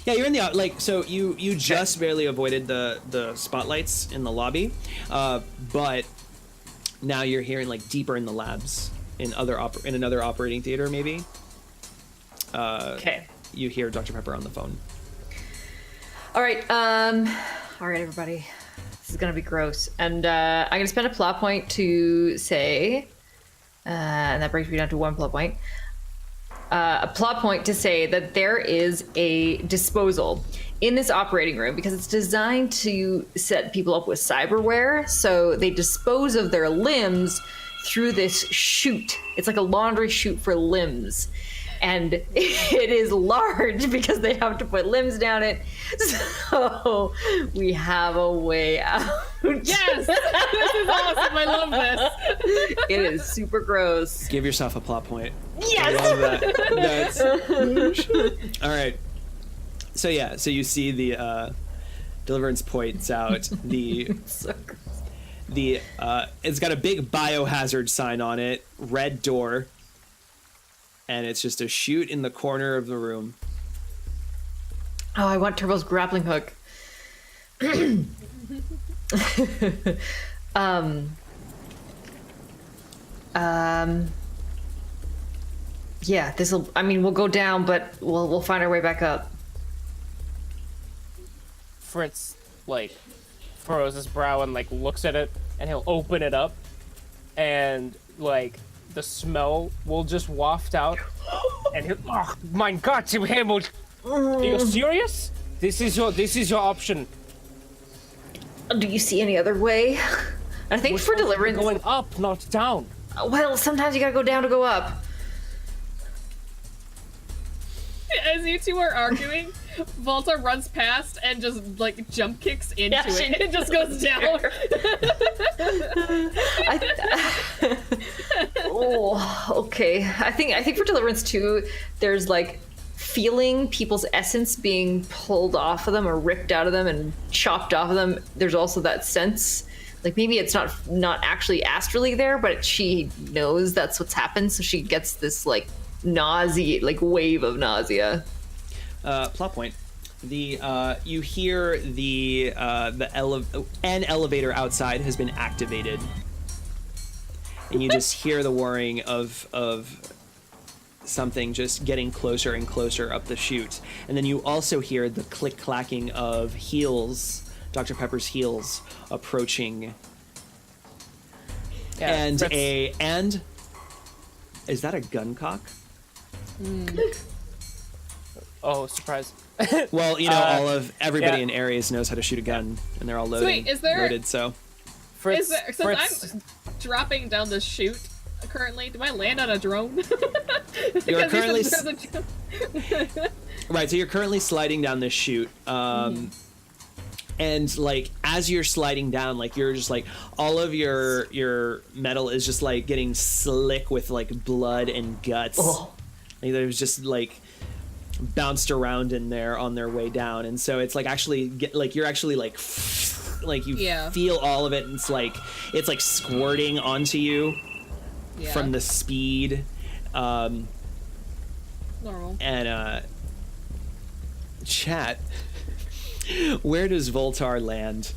Yeah, you're in the so you just barely avoided the spotlights in the lobby, but now you're hearing deeper in the labs in another operating theater maybe. Okay. You hear Dr. Pepper on the phone. All right, everybody. This is gonna be gross, and I'm gonna spend a plot point to say, and that brings me down to one plot point. A plot point to say that there is a disposal in this operating room because it's designed to set people up with cyberware. So they dispose of their limbs through this chute. It's like a laundry chute for limbs. And it is large because they have to put limbs down it. So we have a way out. Yes! This is awesome. I love this. It is super gross. Give yourself a plot point. Yes! I love that. All right. So you see the Deliverance points out it's got a big biohazard sign on it, red door, and it's just a chute in the corner of the room. Oh, I want Turbo's grappling hook. Yeah, this'll. I mean, we'll go down, but we'll find our way back up. Fritz like furrows his brow and like looks at it, and he'll open it up, and like the smell will just waft out, and he'll. Oh my God, you Hamilton! Are you serious? This is your option. Do you see any other way? I think for Deliverance, going up, not down. Well, sometimes you gotta go down to go up. As you two are arguing, Volta runs past and just like jump kicks into it. It just goes down. Oh, okay. I think for Deliverance too, there's like feeling people's essence being pulled off of them or ripped out of them and chopped off of them. There's also that sense, like maybe it's not actually astrally there, but she knows that's what's happened, so she gets this like nausea, like wave of nausea. Plot point. You hear an elevator outside has been activated, and you just hear the whirring of something just getting closer and closer up the chute, and then you also hear the click-clacking of heels, Dr. Pepper's heels approaching. Yeah, and is that a gun cock? Oh, surprise. Well, everybody in Ares knows how to shoot a gun, and they're all loaded. Wait, is there... loaded, so. Since I'm dropping down the chute currently, do I land on a drone? You're currently... Right, so you're currently sliding down this chute. And like as you're sliding down, like you're just like all of your metal is just like getting slick with like blood and guts. Oh. Like there's just like bounced around in there on their way down, and so it's like actually you're actually like you feel all of it, and it's like squirting onto you from the speed. Normal. And chat. Where does Voltar land?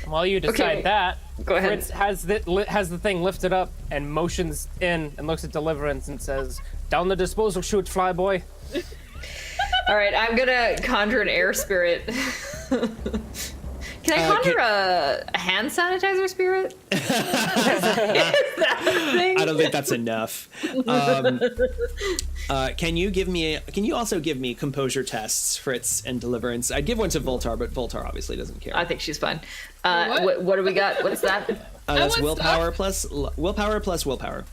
While you decide that, go ahead. Fritz has the thing lifted up and motions in and looks at Deliverance and says, "Down the disposal chute, flyboy." All right, I'm gonna conjure an air spirit. Can I conjure a hand sanitizer spirit? Is that a thing? I don't think that's enough. Can you also give me composure tests, Fritz and Deliverance? I'd give one to Voltar, but Voltar obviously doesn't care. I think she's fine. What do we got? What's that? That's willpower plus willpower.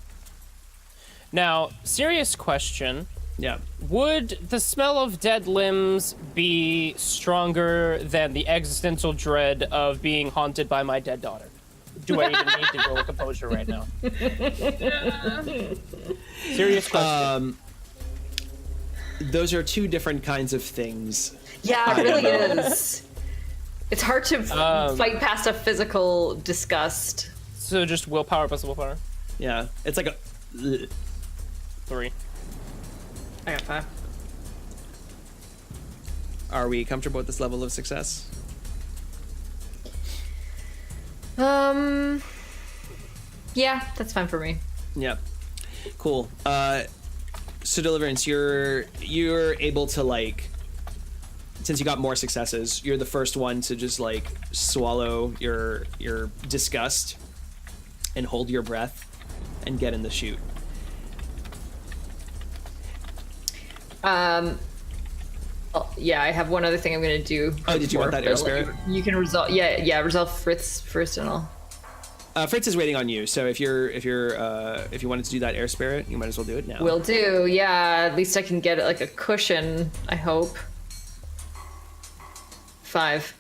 Now, serious question. Yeah. Would the smell of dead limbs be stronger than the existential dread of being haunted by my dead daughter? Do I even need to roll a composure right now? Serious question. Those are two different kinds of things. Yeah, it really is. It's hard to fight past a physical disgust. So just willpower plus willpower? Yeah. It's like a... 3. I got 5. Are we comfortable with this level of success? Yeah, that's fine for me. Yep. Cool. So Deliverance, you're able to like, since you got more successes, you're the first one to just like swallow your disgust and hold your breath and get in the chute. Yeah, I have one other thing I'm gonna do. Oh, did you want that air spirit? You can resolve. Yeah, resolve Fritz first and all. Fritz is waiting on you, so if you wanted to do that air spirit, you might as well do it now. Will do. Yeah, at least I can get like a cushion. I hope. 5.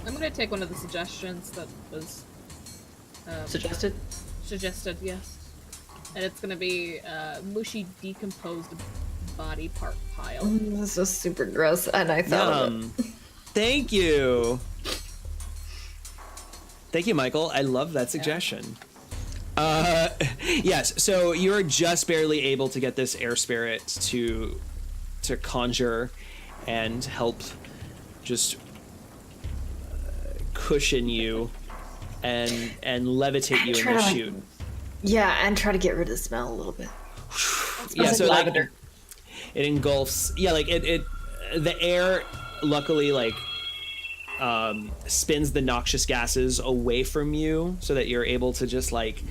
I'm gonna take one of the suggestions that was Suggested, yes. And it's gonna be mushy decomposed body part pile. This is super gross, and I thought of it. Thank you. Thank you, Michael. I love that suggestion. Yes, so you're just barely able to get this air spirit to conjure and help just cushion you and levitate you in the chute. Yeah, and try to get rid of the smell a little bit. Yeah, so lavender. It engulfs. Yeah, like it the air luckily like spins the noxious gases away from you so that you're able to just like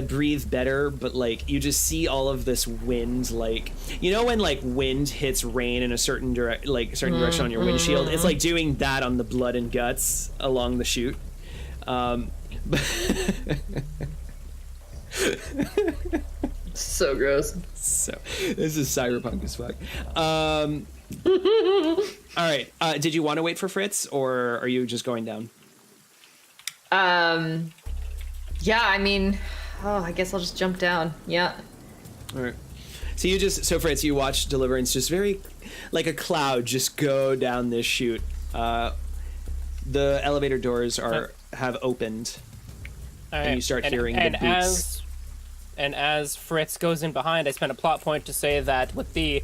breathe better, but like you just see all of this wind, like you know when like wind hits rain in a certain direction on your windshield, it's like doing that on the blood and guts along the chute. So gross. So this is cyberpunk as fuck. All right, did you want to wait for Fritz, or are you just going down? Yeah, I mean, I guess I'll just jump down. Yeah. All right. So Fritz, you watch Deliverance just very like a cloud just go down this chute. The elevator doors have opened, and you start hearing the boots. As Fritz goes in behind, I spent a plot point to say that with the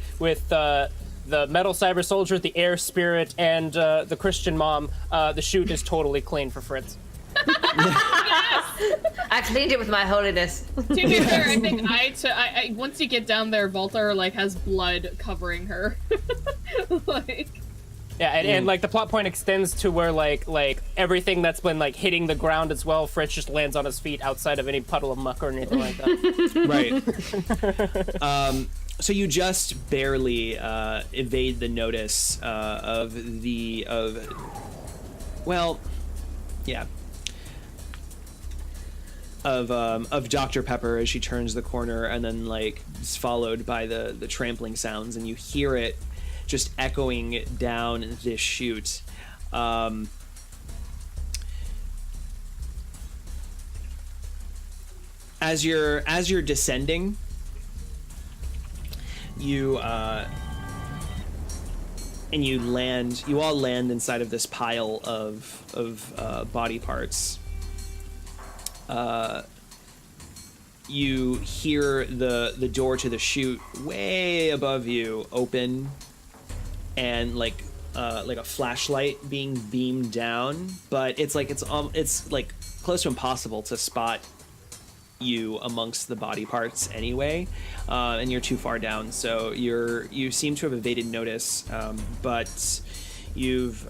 metal cyber soldier, the air spirit, and the Christian mom, the chute is totally clean for Fritz. I cleaned it with my holiness. To be fair, I think I once you get down there, Voltar like has blood covering her. Like. Yeah, and like the plot point extends to where like everything that's been like hitting the ground as well, Fritz just lands on his feet outside of any puddle of muck or anything like that. Right. So you just barely evade the notice of Dr. Pepper as she turns the corner, and then like is followed by the trampling sounds, and you hear it just echoing down this chute. As you're descending, you all land inside of this pile of body parts. You hear the door to the chute way above you open, and like a flashlight being beamed down, but it's like close to impossible to spot you amongst the body parts anyway, and you're too far down, so you seem to have evaded notice, but you've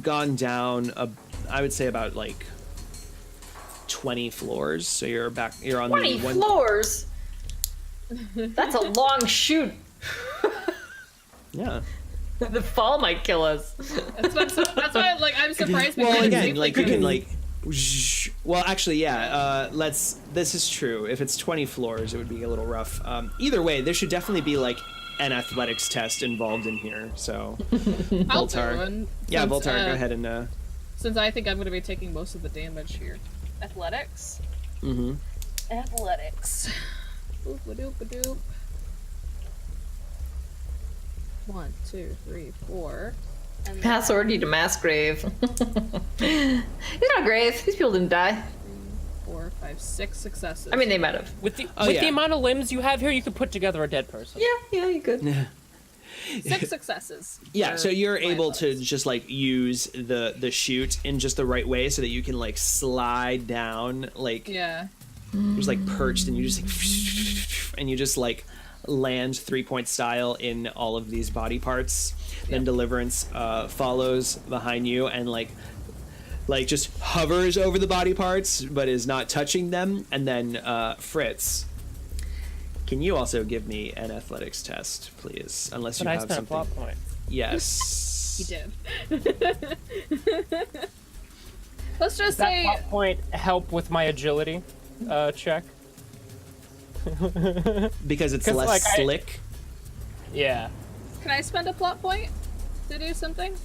gone down I would say about like 20 floors, so you're on 20 floors. That's a long chute. Yeah. The fall might kill us. That's why like I'm surprised. Well, again, like you can like. Well, actually, yeah. This is true. If it's 20 floors, it would be a little rough. Either way, there should definitely be like an athletics test involved in here. So, Voltar. Yeah, Voltar, go ahead and. Since I think I'm going to be taking most of the damage here. Athletics. Mm-hmm. Athletics. Oop-a-doop-a-doop. 1, 2, 3, 4. And Pass order to mass grave. He's not grave. These people didn't die. 3, 4, 5, 6 successes. I mean, they might have. With the amount of limbs you have here, you could put together a dead person. Yeah, you could. 6 successes. Yeah, so you're able to just like use the chute in just the right way so that you can like slide down, like just like perched, and you just like and you just like land 3-point style in all of these body parts. Then Deliverance follows behind you and like just hovers over the body parts but is not touching them. And then Fritz, can you also give me an athletics test, please? Unless you have something. A plot point. Yes. He did. Let's just say that plot point help with my agility check. Because it's less slick. Yeah. Can I spend a plot point to do something?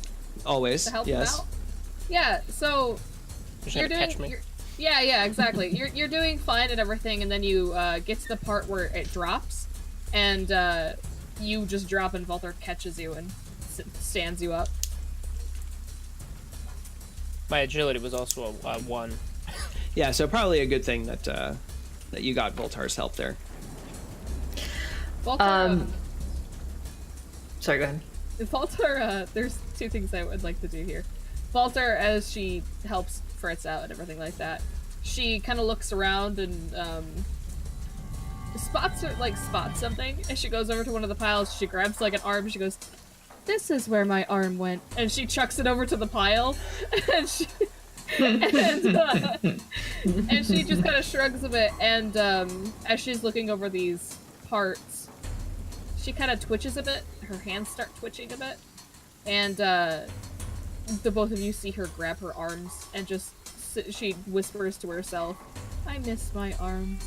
Always. To help yes. him out? Yeah. So You're Yeah, exactly. You're doing fine and everything, and then you get to the part where it drops, and you just drop, and Volter catches you and stands you up. My agility was also a 1. Yeah, so probably a good thing that that you got Voltar's help there. Volter, sorry, go ahead. Volter, there's 2 things I would like to do here. Volter, as she helps Fritz out and everything like that, she kind of looks around and spots something, and she goes over to one of the piles. She grabs like an arm. She goes, "This is where my arm went," and she chucks it over to the pile, and she and she just kind of shrugs a bit. And as she's looking over these parts, she kind of twitches a bit. Her hands start twitching a bit, and the both of you see her grab her arms and just she whispers to herself, "I miss my arms."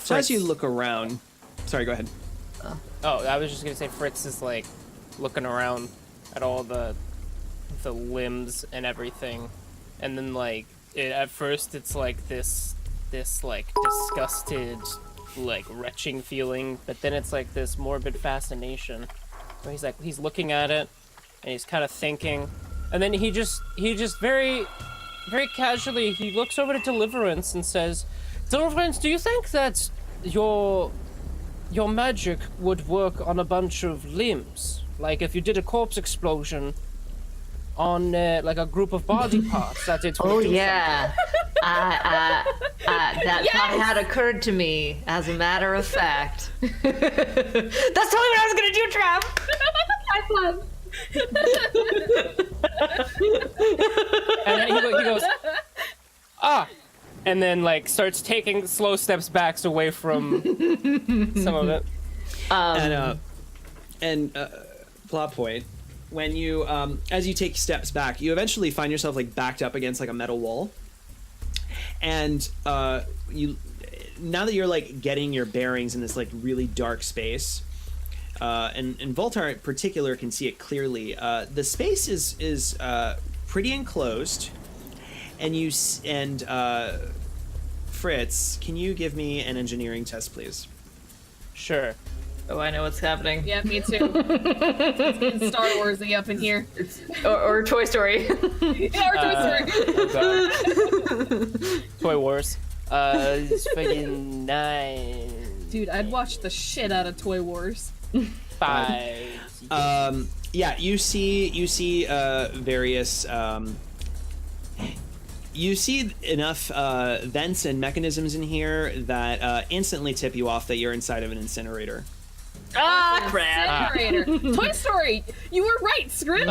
So as you look around, sorry, go ahead. Oh, I was just gonna say Fritz is like looking around at all the limbs and everything, and then like at first it's like this like disgusted, like retching feeling, but then it's like this morbid fascination where he's looking at it and he's kind of thinking, and then he just very casually he looks over to Deliverance and says, "Deliverance, do you think that your magic would work on a bunch of limbs? Like if you did a corpse explosion on like a group of body parts that it would do Yeah. That thought had occurred to me, as a matter of fact. That's totally what I was gonna do, Trav. High five. And then he goes, "Ah," and then like starts taking slow steps back away from some of it. And plot point, when you as you take steps back, you eventually find yourself like backed up against like a metal wall, and you now that you're like getting your bearings in this like really dark space, and Voltar in particular can see it clearly. The space is pretty enclosed, and Fritz, can you give me an engineering test, please? Sure. Oh, I know what's happening. Yeah, me too. It's Star Warsy up in here. Or Toy Story. Yeah, or Toy Story. Oh God. Toy Wars. It's fucking 9. Dude, I'd watch the shit out of Toy Wars. 5. Yeah, you see various you see enough vents and mechanisms in here that instantly tip you off that you're inside of an incinerator. Ah, crap. Incinerator. Toy Story. You were right. Screw it.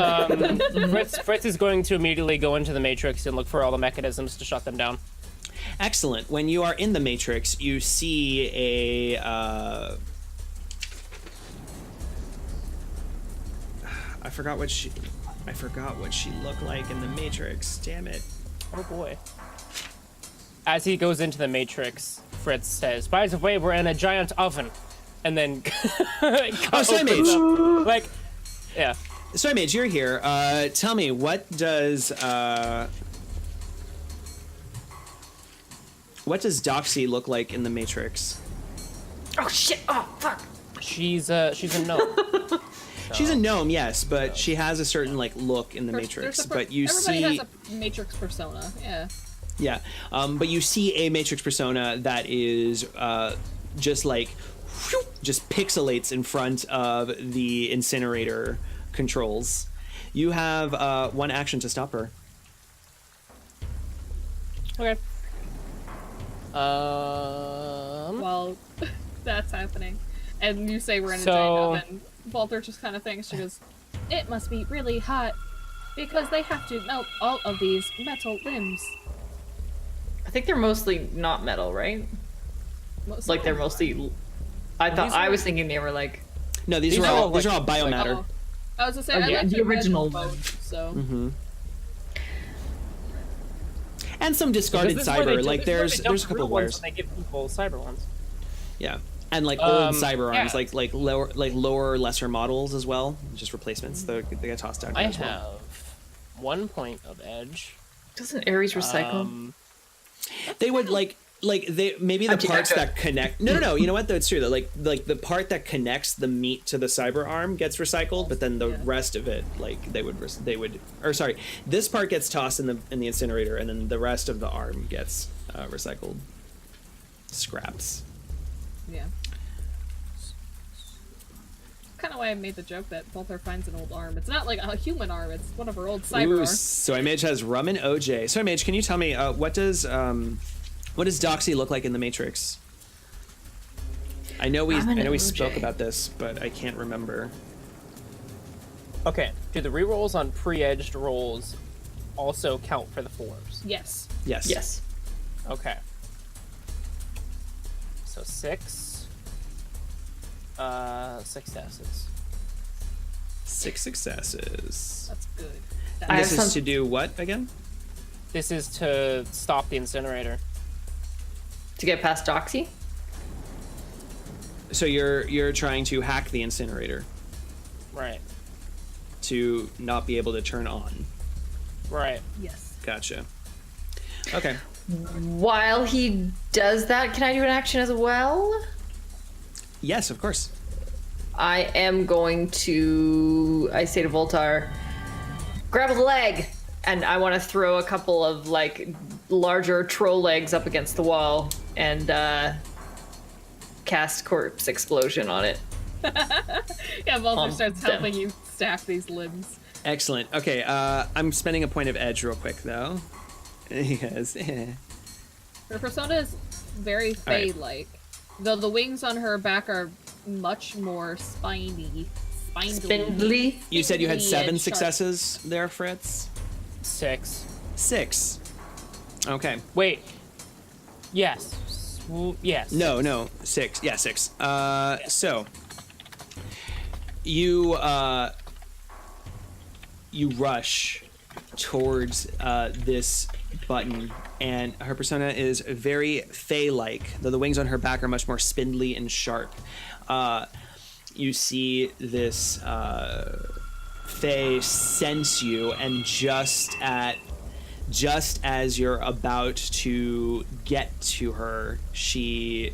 Fritz is going to immediately go into the Matrix and look for all the mechanisms to shut them down. Excellent. When you are in the Matrix, you see a I forgot what she looked like in the Matrix. Damn it. Oh boy. As he goes into the Matrix, Fritz says, "By the way, we're in a giant oven." And then Oh, sorry, Mage. Like, yeah. Sorry, Mage, you're here. Tell me, what does Doxy look like in the Matrix? Oh, shit. Oh, fuck. She's a gnome. She's a gnome, yes, but she has a certain like look in the Matrix. But you everybody see, has a Matrix persona. Yeah. yeah, but you see a Matrix persona that is just like whew, just pixelates in front of the incinerator controls. You have one action to stop her. Okay. While that's happening, and you say we're in a So- giant oven, Volter just kind of thinks. She goes, "It must be really hot because they have to melt all of these metal limbs." I think they're mostly not metal, right? Like they're mostly. I was thinking they were like. No, these are all biomatter. Oh, I was gonna say, Oh, I yeah, like the to original imagine both, so. Mm-hmm. And some discarded Because this is where cyber. they Like dump there's a couple real of ones wares. when they give people cyber ones. Yeah. And like old cyber arms, yeah. like lower, lesser models as well, just replacements. They get tossed down here I as well. have 1 point of edge. Doesn't Ares recycle? They would like they maybe the parts that connect. No. You know what? Though it's true though. Like the part that connects the meat to the cyber arm gets recycled, but then the rest of it, like they would. Or sorry, this part gets tossed in the incinerator, and then the rest of the arm gets recycled. Scraps. Yeah. Kind of why I made the joke that Voltar finds an old arm. It's not like a human arm; it's one of her old cyber arms. Soy Mage has rum and OJ. Soy Mage, can you tell me what does Doxy look like in the Matrix? I know we spoke about this, but I can't remember. Okay, do the rerolls on pre-edged rolls also count for the fours? Yes. Yes. Okay. So 6 successes. 6 successes. That's good. This is to do what again? This is to stop the incinerator. To get past Doxy? So you're trying to hack the incinerator Right. to not be able to turn on. Right. Yes. Gotcha. Okay. While he does that, can I do an action as well? Yes, of course. I am going to, I say to Voltar, grab a leg, and I want to throw a couple of like larger troll legs up against the wall and cast corpse explosion on it. Yeah, Voltar starts helping you stack these limbs. Excellent. Okay, I'm spending a point of edge real quick though. Yes. Her persona is very Fae-like, though the wings on her back are much more spindly. You said you had 7 and successes there, Fritz? 6. 6. Okay. Wait. Yes. Yes. No. 6. Yeah, 6. So you rush towards this button, and her persona is very Fae-like, though the wings on her back are much more spindly and sharp. You see this Fae sense you, and just as you're about to get to her, she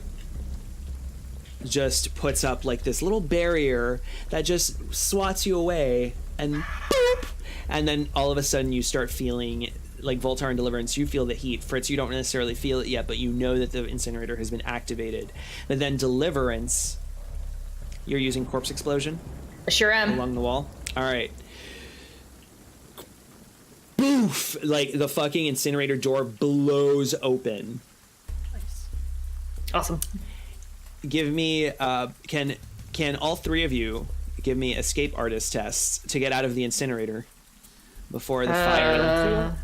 just puts up like this little barrier that just swats you away, and boop! And then all of a sudden you start feeling like Voltar and Deliverance, you feel the heat. Fritz, you don't necessarily feel it yet, but you know that the incinerator has been activated. But then Deliverance, you're using corpse explosion? I sure am. Along the wall? All right. Boof! Like the fucking incinerator door blows open. Nice. Awesome. Give me, can all 3 of you give me escape artist tests to get out of the incinerator before the fire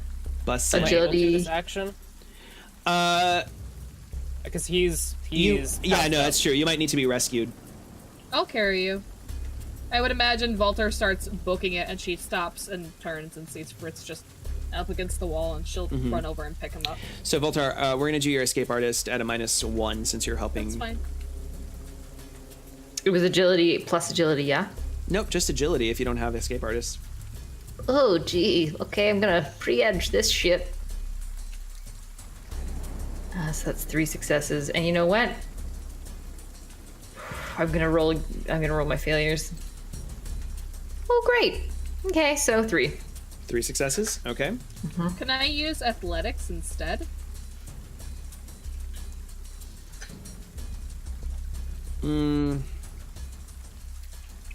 busts in? Agility. This action? Because he's yeah, no, that's true. You might need to be rescued. I'll carry you. I would imagine Voltar starts booking it, and she stops and turns and sees Fritz just up against the wall, and she'll run over and pick him up. So Voltar, we're gonna do your escape artist at a -1 since you're helping. That's fine. It was agility plus agility, yeah? Nope, just agility if you don't have escape artist. Oh, gee. Okay, I'm gonna pre-edge this shit. So that's 3 successes. And you know what? I'm gonna roll my failures. Oh, great. Okay, so 3. 3 successes, okay. Can I use athletics instead?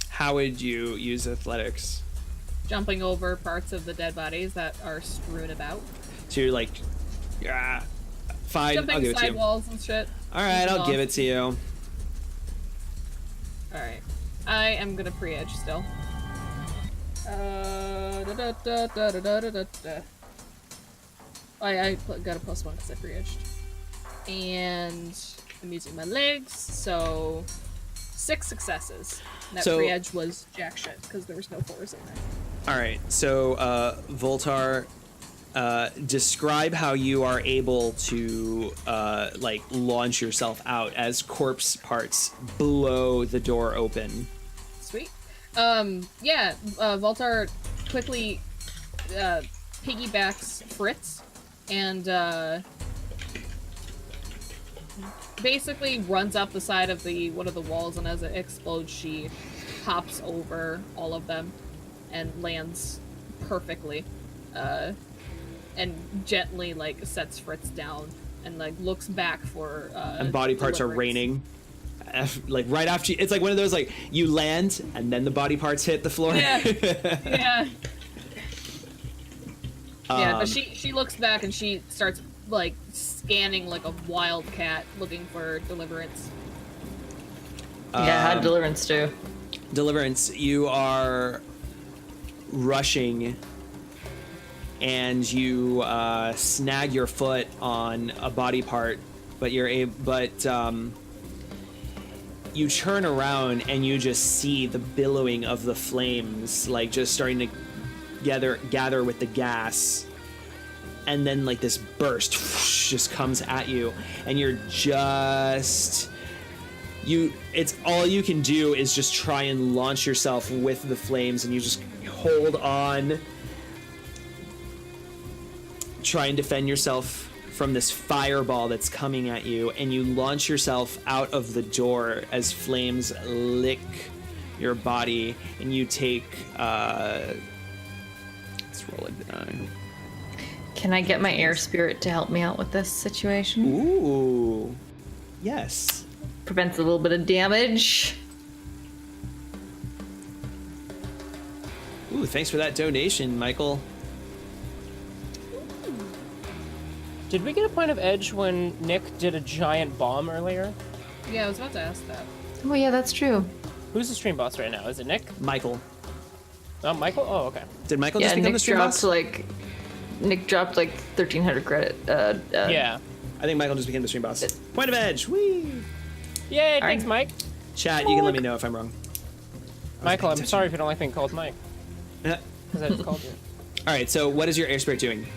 How would you use athletics? Jumping over parts of the dead bodies that are strewn about. So you're like, fine, Jumping I'll give it to you. sidewalls and shit. All right, I'll give it to you. Alright. I am gonna pre-edge still. I got a +1 because I pre-edged. And I'm using my legs, so 6 successes. And that So- pre-edge was jack shit because there was no 4s in there. All right, so Voltar, describe how you are able to like launch yourself out as corpse parts blow the door open. Sweet. Voltar quickly piggybacks Fritz and basically runs up the side of one of the walls, and as it explodes, she hops over all of them and lands perfectly, and gently like sets Fritz down and like looks back for and body parts are raining. Like right after it's like one of those like you land and then the body parts hit the floor. Yeah. But she looks back and she starts like scanning like a wild cat looking for deliverance. How'd deliverance do? Deliverance, you are rushing and you snag your foot on a body part, but you turn around and you just see the billowing of the flames, like just starting to gather with the gas, and then like this burst just comes at you, and it's all you can do is just try and launch yourself with the flames, and you just hold on, try and defend yourself from this fireball that's coming at you, and you launch yourself out of the door as flames lick your body, and you take let's roll a die. Can I get my air spirit to help me out with this situation? Ooh, yes. Prevents a little bit of damage. Ooh, thanks for that donation, Michael. Did we get a point of edge when Nick did a giant bomb earlier? Yeah, I was about to ask that. Oh yeah, that's true. Who's the stream boss right now? Is it Nick? Michael. Oh, Michael? Oh, okay. Did Michael just become the stream boss? Nick dropped like 1,300 credit. Yeah. I think Michael just became the stream boss. Point of edge. Whee! Yay, thanks, Mike. Chat, you can let me know if I'm wrong. Michael, I'm sorry if you don't like being called Mike. Because I just called you. All right, so what is your air spirit doing?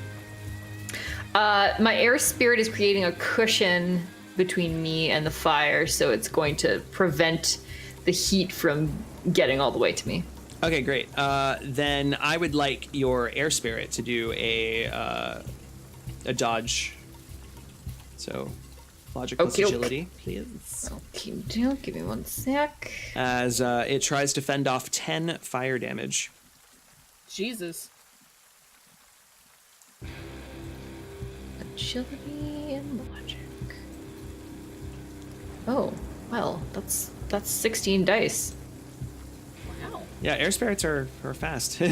My air spirit is creating a cushion between me and the fire, so it's going to prevent the heat from getting all the way to me. Okay, great. Then I would like your air spirit to do a dodge. So, logic plus agility, please. Okay, give me one sec. As it tries to fend off 10 fire damage. Jesus. Agility and logic. Oh, well, that's 16 dice. Wow. Yeah, air spirits are fast. Hard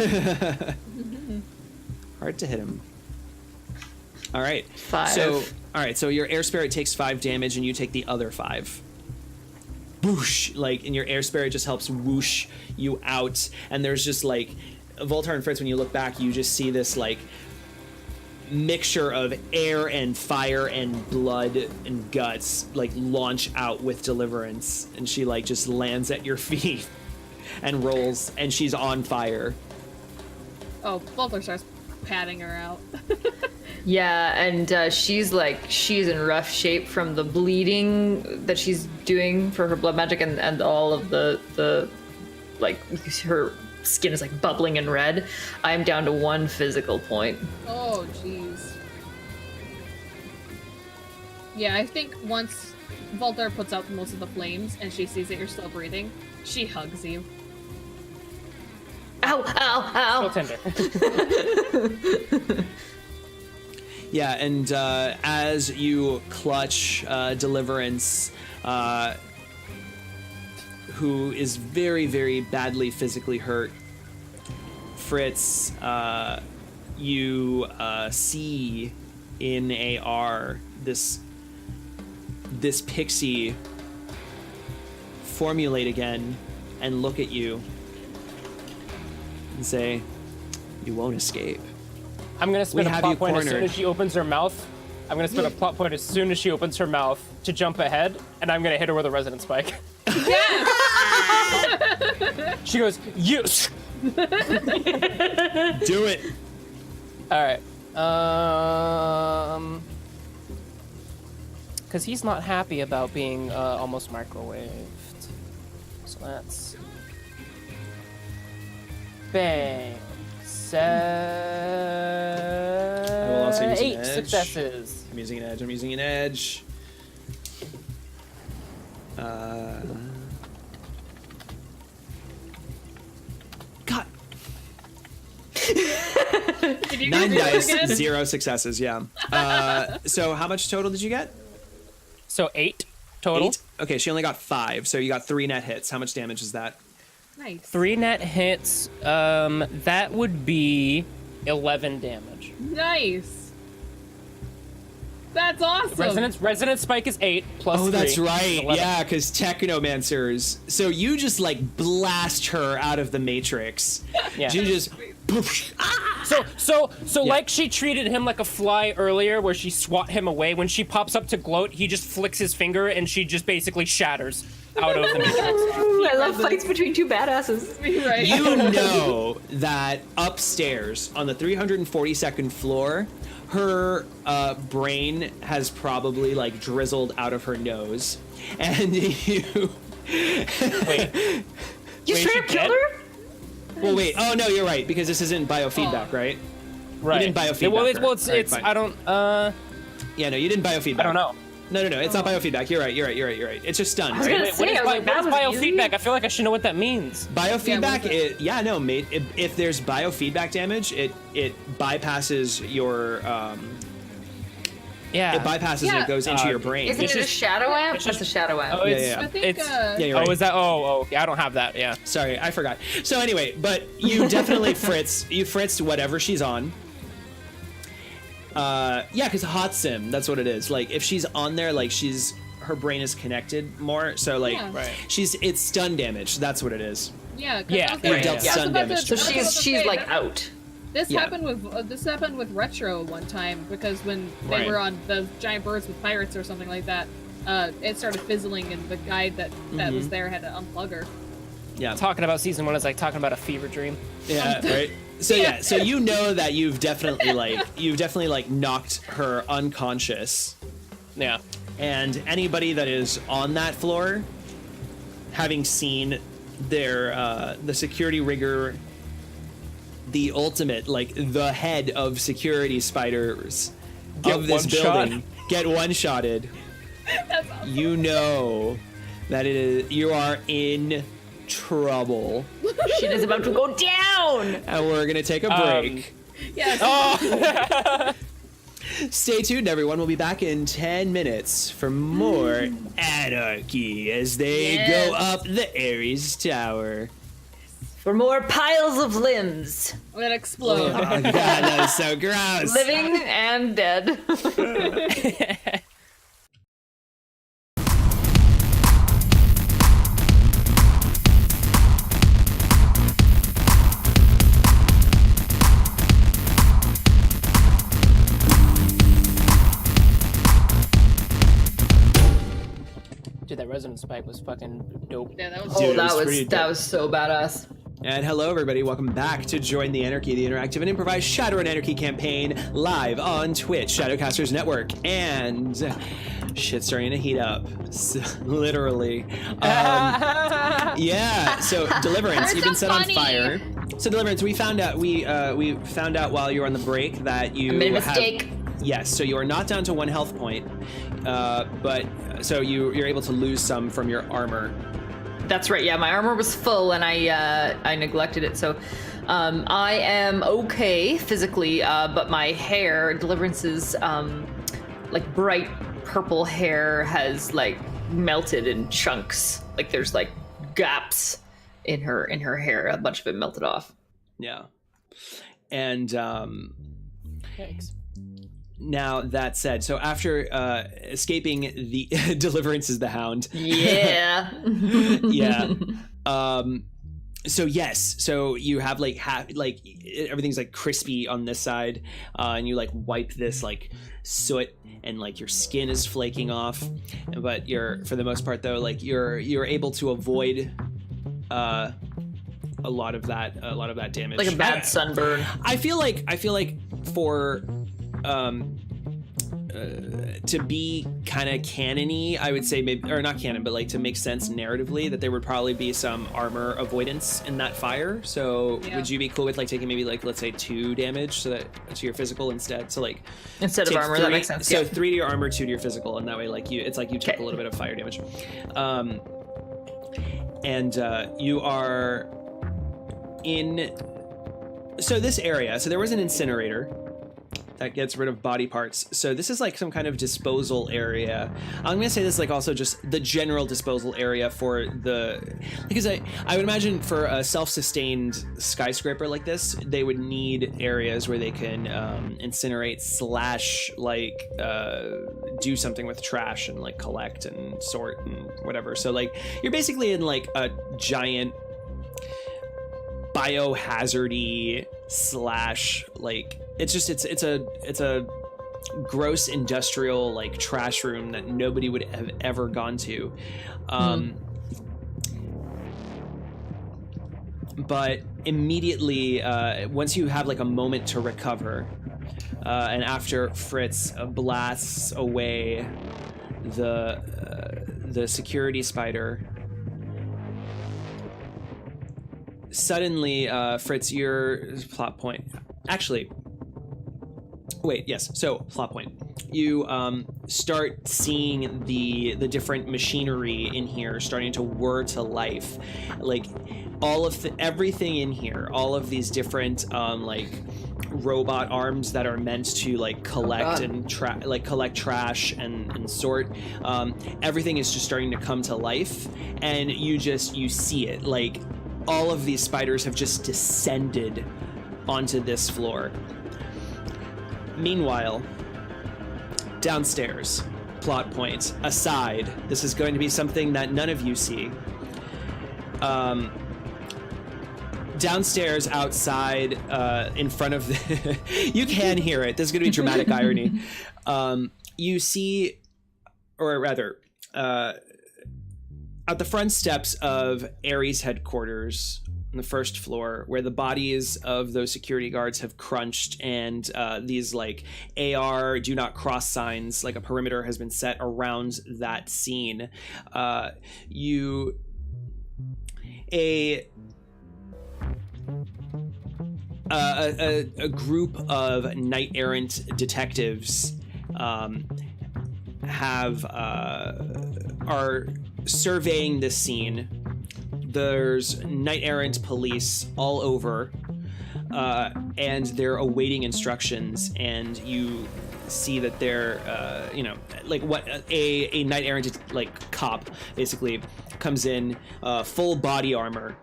to hit him. All right. 5. So your air spirit takes 5 damage, and you take the other 5. Whoosh! Like, and your air spirit just helps whoosh you out, and there's just like Voltar and Fritz. When you look back, you just see this like mixture of air and fire and blood and guts like launch out with deliverance, and she like just lands at your feet and rolls, and she's on fire. Oh, Voltar starts patting her out. Yeah, and she's in rough shape from the bleeding that she's doing for her blood magic, and all of the like her skin is like bubbling and red. I'm down to 1 physical point. Oh, jeez. Yeah, I think once Voltar puts out most of the flames and she sees that you're still breathing, she hugs you. Ow, ow, ow! So tender. Yeah, and as you clutch Deliverance, who is very, very badly physically hurt, Fritz, you see in AR this pixie formulate again and look at you and say, "You won't escape." I'm gonna spin a have plot you point as soon cornered. as she opens her mouth. I'm gonna spin a plot point as soon as she opens her mouth to jump ahead, and I'm gonna hit her with a resonant spike. Yes! She goes, "You." Do it. All right. Because he's not happy about being almost microwaved. So that's... Bang. I will also use an 8 edge. successes. I'm using an edge. God. 9 dice, 0 successes, yeah. So how much total did you get? So 8 total. 8? Okay, she only got 5, so you got 3 net hits. How much damage is that? Nice. 3 net hits, that would be 11 damage. Nice. That's awesome. Resonance spike is 8 plus 3. Oh, that's right. 11. Yeah, because technomancers. So you just like blast her out of the matrix. Yeah. You just. So like she treated him like a fly earlier, where she swat him away. When she pops up to gloat, he just flicks his finger, and she just basically shatters out of the matrix. I love fights between two badasses. Right. You know that upstairs on the 342nd floor, her brain has probably like drizzled out of her nose, and you. Wait. You straight up killed her? Well, wait. Oh no, you're right, because this isn't biofeedback, right? Right. You didn't biofeedback. Well, her. it's Alright, fine. I don't. Yeah, no, you didn't biofeedback. I don't know. No, it's not biofeedback. You're right. It's just stunned. I was Right? gonna Wait, say, I was like, that was easy. biofeedback? I feel like I should know what that means. Biofeedback, Yeah, what is mate. If there's biofeedback damage, it bypasses your Yeah. it bypasses and Yeah. it goes into your brain. Isn't It's it a just- shadow amp? it's That's just- a shadow amp. Oh, Yeah, it's, yeah. I think, it's Yeah, you're right. Oh, is that? Oh, yeah. I don't have that. Yeah. Sorry, I forgot. So anyway, but you definitely fritzed whatever she's on. Yeah, because hot sim, that's what it is. Like if she's on there, like her brain is connected more. So like Yeah. Right. it's stun damage. That's what it is. Yeah. 'cause Yeah, I was yeah, gonna- yeah. I was Stun about damage. to- So I was about to she's say, like that- out. This Yeah. happened with Retro one time, because when they Right. were on the giant birds with pirates or something like that, it started fizzling, and the guy that was there had to unplug her. Yeah. Talking about season 1 is like talking about a fever dream. Yeah, right. So yeah, so you know that you've definitely knocked her unconscious, Yeah. and anybody that is on that floor, having seen their the security rigger, the ultimate, like the head of security spiders Get of this one-shot. building, get one-shotted. That's awesome. You know that you are in trouble, Shit is about to go down. and we're gonna take a break. Yes. Oh. Stay tuned, everyone. We'll be back in 10 minutes for more anarchy as they Yes. go up the Ares Tower. For more piles of limbs, I'm gonna explode. Oh, God, that was so gross. living and dead. Dude, that resonance spike was fucking dope. Yeah, that was. Oh, Dude, it that was was pretty that dope. was so badass. And hello, everybody. Welcome back to Join the Anarchy, the interactive and improvised Shadowrun Anarchy campaign, live on Twitch, ShadowcastersNetwork, and shit's starting to heat up, so, literally. Yeah. So Deliverance, you've been set on fire. So Deliverance, we found out while you were on the break that you I made a have- mistake. Yes. So you are not down to 1 health point, but so you're able to lose some from your armor. That's right. Yeah, my armor was full, and I neglected it. So, I am okay physically, but my hair, Deliverance's like bright purple hair, has like melted in chunks. Like there's like gaps in her hair. A bunch of it melted off. Yeah. And Thanks. now that said, so after escaping the Deliverance is the Hound. Yeah. Yeah. So yes, so you have like everything's like crispy on this side, and you like wipe this like soot, and like your skin is flaking off, but you're, for the most part though, like you're able to avoid a lot of that damage. Like a bad sunburn. I feel like for to be kind of canon-y, I would say, maybe, or not canon, but like to make sense narratively, that there would probably be some armor avoidance in that fire. So would you be cool with like taking maybe like, let's say 2 damage so that to your physical instead? So like instead of armor, 3, that makes sense. So 3 to your armor, 2 to your physical, and that way like it's like you took a little bit of fire damage. You are in, so this area, so there was an incinerator that gets rid of body parts. So this is like some kind of disposal area. I'm gonna say this is like also just the general disposal area for the, because I would imagine for a self-sustained skyscraper like this, they would need areas where they can incinerate / like do something with trash and like collect and sort and whatever. So like you're basically in like a giant biohazardy / like it's a gross industrial like trash room that nobody would have ever gone to. But immediately once you have like a moment to recover, and after Fritz blasts away the security spider, suddenly Fritz, your plot point, actually, wait, yes, so plot point, you start seeing the different machinery in here starting to whir to life, like all of everything in here, all of these different like robot arms that are meant to like collect and collect trash and sort, everything is just starting to come to life, and you see it, like all of these spiders have just descended onto this floor. Meanwhile, downstairs, plot point aside, this is going to be something that none of you see. Downstairs, outside, in front of the you can hear it. This is going to be dramatic irony. You see, or rather, at the front steps of Ares headquarters on the first floor, where the bodies of those security guards have crunched, and these like AR do not cross signs, like a perimeter has been set around that scene. A group of knight-errant detectives are surveying this scene. There's knight-errant police all over, and they're awaiting instructions, and you see that they're like what a knight-errant like cop basically comes in, full body armor,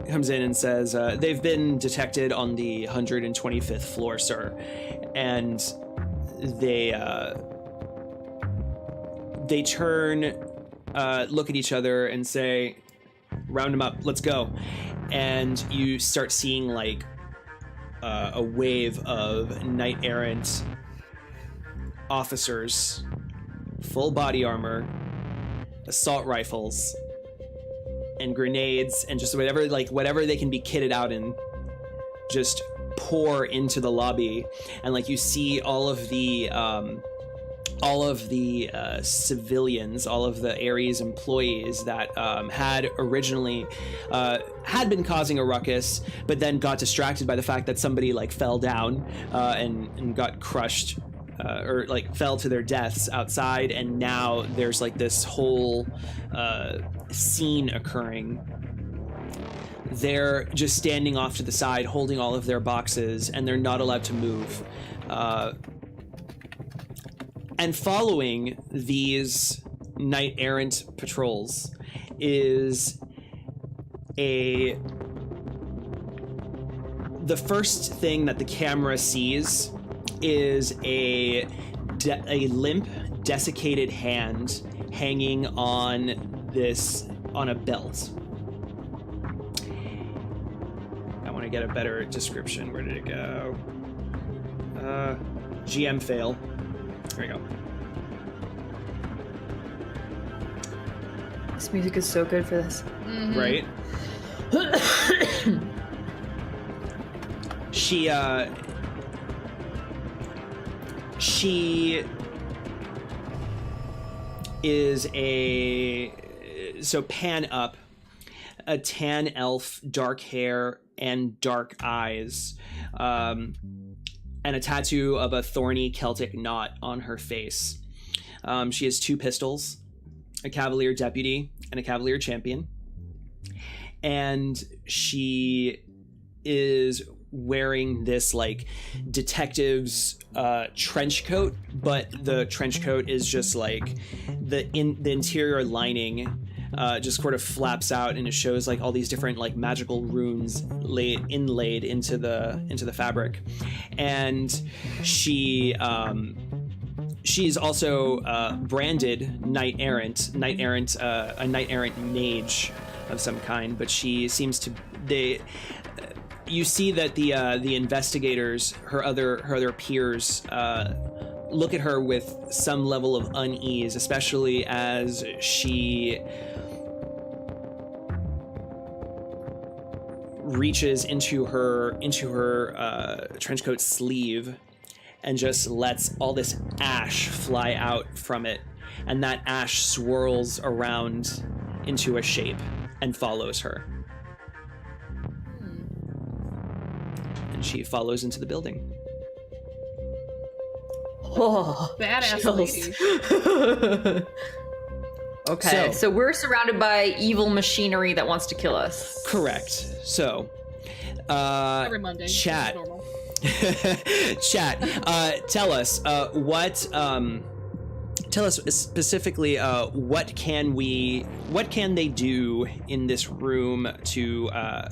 comes in and says, they've been detected on the 125th floor, sir. And they turn, look at each other and say, round them up, let's go. And you start seeing like a wave of knight-errant officers, full body armor, assault rifles, and grenades, and just whatever they can be kitted out in, just pour into the lobby. And like you see all of the civilians, all of the Ares employees that had originally had been causing a ruckus, but then got distracted by the fact that somebody like fell down and got crushed, or like fell to their deaths outside, and now there's like this whole scene occurring. They're just standing off to the side holding all of their boxes, and they're not allowed to move. And following these knight-errant patrols is the first thing that the camera sees is a limp, desiccated hand hanging on a belt. I want to get a better description. Where did it go? GM fail. There we go. This music is so good for this. Mm-hmm. Right? she is pan up, a tan elf, dark hair and dark eyes, and a tattoo of a thorny Celtic knot on her face. She has 2 pistols, a Cavalier Deputy and a Cavalier Champion. And she is wearing this like detective's trench coat, but the trench coat is just like the interior lining just sort of flaps out, and it shows like all these different like magical runes inlaid into the fabric. And she's also branded knight errant, a knight errant mage of some kind, but she seems to you see that the investigators, her other peers, look at her with some level of unease, especially as she reaches into her trench coat sleeve and just lets all this ash fly out from it, and that ash swirls around into a shape and follows her. And she follows into the building. Oh, Badass chills. lady. Okay, so we're surrounded by evil machinery that wants to kill us. Correct. So, Every Monday. chat. Normal. Chat, tell us tell us specifically what can they do in this room to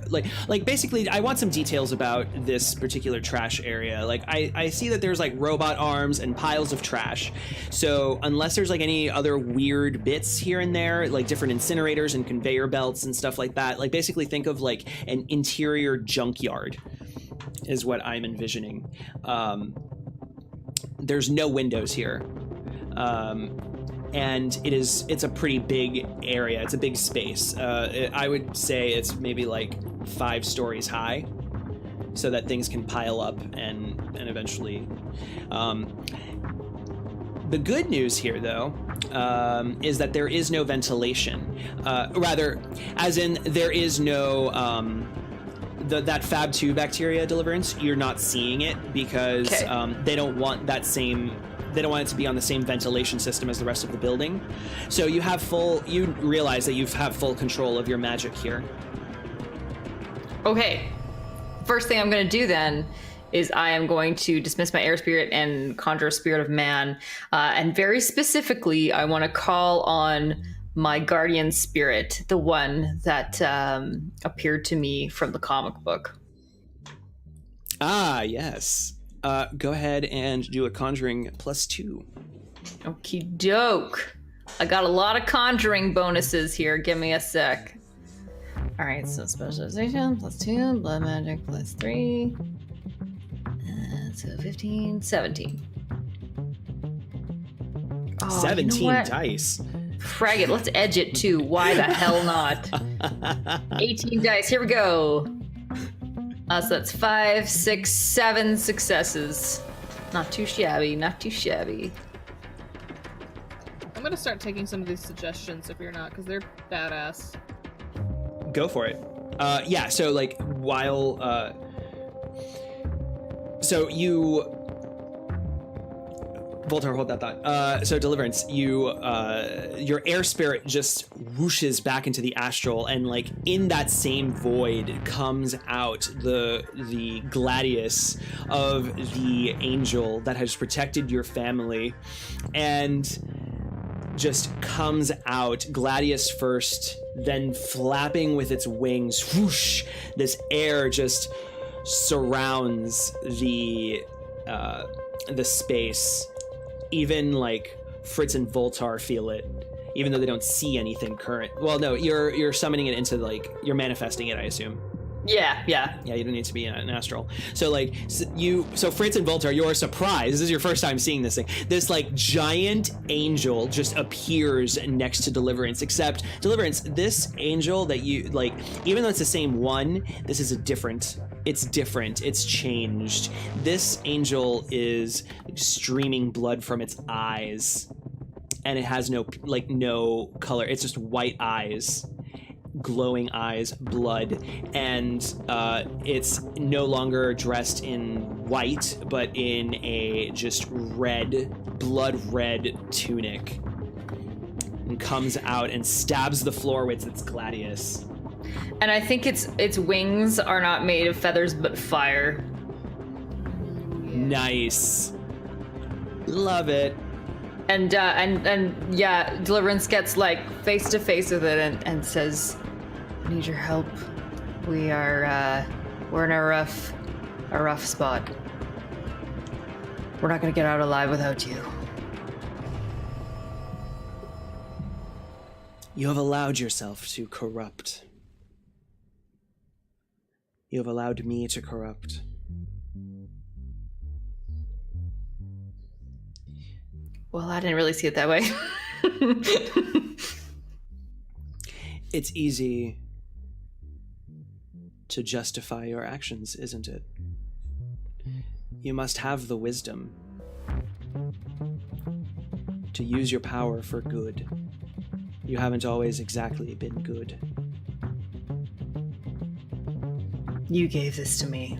like basically I want some details about this particular trash area. Like I see that there's like robot arms and piles of trash, so unless there's like any other weird bits here and there, like different incinerators and conveyor belts and stuff like that, like basically think of like an interior junkyard is what I'm envisioning. There's no windows here. And it's a pretty big area. It's a big space. I would say it's maybe like 5 stories high, so that things can pile up and eventually. The good news here, though, is that there is no ventilation. Rather, as in there is no that Fab 2 bacteria deliverance. You're not seeing it because they don't want that same. They don't want it to be on the same ventilation system as the rest of the building. So you realize that you have full control of your magic here. Okay. First thing I'm going to do then is I am going to dismiss my air spirit and conjure a spirit of man. And very specifically, I want to call on my guardian spirit, the one that appeared to me from the comic book. Ah, yes. Go ahead and do a conjuring +2. Okie doke. I got a lot of conjuring bonuses here. Give me a sec. All right, so specialization +2, blood magic +3. So 15, 17. Oh, 17 you know dice. Frag it, let's edge it too. Why the hell not? 18 dice, here we go. So that's 5, 6, 7 successes. Not too shabby, not too shabby. I'm gonna start taking some of these suggestions if you're not, because they're badass. Go for it. Yeah, so like while so you Voltar, hold that thought. So Deliverance, your air spirit just whooshes back into the astral, and like in that same void comes out the gladius of the angel that has protected your family, and just comes out, gladius first, then flapping with its wings, whoosh, this air just surrounds the space. Even like Fritz and Voltar feel it, even though they don't see anything current. Well, no, you're summoning it into like, you're manifesting it, I assume. Yeah. Yeah, you don't need to be an astral. So like so Fritz and Voltar, you're surprised. This is your first time seeing this thing. This like giant angel just appears next to Deliverance, except Deliverance, this angel that you like, even though it's the same one, this is it's different, it's changed. This angel is streaming blood from its eyes, and it has no color. It's just white eyes, glowing eyes, blood, and it's no longer dressed in white, but in a just blood red tunic, and comes out and stabs the floor with its gladius. And I think its wings are not made of feathers but fire. Nice. Love it. And yeah, Deliverance gets like face to face with it and says, "I need your help. We're in a rough spot. We're not gonna get out alive without you." You have allowed yourself to corrupt. You have allowed me to corrupt. Well, I didn't really see it that way. It's easy to justify your actions, isn't it? You must have the wisdom to use your power for good. You haven't always exactly been good. You gave this to me.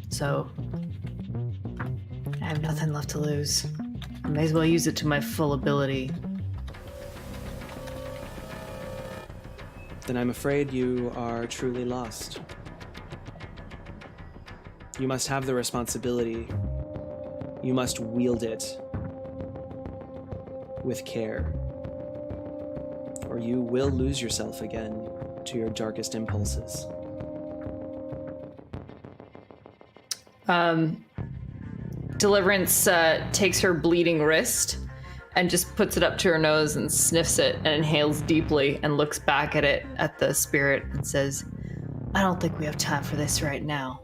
So, I have nothing left to lose. I may as well use it to my full ability. Then I'm afraid you are truly lost. You must have the responsibility. You must wield it with care, or you will lose yourself again to your darkest impulses. Deliverance takes her bleeding wrist and just puts it up to her nose and sniffs it and inhales deeply and looks back at it, at the spirit, and says, "I don't think we have time for this right now.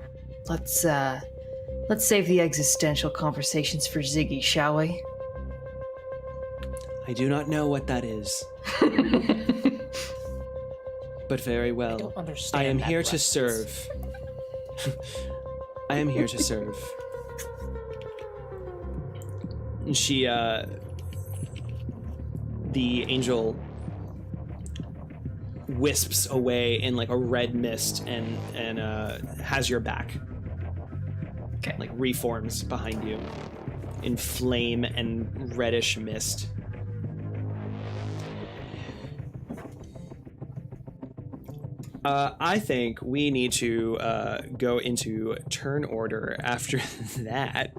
Let's save the existential conversations for Ziggy, shall we?" I do not know what that is. But very well. I don't understand. I am that here to reference. serve. I am here to serve. And she, the angel wisps away in like a red mist and has your back. Okay. Like reforms behind you in flame and reddish mist. I think we need to go into turn order after that.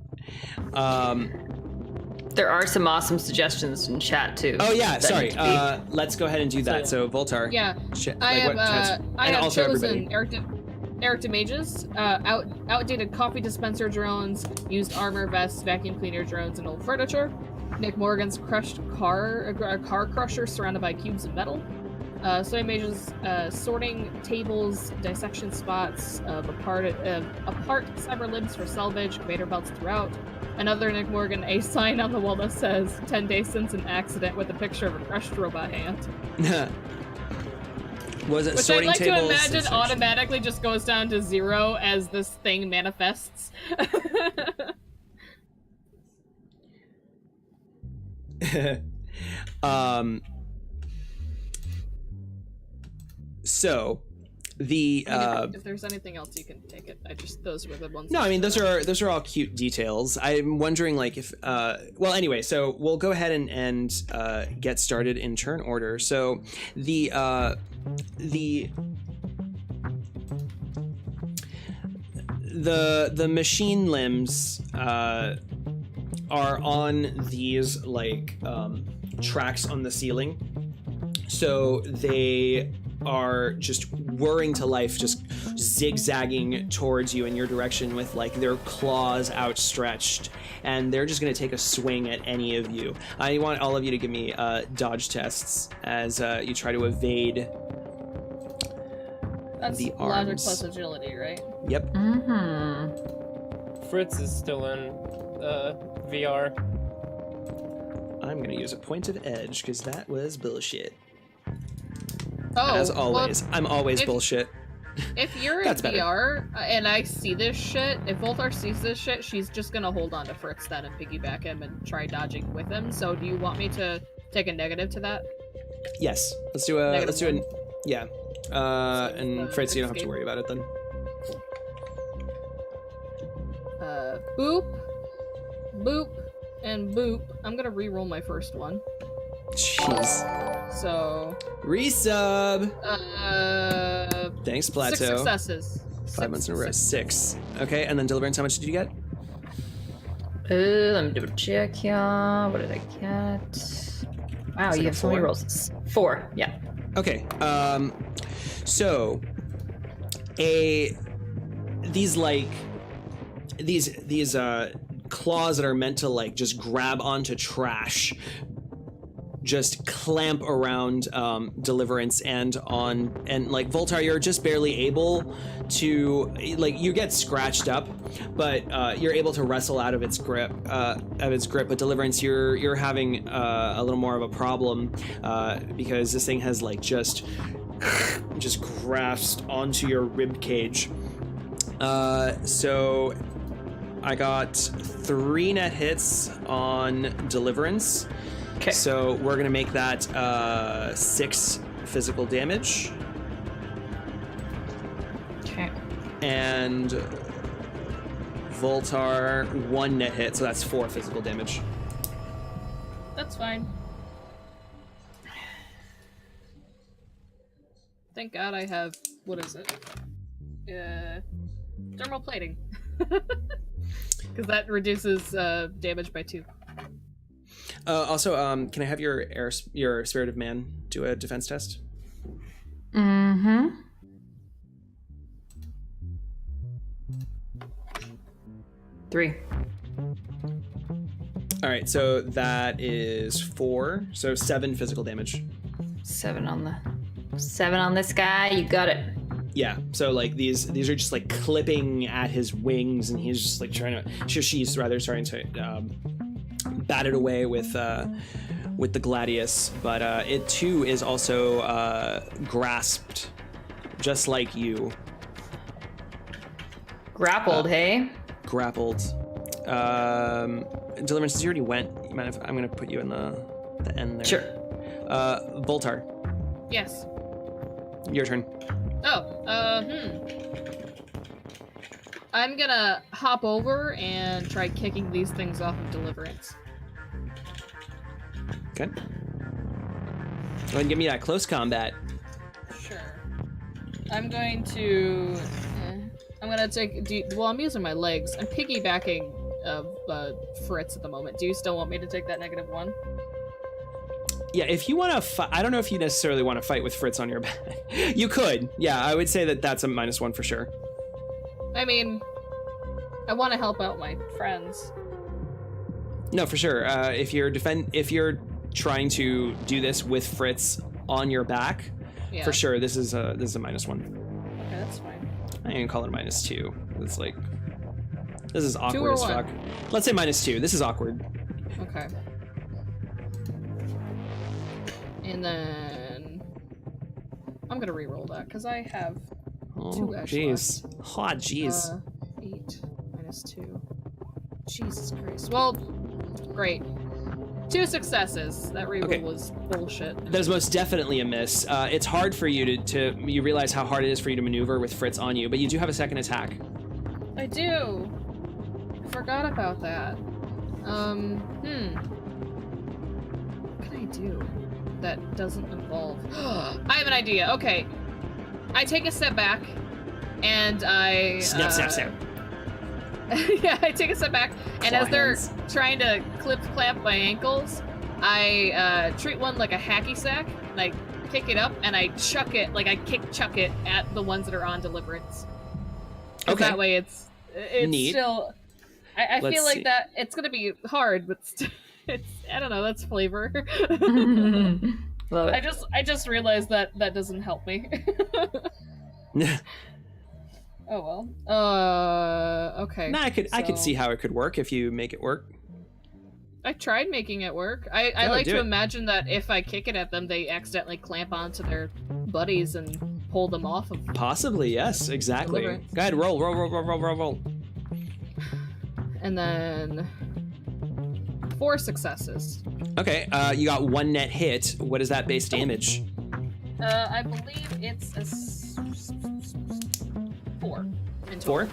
There are some awesome suggestions in chat too. Oh yeah, that sorry. need to Let's go ahead and do that. So Voltar. Yeah, I have chosen everybody. Eric DeMages, outdated coffee dispenser drones, used armor vests, vacuum cleaner drones, and old furniture. Nick Morgan's crushed car crusher surrounded by cubes of metal. Soy Mage's sorting tables, dissection spots of apart cyber libs for salvage, conveyor belts throughout. Another Nick Morgan, a sign on the wall that says 10 days since an accident with a picture of a crushed robot hand. Was it Which sorting I'd like tables? to imagine automatically just goes down to 0 as this thing manifests. So the if there's anything else you can take it. Those were the ones. No, I mean those are all cute details. I'm wondering like if well anyway, so we'll go ahead and get started in turn order. So the machine limbs are on these like tracks on the ceiling. So they are just whirring to life, just zigzagging towards you in your direction with like their claws outstretched, and they're just going to take a swing at any of you. I want all of you to give me dodge tests as you try to evade That's the logic arms. plus agility, right? Yep. Mm-hmm. Fritz is still in VR. I'm gonna use a point of edge because that was bullshit. Oh, As always, I'm always if- bullshit. If you're in That's better. VR and I see this shit, if Voltar sees this shit, she's just gonna hold on to Fritz then and piggyback him and try dodging with him. So do you want me to take a negative to that? Yes. Let's do a. Negative Let's do one. an. Yeah. And Fritz, you don't have to escape. worry about it then. Boop, boop, and boop. I'm gonna re-roll my first one. Jeez. So, Resub. Thanks, 6 Plateau. successes. 5 months in a row. 6. Okay, and then Deliverance, how much did you get? Let me double check here. What did I get? Wow, like you a have so many 4? rolls. 4, yeah. Okay. So these claws that are meant to like just grab onto trash just clamp around Deliverance and like Voltar, you're just barely able to, like, you get scratched up, but you're able to wrestle out of its grip. But Deliverance, you're having a little more of a problem because this thing has like just grasped onto your rib cage. So I got 3 net hits on Deliverance. Okay. So we're gonna make that 6 physical damage, Okay. and Voltar 1 net hit, so that's 4 physical damage. That's fine. Thank God I have, what is it? Thermal plating. Because that reduces damage by 2. Also, can I have your Spirit of Man do a defense test? Mm-hmm. Three. All right, so that is 4, so 7 physical damage. 7 on this guy. You got it. Yeah, so like these are just like clipping at his wings, and he's just like trying to. She's rather starting to bat it away with the gladius, but it too is also grasped, just like you. Grappled, hey? Grappled. Deliverance, since you already went, you mind if I'm gonna put you in the end there? Sure. Voltar, Yes. your turn. Oh, I'm gonna hop over and try kicking these things off of Deliverance. Okay. Go ahead and give me that close combat. Sure. I'm going to... I'm using my legs. I'm piggybacking Fritz at the moment. Do you still want me to take that -1? Yeah, if you want to fight, I don't know if you necessarily want to fight with Fritz on your back. You could. Yeah, I would say that that's a -1 for sure. I mean, I want to help out my friends. No, for sure. If you're trying to do this with Fritz on your back, Yeah. for sure, this is a -1. Okay, that's fine. I can call it a -2. It's like, this is 2 awkward or as 1? fuck. Let's say -2. This is awkward. Okay. And then I'm gonna re-roll that because I have Oh, 2 ash jeez. Oh, jeez. 8 -2. Jesus Christ. Well, great. 2 successes. That re-roll Okay. was bullshit. There's most definitely a miss. It's hard for you you realize how hard it is for you to maneuver with Fritz on you, but you do have a second attack. I do. I forgot about that. What can I do that doesn't involve? I have an idea. Okay. I take a step back, and I Snap, snap, snap. yeah, I take a step back, and Claw as they're hands. trying to clamp my ankles, I treat one like a hacky sack, and I kick it up, and I chuck it, like I chuck it at the ones that are on Deliverance. 'Cause Okay. That way it's Neat. still... I Let's feel like see. that it's gonna be hard, but it's... I don't know, that's flavor. Love it. I just realized that doesn't help me. Oh well. Okay. Nah, I could see how it could work if you make it work. I tried making it work. I like to imagine that if I kick it at them, they accidentally clamp onto their buddies and pull them off of. Possibly, yes, exactly. Go ahead, roll. And then 4 successes. Okay, you got 1 net hit. What is that base damage? I believe it's a 4. In total. 4?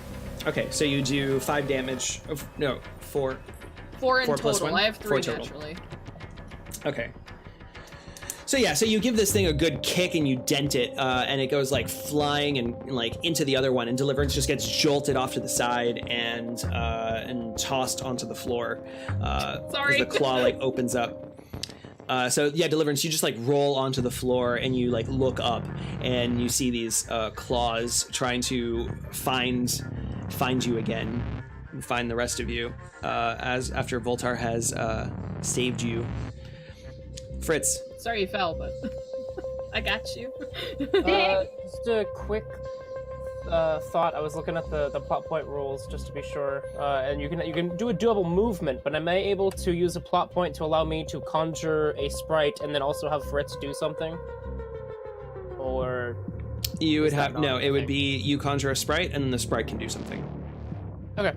Okay, so you do 5 damage. No, 4. 4 in 4 plus total. 1? I have 3 4 total. naturally. Okay. So yeah, so you give this thing a good kick and you dent it, and it goes like flying and like into the other one, and Deliverance just gets jolted off to the side and tossed onto the floor. Sorry. As the claw like opens up. So yeah, Deliverance, you just like roll onto the floor and you like look up and you see these claws trying to find you again and find the rest of you. As after Voltar has saved you. Fritz. Sorry you fell, but I got you. Just a quick thought. I was looking at the plot point rules just to be sure, and you can do a doable movement. But am I able to use a plot point to allow me to conjure a sprite and then also have Fritz do something? Or you would have no. It would be you conjure a sprite and then the sprite can do something. Okay.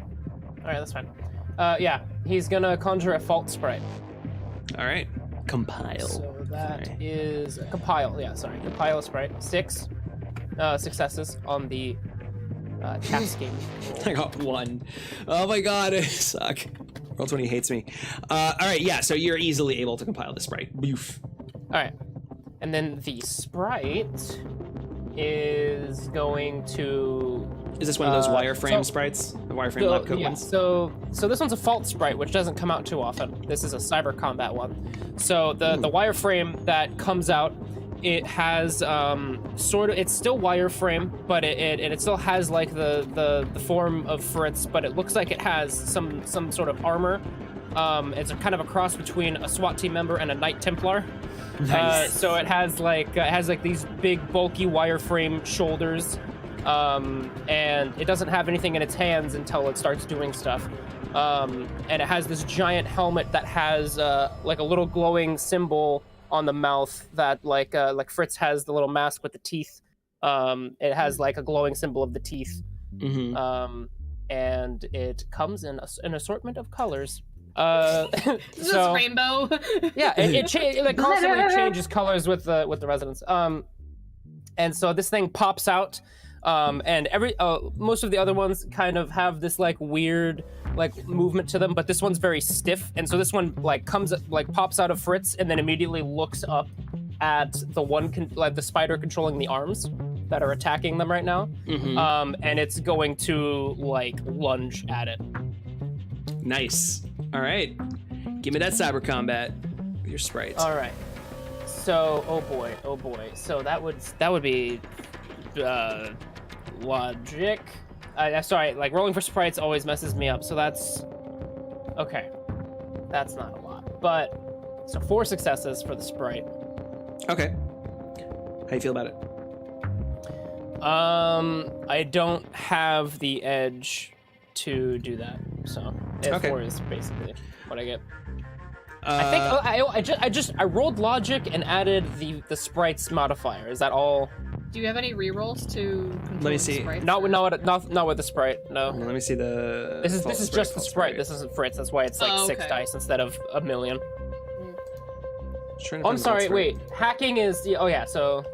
All right, that's fine. Yeah, he's gonna conjure a fault sprite. All right. Compile. So that is compile. Yeah, sorry. Compile a sprite. 6 successes on the tasking. I got 1. Oh my god, I suck. Roll20 hates me. All right, yeah. So you're easily able to compile the sprite. Boof. All right, and then the sprite is going to. Is this one of those wireframe sprites? The wireframe lab coat ones? So this one's a fault sprite, which doesn't come out too often. This is a cyber combat one. So the wireframe that comes out, it has it's still wireframe, but it still has like the form of Fritz, but it looks like it has some sort of armor. It's a kind of a cross between a SWAT team member and a Knight Templar. Nice. So it has like these big bulky wireframe shoulders. And it doesn't have anything in its hands until it starts doing stuff. And it has this giant helmet that has like a little glowing symbol on the mouth that like Fritz has the little mask with the teeth. It has like a glowing symbol of the teeth. Mm-hmm. And it comes in an assortment of colors. Is this rainbow? Yeah, it constantly changes colors with the residents. And so this thing pops out. And most of the other ones kind of have this like weird like movement to them, but this one's very stiff, and so this one like pops out of Fritz and then immediately looks up at the one the spider controlling the arms that are attacking them right now. Mm-hmm. And it's going to like lunge at it. Nice. All right, give me that cyber combat with your sprites. All right. So oh boy. So that would be logic. Sorry, like rolling for sprites always messes me up. So that's okay. That's not a lot, but so 4 successes for the sprite. Okay. How you feel about it? I don't have the edge to do that, so 4 is basically what I get. I think I rolled logic and added the sprites modifier. Is that all? Do you have any rerolls to control Let me see. Not with the sprite. No. Let me see the. This is just the sprite. This isn't Fritz. That's why it's like 6 dice instead of 1,000,000. I'm sorry. Wait. Hacking is the. Oh yeah. So.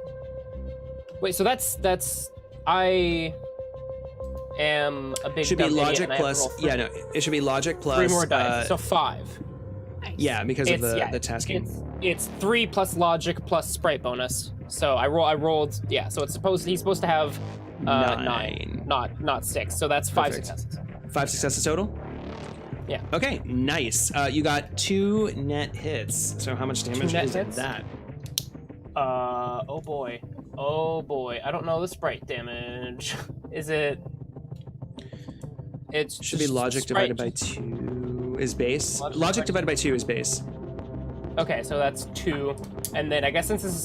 Wait. So that's. I am a big. Should be logic plus. Yeah. No. It should be logic plus. 3 more dice. So 5. Nice. Yeah, because of the tasking. It's 3 plus logic plus sprite bonus. So I rolled. Yeah. So he's supposed to have 9, not 6. So that's 5 successes. 5 successes total. Yeah. Okay. Nice. You got 2 net hits. So how much damage is that? Oh boy. I don't know the sprite damage. Is it? It should be logic divided by 2 is base. Logic divided by 2 is base. Okay, so that's 2, and then I guess since this is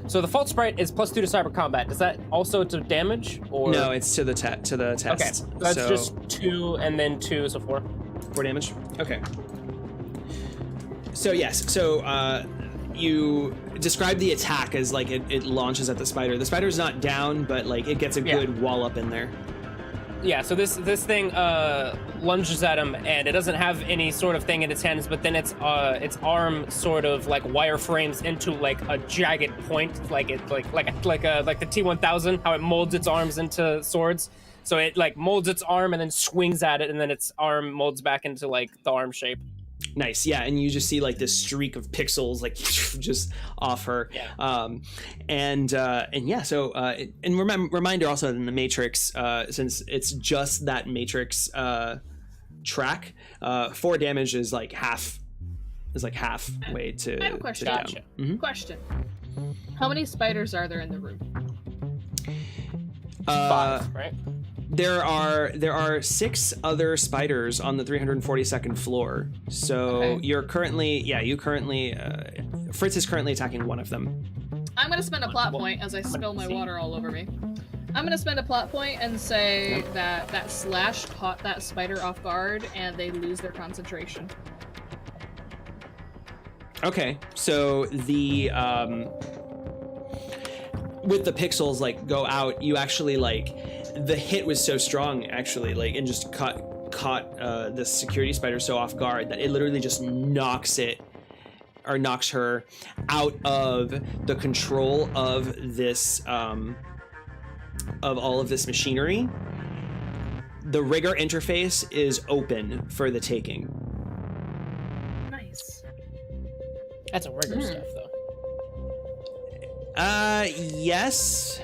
so the fault sprite is +2 to cyber combat. Is that also to damage or No, it's to the test. Okay, so that's just 2 and then 2, so 4. 4 damage. Okay. So yes, you describe the attack as like it launches at the spider. The spider's not down, but like it gets a good wall up in there. Yeah, so this thing lunges at him, and it doesn't have any sort of thing in its hands, but then its arm sort of like wireframes into like a jagged point, like the T-1000, how it molds its arms into swords. So it like molds its arm and then swings at it, and then its arm molds back into like the arm shape. Nice, yeah, and you just see like this streak of pixels like just off her. Yeah. And reminder also in the Matrix, since it's just that Matrix track, 4 damage is like half way to. I have a question. to down. Gotcha. Mm-hmm. Question: how many spiders are there in the room? 5, right? There are 6 other spiders on the 342nd floor. So you're currently Fritz is currently attacking one of them. I'm gonna spend a plot point as I spill my water all over me. I'm gonna spend a plot point and say that slash caught that spider off guard and they lose their concentration. Okay, so the with the pixels like go out, you actually like the hit was so strong actually like and just caught the security spider so off guard that it literally just knocks her out of the control of this of all of this machinery. The rigger interface is open for the taking. Nice. That's a rigor stuff though. Yes.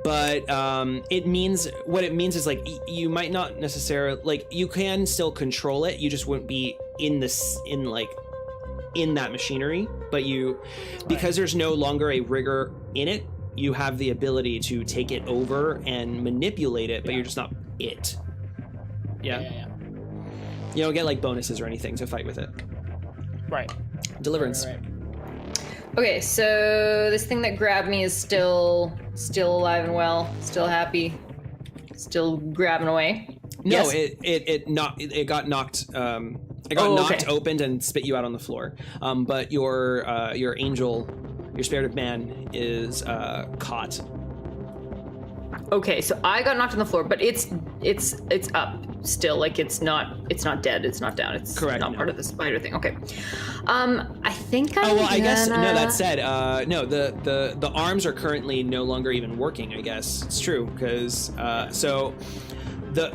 But it means is like you might not necessarily like you can still control it. You just wouldn't be in that machinery. But because there's no longer a rigger in it, you have the ability to take it over and manipulate it. But you're just not it. Yeah. You don't get like bonuses or anything to fight with it. Right. Deliverance. Right. Okay, so this thing that grabbed me is still alive and well, still happy, still grabbing away. No, yes. it got knocked. It got knocked, opened, and spit you out on the floor. But your angel, your spirit of man, is caught. Okay, so I got knocked on the floor, but it's up still. Like it's not dead. It's not down. It's correct. Not part of the spider thing. Okay. I think I guess no. That said, no. The arms are currently no longer even working. I guess it's true because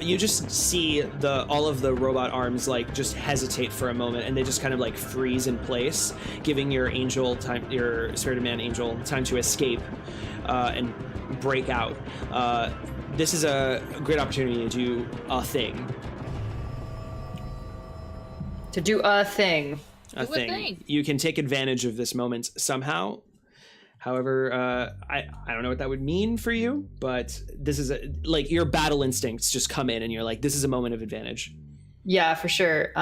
you just see all of the robot arms like just hesitate for a moment, and they just kind of like freeze in place, giving your spirit of man angel time to escape and break out. This is a great opportunity to do a thing. To do a thing. A thing. You can take advantage of this moment somehow. However, I don't know what that would mean for you, but this is like your battle instincts just come in and you're like, this is a moment of advantage. Yeah, for sure.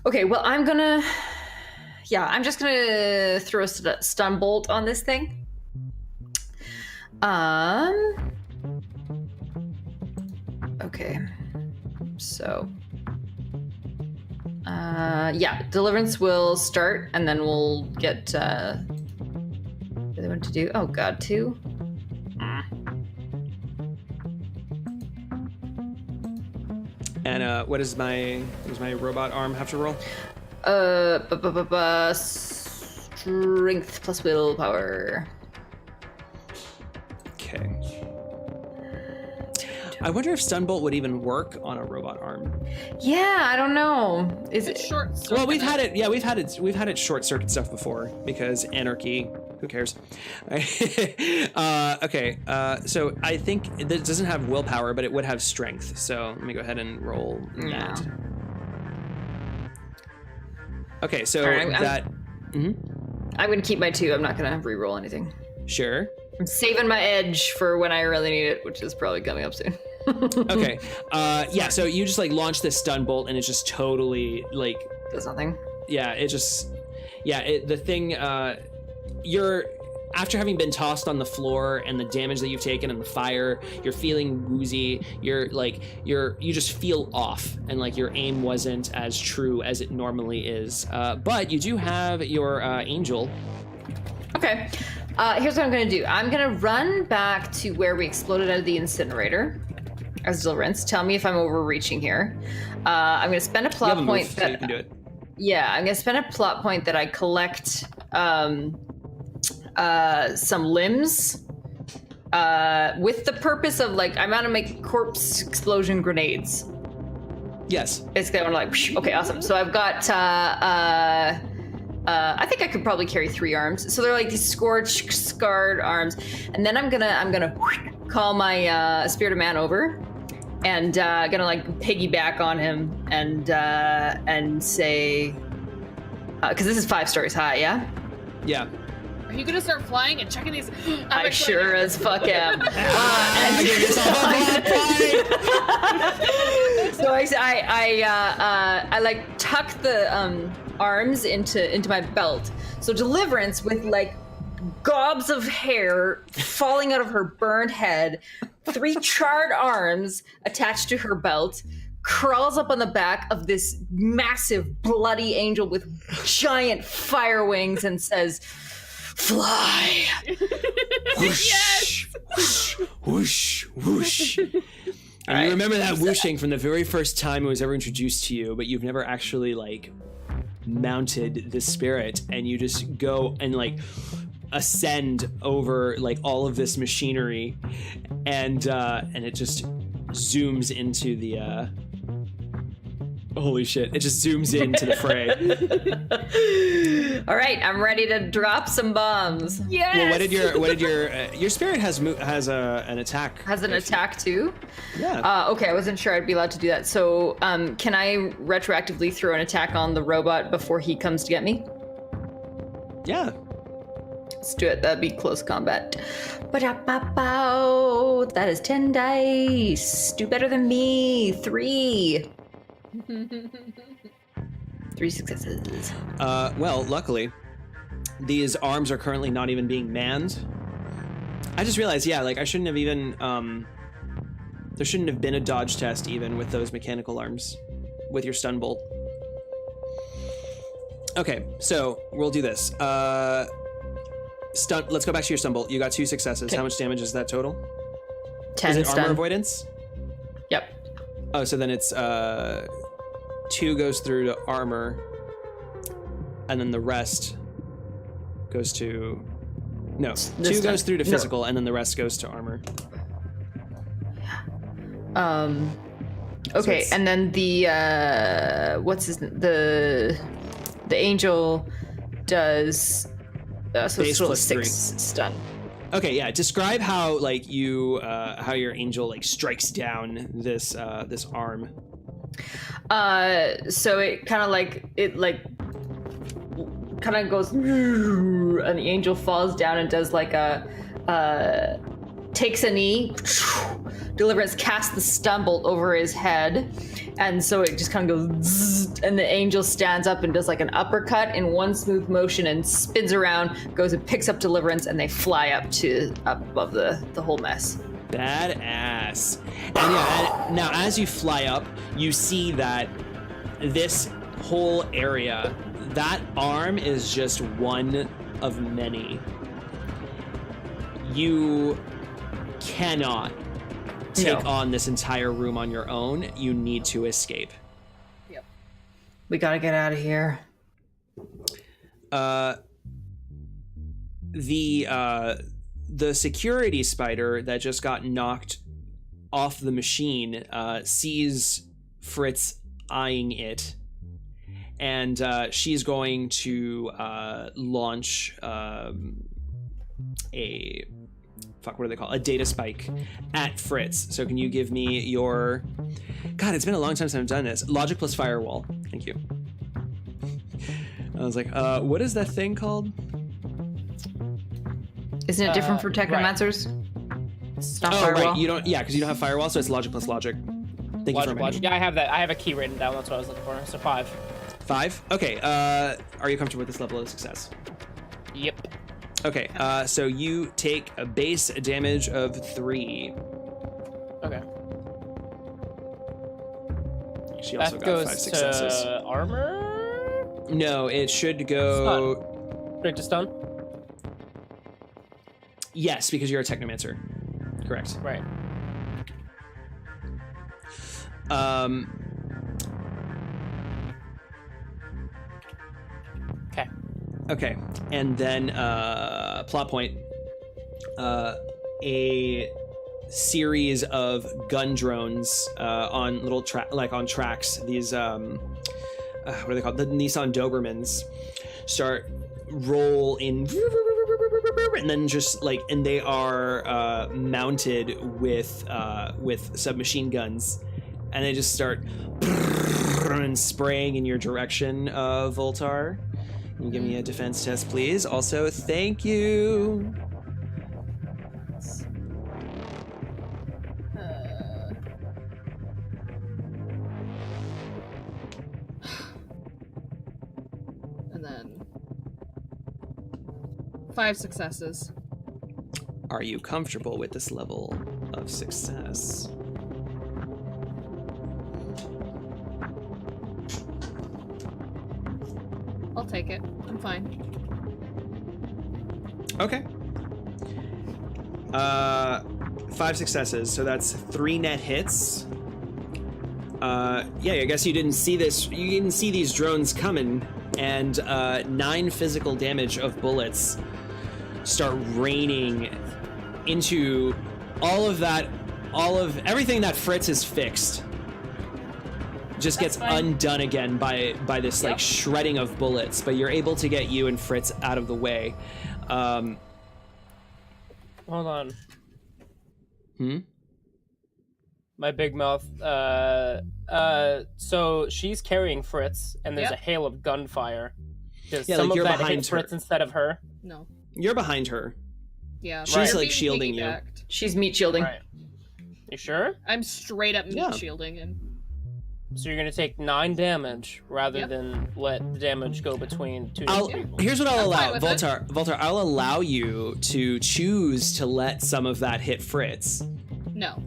Okay, well, I'm just gonna throw a stun bolt on this thing. Okay. So, deliverance will start, and then we'll get the other one to do. Oh God, 2. And what does my robot arm have to roll? Strength plus willpower. Okay. I wonder if Stunbolt would even work on a robot arm. Yeah, I don't know. Is it short? Well, we've had it. Yeah, we've had it short circuit stuff before because anarchy. Who cares? Okay. So I think it doesn't have willpower, but it would have strength. So let me go ahead and roll that. Okay. So I'm gonna keep my 2. I'm not gonna re-roll anything. Sure. I'm saving my edge for when I really need it, which is probably coming up soon. Okay. So you just like launch this stun bolt and it's just totally like does nothing. the thing, you're, after having been tossed on the floor and the damage that you've taken and the fire, you're feeling woozy. You just feel off, and like your aim wasn't as true as it normally is. But you do have your angel. Okay. Here's what I'm gonna do. I'm gonna run back to where we exploded out of the incinerator. As Dilrince, tell me if I'm overreaching here. I'm gonna spend a plot point so you can do it. Yeah, I'm gonna spend a plot point that I collect some limbs with the purpose of like I'm gonna make corpse explosion grenades. Yes. Basically, I want to like okay, awesome. So I've got I think I could probably carry 3 arms. So they're like these scorched, scarred arms, and then I'm gonna call my spirit of man over, and gonna like piggyback on him and say, because this is 5 stories high, yeah. Are you gonna start flying and checking these? I sure as fuck am. So I like tuck the arms into my belt. So Deliverance, with like gobs of hair falling out of her burned head, 3 charred arms attached to her belt, crawls up on the back of this massive bloody angel with giant fire wings and says, "Fly!" Whoosh, Yes! whoosh, whoosh, whoosh. And right. you remember that whooshing from the very first time it was ever introduced to you, but you've never actually like mounted the spirit, and you just go and like ascend over like all of this machinery, and it just zooms into the holy shit, it just zooms into the fray. All right, I'm ready to drop some bombs. Yes. Well, what did your spirit has an attack? Has an attack too? Yeah. Okay, I wasn't sure I'd be allowed to do that. So, can I retroactively throw an attack on the robot before he comes to get me? Yeah. Let's do it. That'd be close combat. Ba-da-ba-bow. That is 10 dice. Do better than me. 3. 3 successes. Well, luckily, these arms are currently not even being manned. I just realized, I shouldn't have even, there shouldn't have been a dodge test even with those mechanical arms, with your stun bolt. Okay, so we'll do this. Let's go back to your stun bolt. You got 2 successes. Okay. How much damage is that total? 10 is it stun. armor avoidance? Yep. Oh, so then it's 2 goes through to armor, and then the rest goes to... No, 2 goes through to physical, and then the rest goes to armor. Okay, So and then the the angel does so Base it's still a plus 6 stun. Okay, yeah. Describe how how your angel strikes down this arm. So it kind of goes, and the angel falls down and does like takes a knee. Deliverance casts the stun bolt over his head, and so it just kind of goes, zzz, and the angel stands up and does like an uppercut in one smooth motion and spins around, goes and picks up Deliverance, and they fly up above the whole mess. Badass. And now as you fly up, you see that this whole area, that arm is just one of many. You cannot take on this entire room on your own. You need to escape. Yep. We gotta get out of here. The security spider that just got knocked off the machine sees Fritz eyeing it, and she's going to launch a data spike at Fritz. So can you give me your... God, it's been a long time since I've done this. Logic plus firewall. Thank you. I was like, what is that thing called? Isn't it different for technomancers? It's not firewall. Right. You don't. Yeah, because you don't have firewall, so it's logic plus logic. Thank you for reminding me. Yeah, I have that. I have a key written down. That's what I was looking for. So 5. 5? Okay, are you comfortable with this level of success? Yep. Okay, so you take a base damage of 3. Okay. She also That got goes 5 successes. to armor? No, it should go... Straight to stun? Yes, because you're a technomancer. Correct. Right. Okay. Okay, and then plot point. A series of gun drones on little on tracks. These what are they called? The Nissan Dobermans start roll in, and then just and they are mounted with submachine guns, and they just start and spraying in your direction, Voltar. Can you give me a defense test, please? Also, thank you. And then 5 successes. Are you comfortable with this level of success? I'll take it. I'm fine. Okay. 5 successes, so that's 3 net hits. Yeah, I guess you didn't see this. You didn't see these drones coming, and 9 physical damage of bullets start raining into all of everything that Fritz has fixed. Just That's gets fine. undone again by this shredding of bullets, but you're able to get you and Fritz out of the way. Hold on. My big mouth. So she's carrying Fritz, and there's a hail of gunfire. Does some of you're that behind hit Fritz instead of her? No. You're behind her. Yeah. She's, they're like, being shielding you. piggybacked. She's meat shielding. Right. You sure? I'm straight up meat Yeah. shielding him. So you're gonna take 9 damage rather than let the damage go between 2 people. Here's what I'll I'm allow, fine with Voltar. I'll allow you to choose to let some of that hit Fritz. No.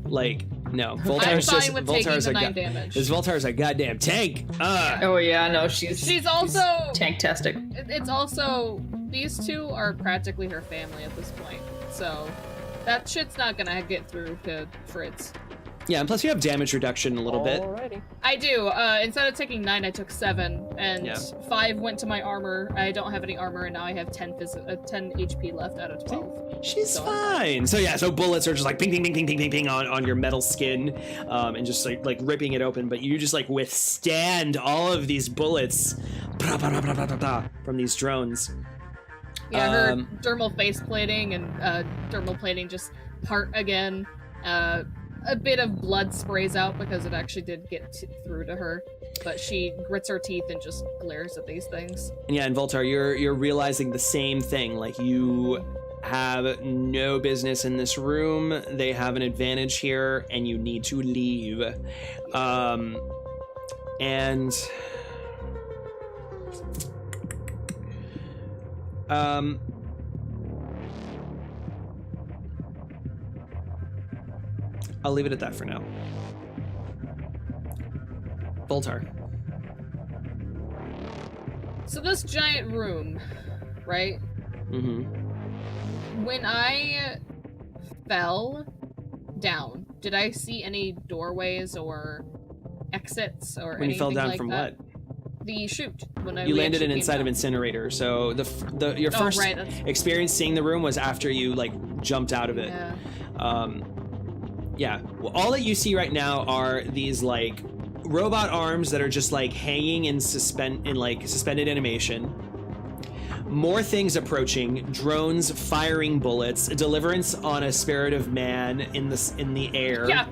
No, I'm Voltar's fine with taking Voltar's the a 9 damage. This Voltar's a goddamn tank. Oh yeah, no, she's also tank-tastic. It's also, these two are practically her family at this point, so that shit's not gonna get through to Fritz. Yeah, and plus you have damage reduction a little bit. Alrighty. I do. Instead of taking 9, I took 7, and 5 went to my armor. I don't have any armor, and now I have 10 HP left out of 12. She's fine. So bullets are just like ping, ping, ping, ping, ping, ping, ping on your metal skin, and just like ripping it open. But you just like withstand all of these bullets from these drones. Yeah, her dermal face plating and dermal plating just part again. A bit of blood sprays out because it actually did get through to her, but she grits her teeth and just glares at these things. And yeah, and Voltar, you're realizing the same thing. Like, you have no business in this room. They have an advantage here, and you need to leave. I'll leave it at that for now. Voltar. So this giant room, right? Mm-hmm. When I fell down, did I see any doorways or exits or anything? When you fell down like from that? what? The chute. You landed in inside of Incinerator, so your first experience seeing the room was after you like jumped out of it. Yeah. Well, all that you see right now are these like robot arms that are just like hanging in suspended animation. More things approaching, drones firing bullets, a deliverance on a spirit of man in the air. Yeah.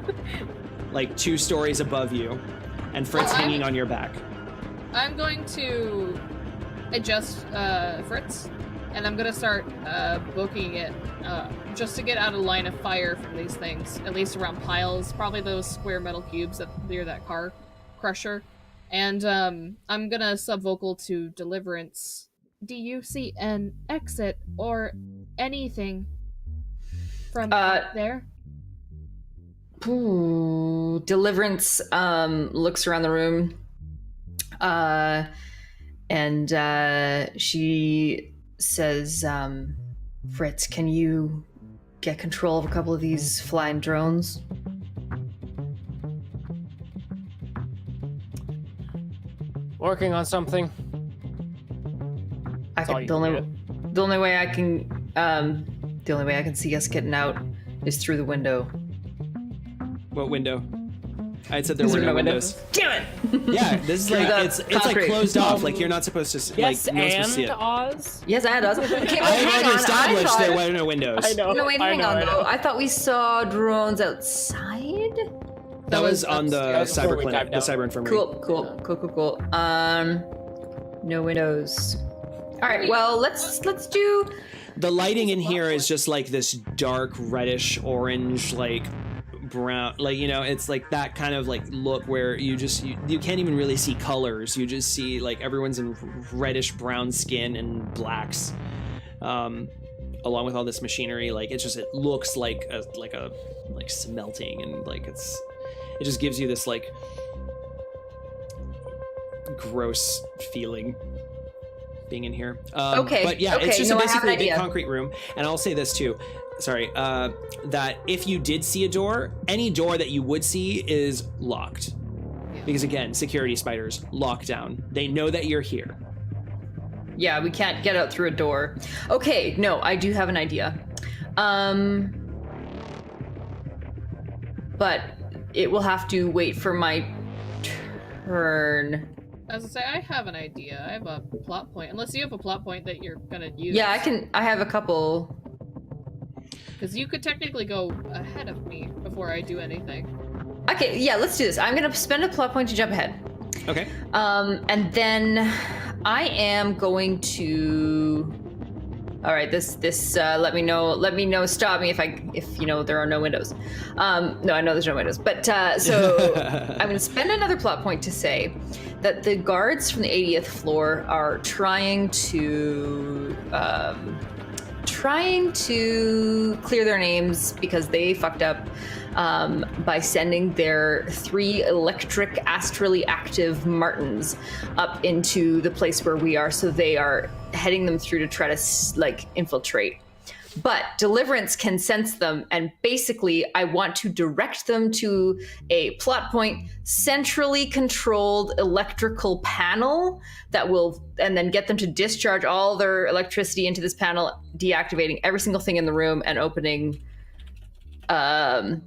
Like 2 stories above you, and Fritz hanging on your back. I'm going to adjust Fritz, and I'm gonna start booking it just to get out of line of fire from these things, at least around piles, probably those square metal cubes that near that car crusher. And I'm gonna subvocal to Deliverance. Do you see an exit or anything from out there? Ooh, Deliverance looks around the room, and she says, Fritz, can you get control of a couple of these flying drones? Working on something. The only way I can see us getting out is through the window. What window? I said there were no windows. Damn it! Yeah, this is like it's like closed off. Like you're not supposed to Yes, like you're not supposed to see and it. Oz. Yes, and Oz. Okay, I hang already on. established there were no windows. I know. No, wait, hang on I though. I thought we saw drones outside. That was on the That was before cyber we clinic, dived the down. cyber infirmary. Cool. No windows. All right. Well, let's do. The lighting in here is just like this dark reddish orange, like brown, like, you know, it's like that kind of like look where you can't even really see colors. You just see like everyone's in reddish brown skin and blacks, along with all this machinery. Like it looks like smelting, and like it just gives you this like gross feeling being in here. Okay. But yeah, it's just I have basically an a big idea. concrete room. And I'll say this too. Sorry. That if you did see a door, any door that you would see is locked. Because again, security spiders, lockdown. They know that you're here. Yeah, we can't get out through a door. Okay. No, I do have an idea. But it will have to wait for my turn. As I say, I have an idea. I have a plot point. Unless you have a plot point that you're gonna use. Yeah, I have a couple. Because you could technically go ahead of me before I do anything. Okay, yeah, let's do this. I'm gonna spend a plot point to jump ahead. Okay. And then I am going to. All right, this. Let me know. Stop me if you know there are no windows. No, I know there's no windows. But so I'm going to spend another plot point to say that the guards from the 80th floor are trying to clear their names because they fucked up by sending their 3 electric astrally active martins up into the place where we are. So they are heading them through to try to like infiltrate. But Deliverance can sense them, and basically I want to direct them to a plot point, centrally controlled electrical panel that will, and then get them to discharge all their electricity into this panel, deactivating every single thing in the room and opening a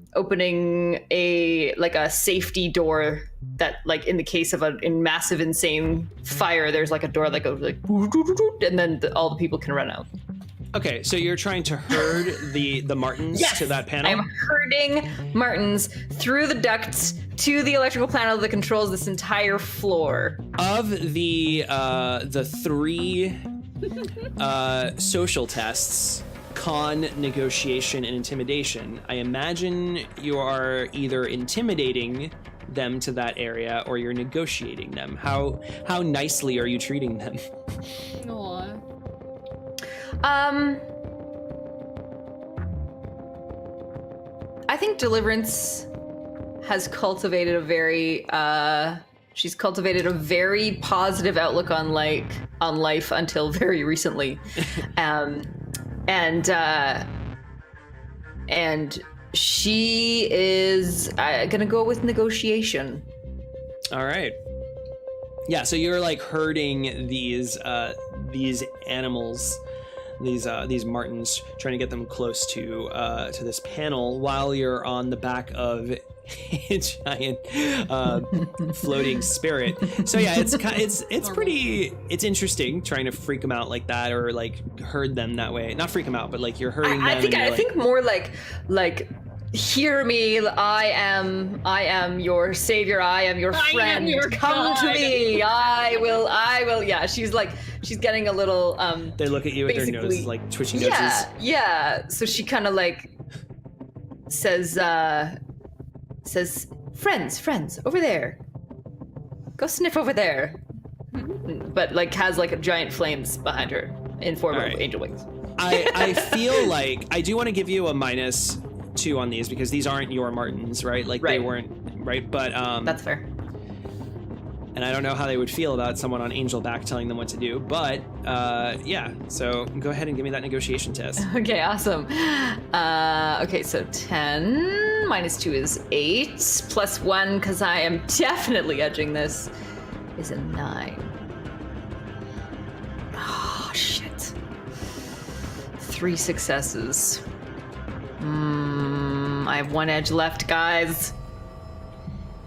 safety door that, like, in the case of in massive insane fire, there's like a door that goes like, and then all the people can run out. Okay, so you're trying to herd the martins to that panel? I'm herding martins through the ducts to the electrical panel that controls this entire floor. Of the 3 social tests, con, negotiation, and intimidation, I imagine you are either intimidating them to that area or you're negotiating them. How nicely are you treating them? Aww. I think Deliverance has cultivated a very positive outlook on life until very recently. And she is gonna go with negotiation. All right. Yeah, so you're like herding these animals, these martins, trying to get them close to this panel while you're on the back of a giant floating spirit. So yeah, it's interesting trying to freak them out like that, or like herd them that way. Not freak them out, but like you're herding them. I think more like hear me, I am your savior, I am your friend. I am your Come God. to me. I will. Yeah, she's getting a little they look at you with their noses like twitching noses. Yeah. So she kind of like says friends over there. go sniff over there. But like has like a giant flames behind her in form of angel wings. I feel like I do want to give you a -2 on these because these aren't your Martins, right? Like they weren't, right? But that's fair. And I don't know how they would feel about someone on angel back telling them what to do, but yeah. So go ahead and give me that negotiation test. Okay, awesome. Okay, so 10 -2 is 8 +1 because I am definitely edging this is a 9. Oh shit. 3 successes. I have 1 edge left, guys.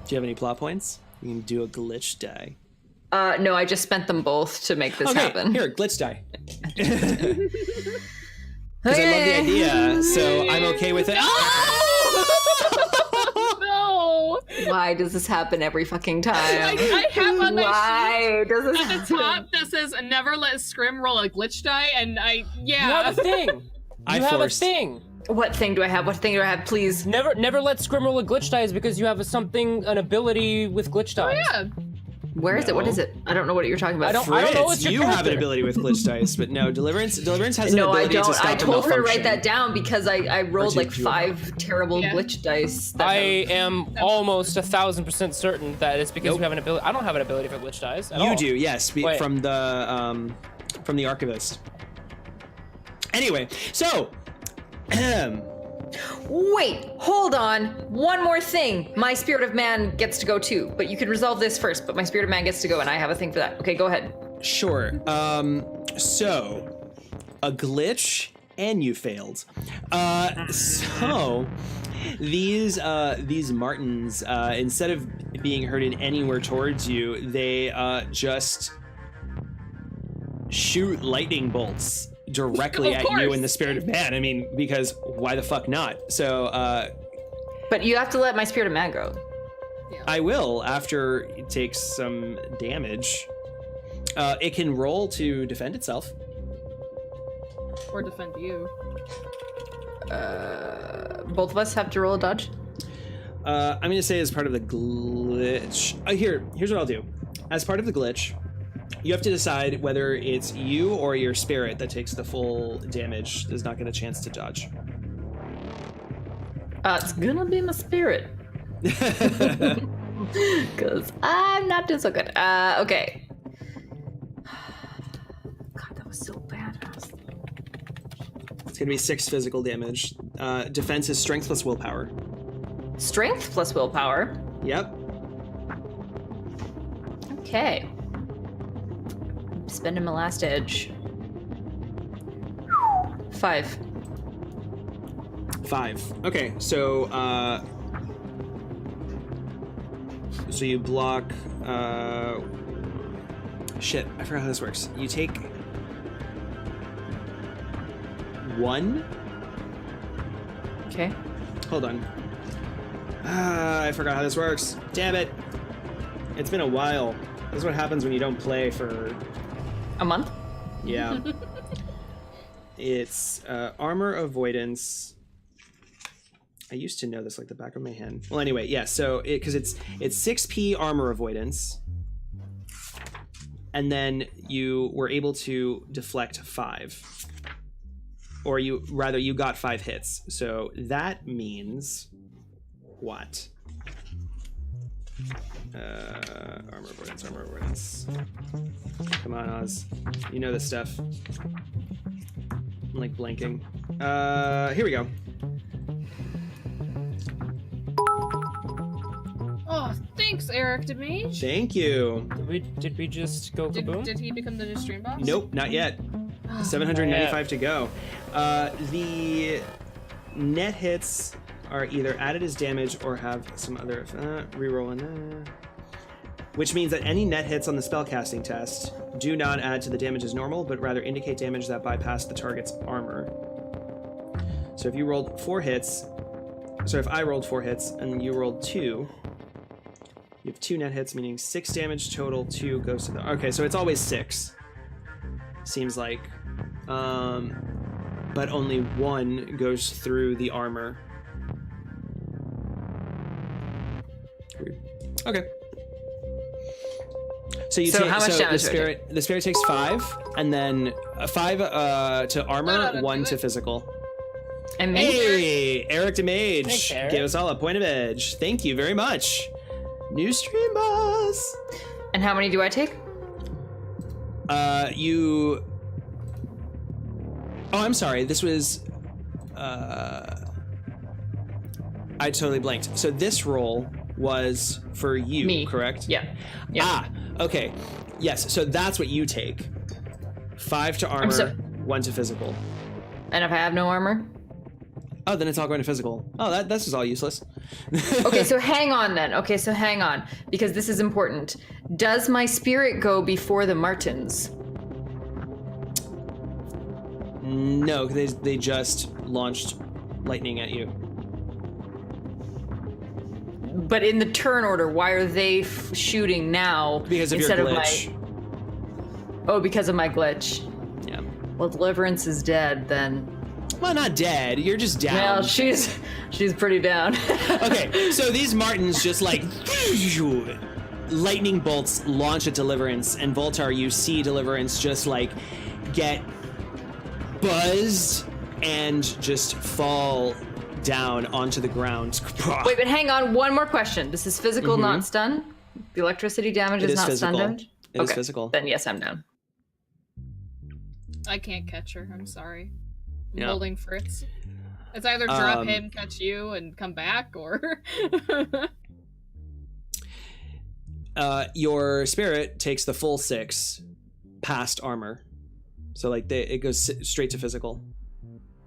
Do you have any plot points? You can do a glitch die. No, I just spent them both to make this happen. Here, glitch die. Because I love the idea, so I'm okay with it. No! Why does this happen every fucking time? I have on my Why does this at the happen? top that says never let Scrim roll a glitch die, and You have a thing. You have a thing. What thing do I have? What thing do I have, please? Never let Scrim roll a glitch die is because you have an ability with glitch dice. Oh, yeah. Where is it? What is it? I don't know what you're talking about. I don't know what's your you character. have an ability with glitch dice, but no, Deliverance has an No, I ability to don't. stop I a told her to write malfunction. that down because I rolled like do 5 terrible glitch dice. That I am almost 1,000% certain that it's because we have an ability. I don't have an ability for glitch dice at all. You do, yes, Wait. from the archivist. Anyway, so Wait, hold on. One more thing. My spirit of man gets to go too, but you can resolve this first, but my spirit of man gets to go and I have a thing for that. Okay, go ahead. sure. So a glitch and you failed. So these Martins, instead of being herded anywhere towards you, they just shoot lightning bolts directly at you in the spirit of man. I mean, because why the fuck not? So But you have to let my spirit of man go. I will after it takes some damage. It can roll to defend itself. Or defend you. Both of us have to roll a dodge. I'm going to say as part of the glitch. Here's what I'll do. As part of the glitch, you have to decide whether it's you or your spirit that takes the full damage, does not get a chance to dodge. It's gonna be my spirit. Because I'm not doing so good. Okay. God, that was so bad. It's going to be 6 physical damage. Defense is strength plus willpower. Strength plus willpower. Yep. Okay. I'm spending my last edge. 5. 5. Okay, so you block. Shit, I forgot how this works. You take 1. Okay. Hold on. I forgot how this works. Damn it. It's been a while. This is what happens when you don't play for... A month? Yeah. It's armor avoidance. I used to know this like the back of my hand. Well, anyway, yeah, so because it's 6p armor avoidance. And then you were able to deflect 5. Or you got 5 hits. So that means what? Armor avoidance. Come on, Oz. You know this stuff. I'm like blanking. Here we go. Oh, thanks, Eric DeMage. Thank you. Did we just go kaboom? Did he become the new stream boss? Nope, not yet. 795 to go. The net hits are either added as damage or have some other reroll and which means that any net hits on the spellcasting test do not add to the damage as normal, but rather indicate damage that bypass the target's armor. So if you rolled 4 hits, so if I rolled 4 hits and you rolled 2, you have 2 net hits, meaning 6 damage total. 2 goes to the. Okay, so it's always 6. Seems like, but only 1 goes through the armor. Weird. Okay. So you So take how much damage the spirit takes 5, and then 5 to armor, No, 1 do to it. physical. And me? Hey, Eric the Mage Thanks, Eric. gave us all a point of edge. Thank you very much. New stream boss. And how many do I take? You. Oh, I'm sorry. This was. I totally blanked. So this roll was for you, Me. correct? Yeah. Ah, okay. Yes, so that's what you take. 5 to armor, 1 to physical. And if I have no armor? Oh, then it's all going to physical. Oh, that's just all useless. Okay, so hang on then. Okay, so hang on, because this is important. Does my spirit go before the Martins? No, they just launched lightning at you. But in the turn order, why are they shooting now Because of instead your glitch. of my... Oh, because of my glitch. Yeah. Well, Deliverance is dead then. Well, not dead. You're just down. Well, she's pretty down. Okay, so these Martins just like lightning bolts launch at Deliverance, and Voltar, you see Deliverance just like get buzzed and just fall down onto the ground. Wait, but hang on. One more question. This is physical, not stun? The electricity damage It is is not physical. stun damage? It is physical. Then yes, I'm down. I can't catch her. I'm sorry. I'm Yeah. holding Fritz. It's either drop him, catch you, and come back, or... Your spirit takes the full 6 past armor. So like it goes straight to physical.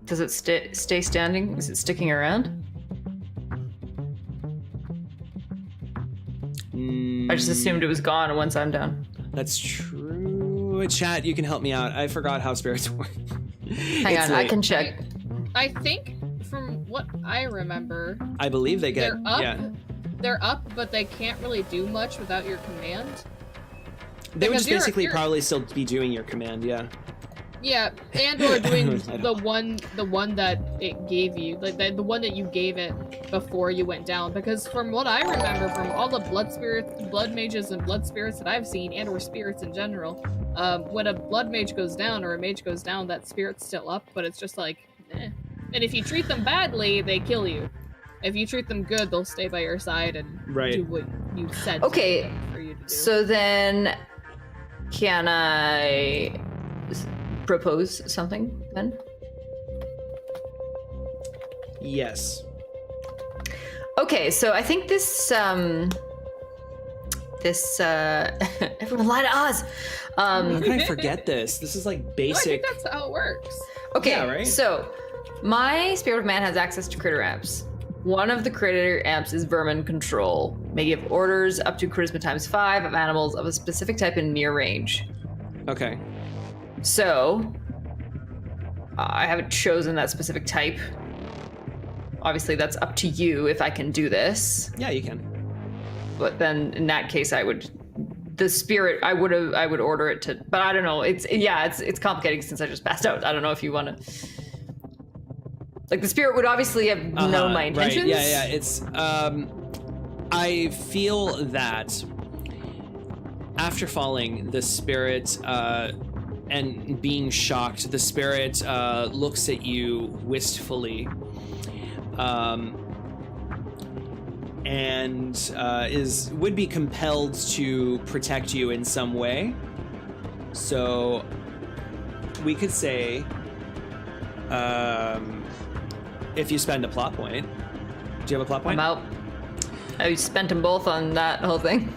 Does it stay standing? Is it sticking around? I just assumed it was gone once I'm down. That's true. Chat, you can help me out. I forgot how spirits work. Hang on, I can check. I think, from what I remember, I believe they get. they're up. Yeah. They're up, but they can't really do much without your command. They would Because just basically you're- probably still be doing your command. Yeah. Yeah, and or doing I the one that it gave you, like the one that you gave it before you went down. Because from what I remember, from all the blood mages and blood spirits that I've seen, and or spirits in general, when a blood mage goes down or a mage goes down, that spirit's still up, but it's just like, eh. And if you treat them badly, they kill you. If you treat them good, they'll stay by your side and do what you said. Okay, for you to do. so then can I propose something then? Yes. Okay, so I think this everyone lie to Oz. How can I forget this? This is like No, I think basic. that's how it works. Okay, Yeah, right? so my Spirit of Man has access to critter amps. One of the critter amps is vermin control. May give orders up to charisma ×5 of animals of a specific type in near range. Okay. So I haven't chosen that specific type. Obviously, that's up to you if I can do this. Yeah, you can. But then in that case, I would order it to. But I don't know. It's complicating since I just passed out. I don't know if you want to. Like the spirit would obviously have known my intentions. Right. Yeah, yeah. It's I feel that after falling, the spirit and being shocked, the spirit looks at you wistfully, and would be compelled to protect you in some way. So we could say, if you spend a plot point. Do you have a plot point? I'm out. I spent them both on that whole thing.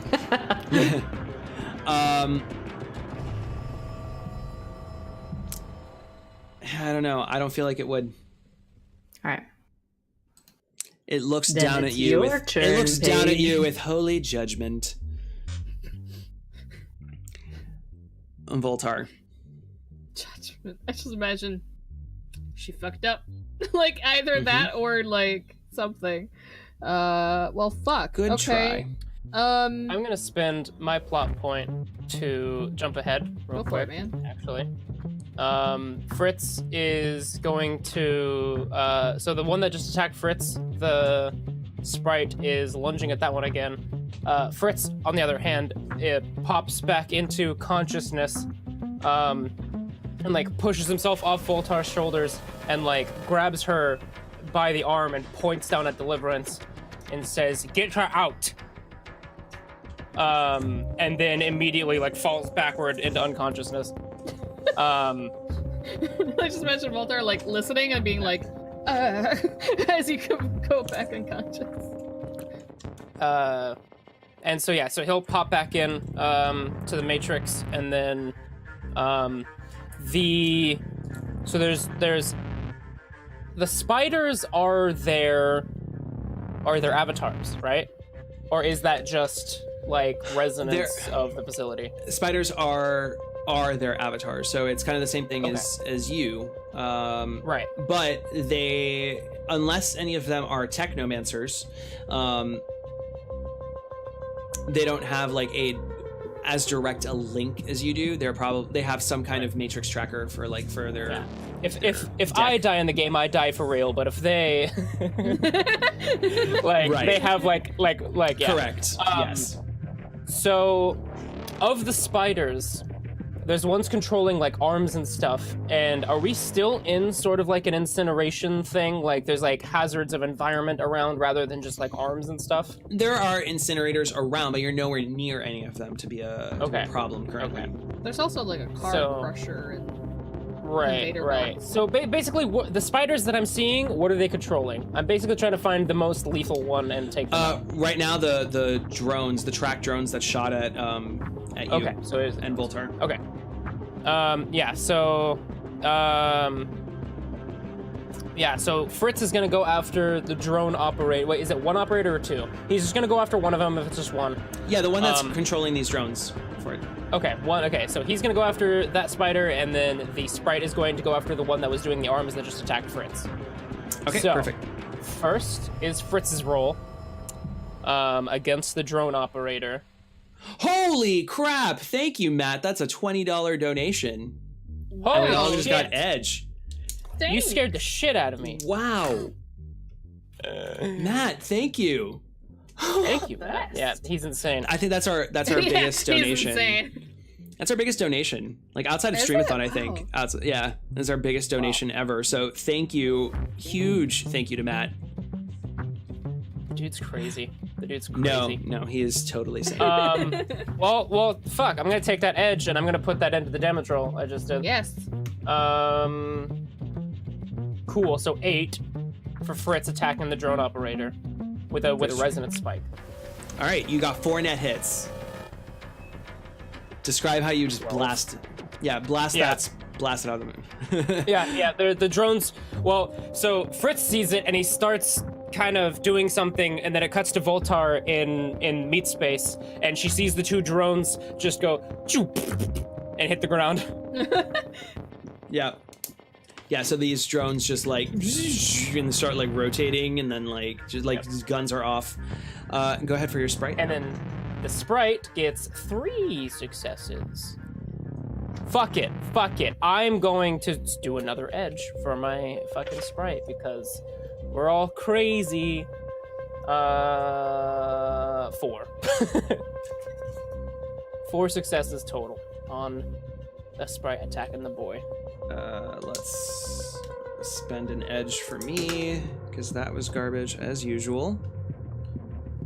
I don't know. I don't feel like it would. All right. It looks Then down it's at you. your It turn, looks down at Paige. you with holy judgment. Voltar. Judgment. I just imagine she fucked up. Like either that or like something. Well, fuck. Good okay. try. I'm gonna spend my plot point to jump ahead real Go for it, quick. man. Actually, Fritz is going to. So the one that just attacked Fritz, the sprite is lunging at that one again, Fritz, on the other hand, it pops back into consciousness, and like pushes himself off Voltar's shoulders and like grabs her by the arm and points down at Deliverance and says, "Get her out." And then immediately like falls backward into unconsciousness. I just imagine Voltar like listening and being like, as you go back unconscious. And so so he'll pop back in to the Matrix, and then there's the spiders are their avatars, right? Or is that just like resonance of the facility? Spiders are their avatars, so it's kind of the same thing as you. Right. But they, unless any of them are technomancers, they don't have like as direct a link as you do. They have some kind of matrix tracker for their. Yeah. If I die in the game, I die for real. But if they they have like yeah. Correct. Yes. So, of the spiders, there's ones controlling like arms and stuff. And are we still in sort of like an incineration thing? Like there's like hazards of environment around rather than just like arms and stuff? There are incinerators around, but you're nowhere near any of them to be a problem currently. Okay. There's also like a car crusher and Right. So basically, the spiders that I'm seeing, what are they controlling? I'm basically trying to find the most lethal one and take them out. Right now, the drones, the track drones that shot at you and Voltar. Okay. So Fritz is gonna go after the drone operator. Wait, is it one operator or two? He's just gonna go after one of them if it's just one. Yeah, the one that's controlling these drones for it. Okay, so he's gonna go after that spider, and then the sprite is going to go after the one that was doing the arms that just attacked Fritz. Okay, so, perfect. First is Fritz's roll against the drone operator. Holy crap! Thank you, Matt. That's a $20 donation. Holy and we all just shit. got edge. Dang. You scared the shit out of me. Wow. Matt, thank you. Thank you, Matt. Yeah, he's insane. I think that's our biggest donation. He's insane. That's our biggest donation. Like outside of Streamathon, I think. Wow. That's our biggest donation ever. So thank you. Huge thank you to Matt. The dude's crazy. No, he is totally sane. Well, fuck. I'm gonna take that edge and I'm gonna put that into the damage roll I just did. Yes. Cool. So 8 for Fritz attacking the drone operator with a resonance spike. All right, you got 4 net hits. Describe how you just blast it out of the moon. yeah. The drones. Well, so Fritz sees it and he starts kind of doing something, and then it cuts to Voltar in meat space, and she sees the 2 drones just go and hit the ground. Yeah. So these drones just like and start like rotating, and then like these guns are off. Go ahead for your sprite. And then the sprite gets 3 successes. Fuck it. I'm going to do another edge for my fucking sprite because we're all crazy. 4. 4 successes total on a sprite attacking the boy. Let's spend an edge for me because that was garbage as usual.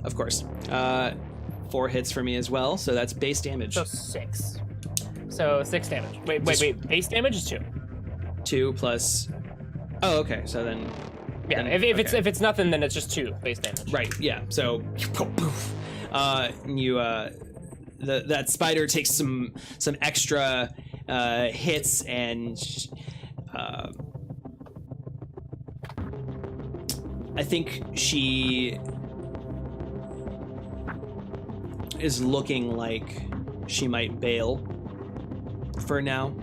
Of course. 4 hits for me as well, so that's base damage. So 6. So 6 damage. Wait. Base damage is 2. 2 plus. Oh, okay. So then. Yeah. If it's nothing, then it's just 2 base damage. Right. Yeah. So. That spider takes some extra hits and. I think she is looking like she might bail for now.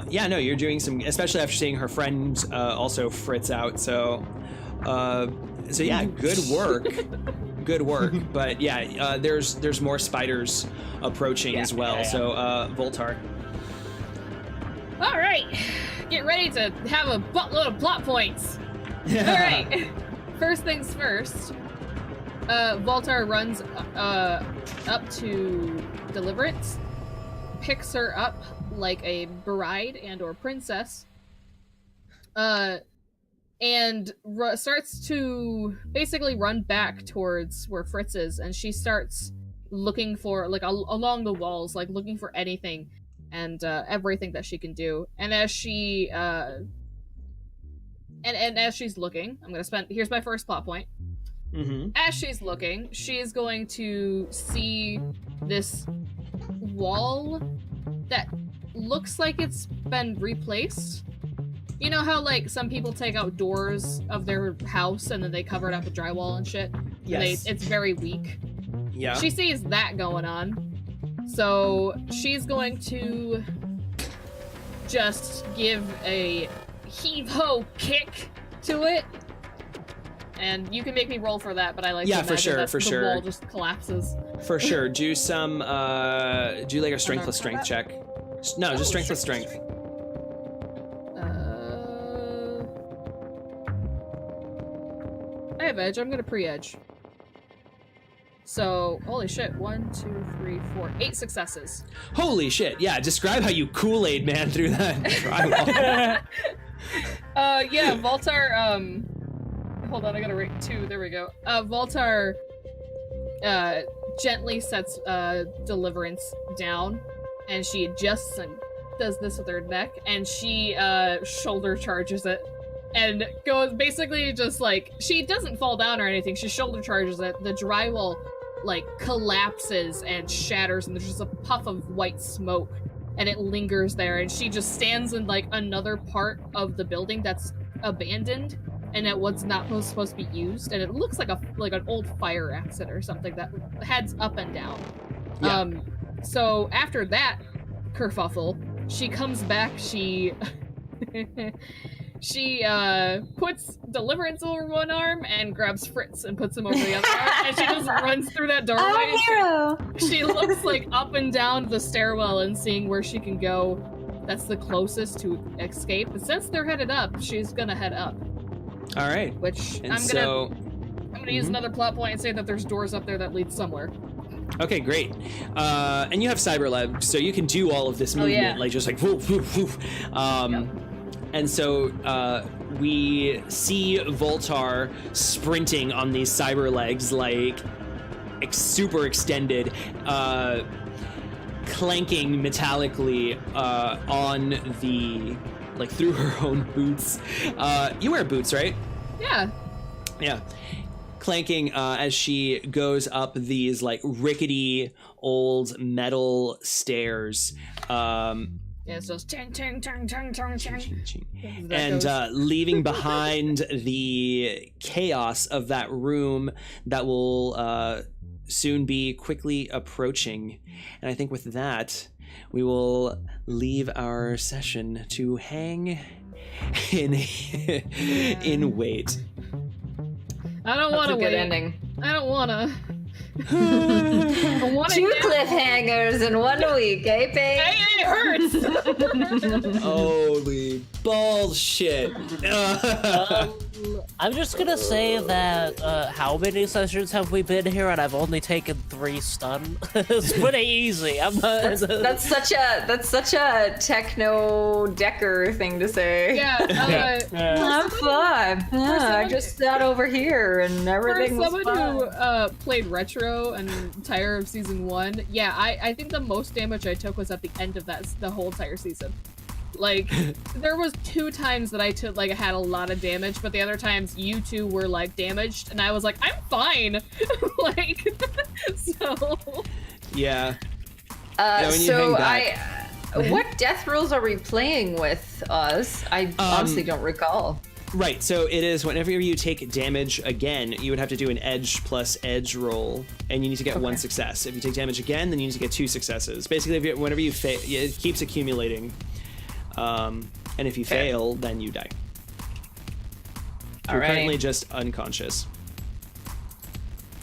You're doing some, especially after seeing her friend also Fritz out. So good work. But there's more spiders approaching as well. Yeah. So Voltar. All right, get ready to have a buttload of plot points. All right, first things first. Voltar runs up to Deliverance, picks her up like a bride and or princess, and starts to basically run back towards where Fritz is, and she starts looking for, like, along the walls, like, looking for anything and everything that she can do. And as she, and as she's looking, here's my first plot point. Mm-hmm. As she's looking, she's going to see this wall that looks like it's been replaced. You know how, like, some people take out doors of their house and then they cover it up with drywall and shit? Yes. It's very weak. Yeah. She sees that going on. So she's going to just give a heave-ho kick to it. And you can make me roll for that, but I like to imagine that the wall just collapses. For sure. Do some, do like a strength plus strength check. No, just strength plus strength. I have edge. I'm gonna pre-edge. So, holy shit. 1, 2, 3, 4, 8 successes. Holy shit. Yeah, describe how you Kool-Aid man through that drywall. Yeah, Voltar, hold on, I gotta rate 2. There we go. Voltar, gently sets, Deliverance down, and she adjusts and does this with her neck, and she, shoulder charges it. And goes basically just like, she doesn't fall down or anything, she shoulder charges it. The drywall, like, collapses and shatters, and there's just a puff of white smoke, and it lingers there, and she just stands in, like, another part of the building that's abandoned, and that was not supposed to be used, and it looks like an old fire exit or something that heads up and down. Yeah. So after that kerfuffle, she comes back, she puts Deliverance over one arm and grabs Fritz and puts him over the other arm, and she just runs through that doorway. She looks, like, up and down the stairwell and seeing where she can go that's the closest to escape. But since they're headed up, she's gonna head up. All right. Which And I'm gonna use another plot point and say that there's doors up there that lead somewhere. Okay, great. And you have cyberlev, so you can do all of this movement, like, just like woof, woof, woof. And so we see Voltar sprinting on these cyber legs, like, super extended, clanking metallically on the, like, through her own boots. You wear boots, right? Yeah. Yeah. Clanking as she goes up these, like, rickety old metal stairs. Yeah, it's just ching, ching, ching, ching, ching, ching. And leaving behind the chaos of that room that will soon be quickly approaching. And I think with that, we will leave our session to hang in wait. I don't want to wait. Good ending. I don't want to. 2 cliffhangers in 1 week, eh, babe? It hurts. Holy bullshit. I'm just gonna say that how many sessions have we been here, and I've only taken 3 stun. It's pretty easy. I'm not. That's such a techno decker thing to say. Yeah. I'm fine. Yeah, I just sat over here and everything was fine. For someone who played retro and entire of season 1, yeah, I think the most damage I took was at the end of the whole entire season. Like, there was 2 times that I took, like, I had a lot of damage, but the other times you 2 were, like, damaged, and I was like, I'm fine. Like, so. Yeah. What death rules are we playing with, Oz? I honestly don't recall. Right, so it is whenever you take damage again, you would have to do an edge plus edge roll, and you need to get 1 success. If you take damage again, then you need to get 2 successes. Basically, whenever you fail, it keeps accumulating. And if you fail, then you die. You're currently just unconscious.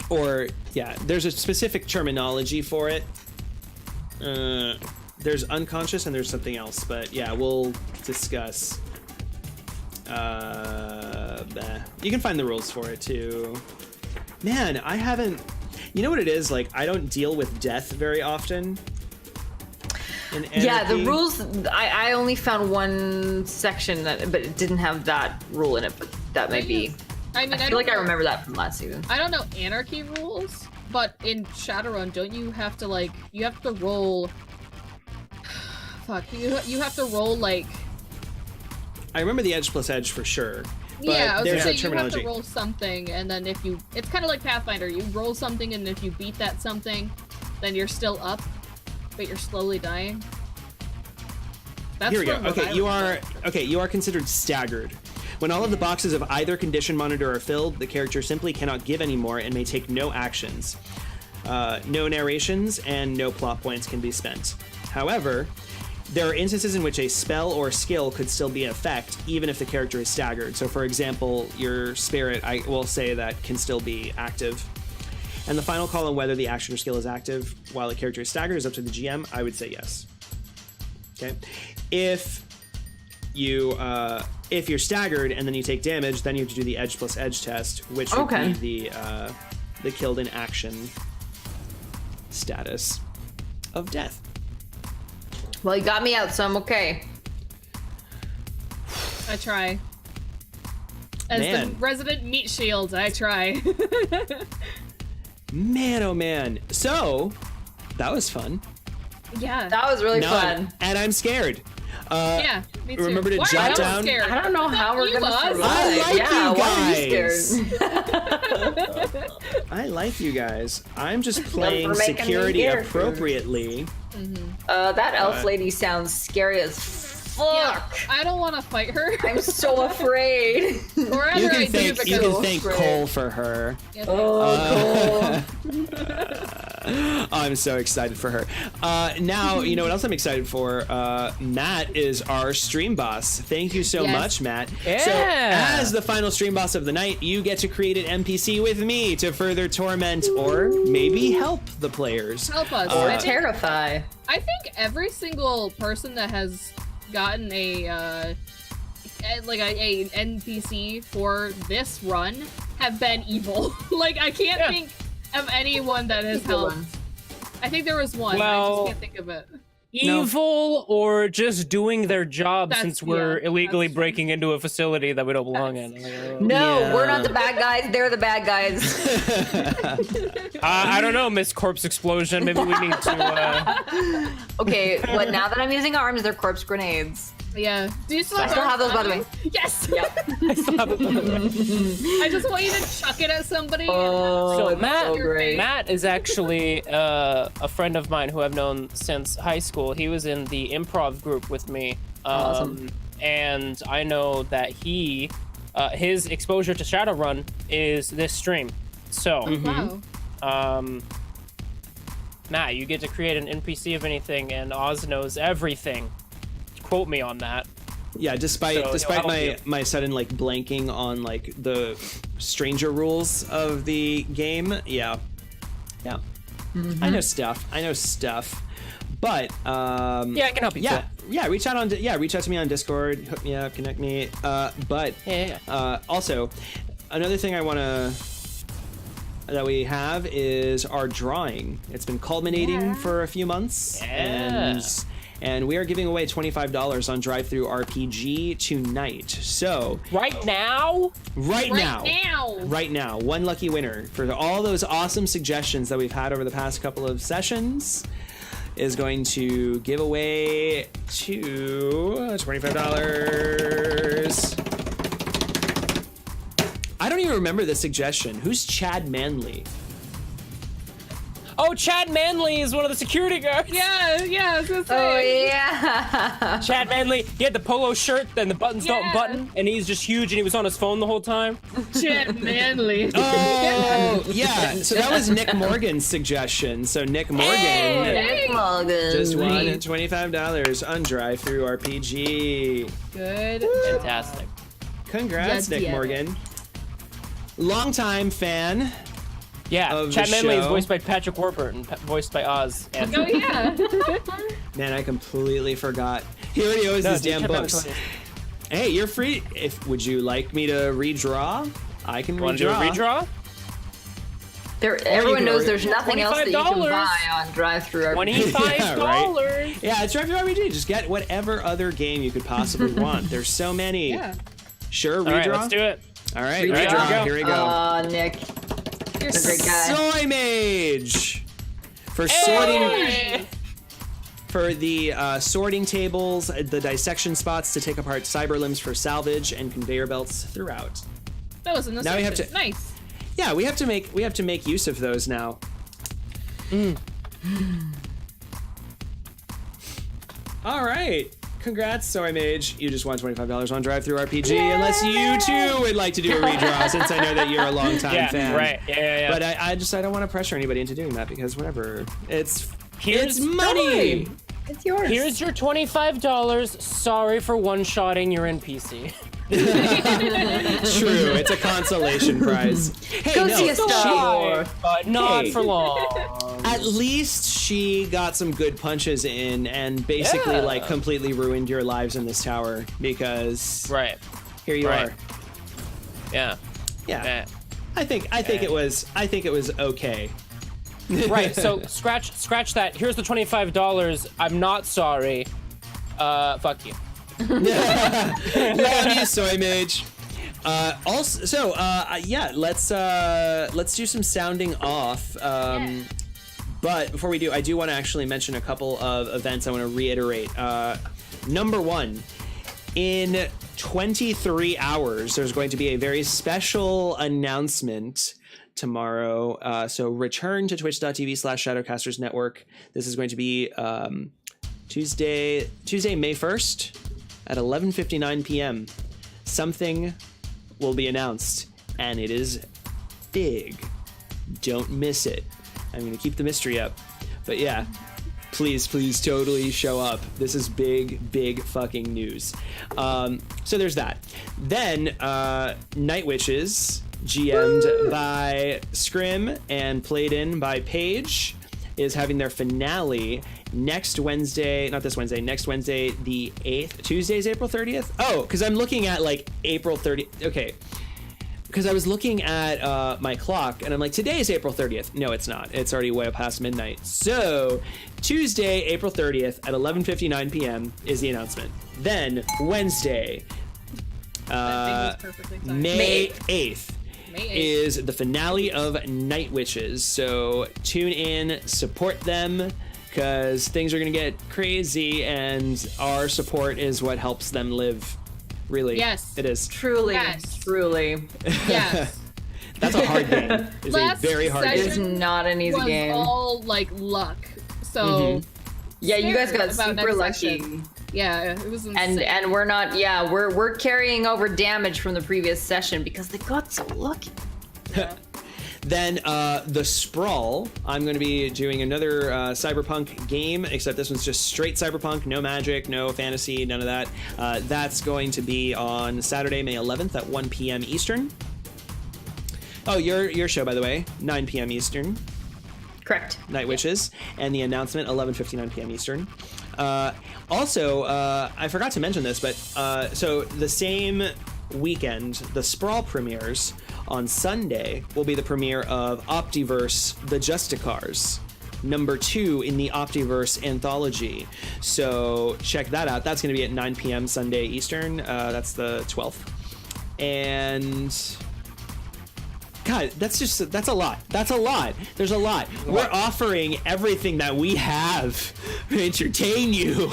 Or, yeah, there's a specific terminology for it. There's unconscious and there's something else, but yeah, we'll discuss. You can find the rules for it too. Man, I haven't. You know what it is? Like, I don't deal with death very often. In Yeah, the Anarchy. rules. I only found one section but it didn't have that rule in it. But that might be. I mean, I feel like I remember that from last season. I don't know Anarchy rules, but in Shadowrun, don't you have to like you have to roll? Fuck, you have to roll like. I remember the edge plus edge for sure. But Yeah, I was there's gonna that say you have terminology. to roll something, and then if you, it's kind of like Pathfinder. You roll something, and if you beat that something, then you're still up, but you're slowly dying. That's Here we go. from what I Okay, you are considered staggered. When all of the boxes of either condition monitor are filled, the character simply cannot give anymore and may take no actions. No narrations and no plot points can be spent. However, there are instances in which a spell or skill could still be in effect, even if the character is staggered. So, for example, your spirit, I will say that can still be active. And the final call on whether the action or skill is active while the character is staggered is up to the GM. I would say yes. Okay. If you're staggered and then you take damage, then you have to do the edge plus edge test, which would be the killed in action status of death. Well, you got me out, so I'm okay. I try. As Man. the resident meat shield, I try. Man, oh man. So, that was fun. Yeah. That was really Now fun. and I'm scared. Yeah, me too. remember to Why jot are you down- scared? I don't know how we're You gonna us. survive. I like yeah, you why are you guys. scared? I like you guys. I'm just playing for making me security scared. appropriately. That elf lady sounds scary as fuck. Yeah, I don't want to fight her. I'm so afraid. Or rather, You I can do thank because you can so thank great. Cole for her. Yes, Oh, cool. I'm so excited for her. Now, you know what else I'm excited for? Matt is our stream boss. Thank you so Yes. much, Matt. Yeah. So, as the final stream boss of the night, you get to create an NPC with me to further torment or maybe help the players. help us. Or I think- terrify. I think every single person that has gotten a NPC for this run have been evil. Like I can't think of anyone that has helped. I think there was one. I Well- just can't think of it. Evil or just doing their job That's- since we're yeah, illegally that's- breaking into a facility that we don't belong in. No, Yeah. we're not the bad guys. They're the bad guys. I don't know, Miss Corpse Explosion. Maybe we need to. Okay, but now that I'm using arms, they're corpse grenades. Yeah. Do you still I have still have those, by the way. Yes. Yep. I just want you to chuck it at somebody. Oh, So it's Matt, so great. Matt is actually a friend of mine who I've known since high school. He was in the improv group with me, Awesome. and I know that his exposure to Shadowrun is this stream. So, Wow. Matt, you get to create an NPC of anything, and Oz knows everything. Quote me on that. Yeah, despite So, despite he'll help my sudden like blanking on like the stranger rules of the game. Yeah. I know stuff. But Yeah, I can help you. yeah, too. reach out to me on Discord, hook me up, connect me. But also another thing I want to that we have is our drawing. It's been culminating for a few months, and we are giving away $25 on Drive-Thru RPG tonight. So Right now? right now, one lucky winner for all those awesome suggestions that we've had over the past couple of sessions is going to give away to $25. I don't even remember the suggestion. Who's Chad Manley? Oh, Chad Manley is one of the security guards. Yeah. I was gonna Oh, say. yeah. Chad Manley, he had the polo shirt, then the buttons don't Yeah. button, and he's just huge, and he was on his phone the whole time. Chad Manley. Oh, yeah. So that was Nick Morgan's suggestion. So Nick Morgan Nick Morgan. just won $25 on Drive-Thru RPG. Good. Fantastic. Congrats, Yeah, Nick yeah. Morgan. Longtime fan. Yeah, Of Chad the Manley is show. voiced by Patrick Warburton, voiced by Oz. And Oh yeah. Man, I completely forgot. He already owes No, his dude, damn Chad books. Manley's- Hey, you're free. Would you like me to redraw? I can Want to do a redraw. redraw? Everyone knows there's nothing else that you can $25. buy on drive-thru RPG. $25. Yeah, it's drive-thru RPG. Just get whatever other game you could possibly want. There's so many. Yeah. Sure, redraw. All right, let's do it. All right, Redraw. redraw. Here we go. Nick, you're a great guy. Soy Mage for sorting. For the sorting tables, the dissection spots to take apart cyber limbs for salvage, and conveyor belts throughout. That was in the Now we have section. to- Nice. Yeah, we have to make use of those now. All right. Congrats, Soy Mage. You just won $25 on drive-thru RPG. Yay! Unless you too would like to do a redraw, since I know that you're a longtime fan. Right. Yeah. But I don't want to pressure anybody into doing that because whatever. It's Here's money. It's yours. Here's your $25. Sorry for one-shotting your NPC. True. It's a consolation prize. Hey, Go no, see a star. But not Hey. for long. At least she got some good punches in and basically Yeah. like completely ruined your lives in this tower because Right. here you Right. are. Yeah. Yeah. I think it was okay. Right. So scratch that. Here's the $25. I'm not sorry. Fuck you. Love you, Soy Mage. Let's do some sounding off. But before we do, I do want to actually mention a couple of events I want to reiterate. Number one, in 23 hours, there's going to be a very special announcement tomorrow. So return to twitch.tv/ShadowcastersNetwork. This is going to be Tuesday, May 1st at 11:59 p.m. Something will be announced, and it is big. Don't miss it. I'm going to keep the mystery up. But yeah, please totally show up. This is big fucking news. So there's that. Then Night Witches, GM'd by Scrim and played in by Paige, is having their finale next Wednesday, next Wednesday, the 8th. Tuesday's April 30th? Oh, because I'm looking at like April 30th. Okay. Because I was looking at my clock and I'm like, today is April 30th. No, it's not. It's already way past midnight. So Tuesday, April 30th at 11:59 p.m. is the announcement. Then Wednesday, That thing was perfectly timed. May 8th. May 8th. Is the finale of Night Witches. So tune in, support them, because things are going to get crazy, and our support is what helps them live. Really. Yes. It is. Truly, Yes. truly. Yes. That's a hard game. It's a Last very hard It session- is game. not an easy was game. all like luck. So Yeah, you guys got about super next lucky. session. Yeah, it was insane. And we're not, we're carrying over damage from the previous session because they got so lucky. Then the Sprawl, I'm going to be doing another cyberpunk game, except this one's just straight cyberpunk, no magic, no fantasy, none of that. That's going to be on Saturday, May 11th at 1 p.m. Eastern. Oh, your show, by the way, 9 p.m. Eastern. Correct. Night Witches, and the announcement 11:59 p.m. Eastern. Also, I forgot to mention this, but so the same weekend, the Sprawl premieres on Sunday will be the premiere of Optiverse: The Justicars, number 2 in the Optiverse anthology. So check that out. That's going to be at 9 p.m. Sunday Eastern. That's the 12th. And God, that's a lot. That's a lot. There's a lot. We're offering everything that we have to entertain you.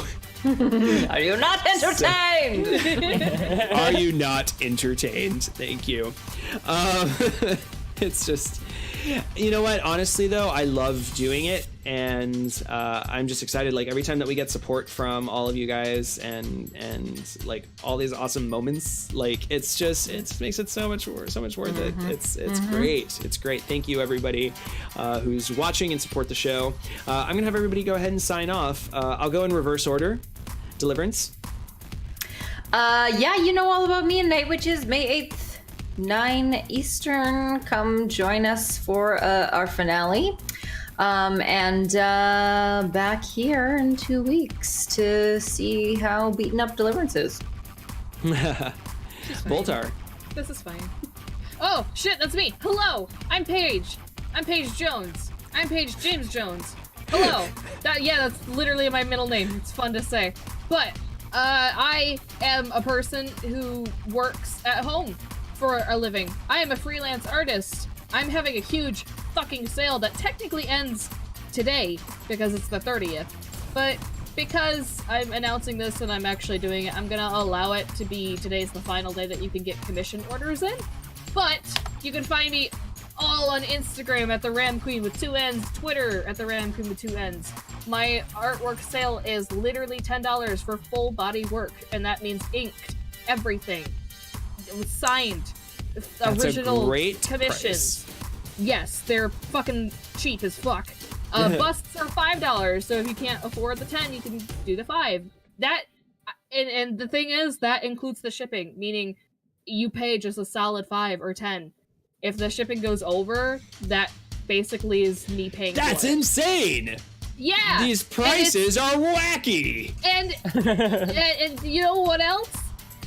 Are you not entertained? Are you not entertained? Thank you. It's just, you know what? Honestly, though, I love doing it, and I'm just excited. Like every time that we get support from all of you guys, and like all these awesome moments, like it makes it so much worth it. It's great. It's great. Thank you, everybody who's watching and support the show. I'm gonna have everybody go ahead and sign off. I'll go in reverse order. Deliverance. Yeah, you know all about me and Night Witches, May 8th, 9 Eastern. Come join us for our finale. And back here in 2 weeks to see how beaten up Deliverance is. Boltar. This is fine. Oh, shit, that's me. Hello, I'm Paige. I'm Paige Jones. I'm Paige James Jones. Hello. That's literally my middle name. It's fun to say. But I am a person who works at home for a living. I am a freelance artist. I'm having a huge fucking sale that technically ends today because it's the 30th. But because I'm announcing this and I'm actually doing it, I'm gonna allow it to be today's the final day that you can get commission orders in. But you can find me all on Instagram at the Ram Queen with 2 N's, Twitter at the Ram Queen with 2 N's. My artwork sale is literally $10 for full body work, and that means inked, everything. It was signed. That's original a great commissions. price. Yes, they're fucking cheap as fuck. Busts are $5, so if you can't afford the 10, you can do the 5. That, and the thing is, that includes the shipping, meaning you pay just a solid 5 or 10. If the shipping goes over, that basically is me paying That's for it. Insane! Yeah! These prices are wacky! And you know what else?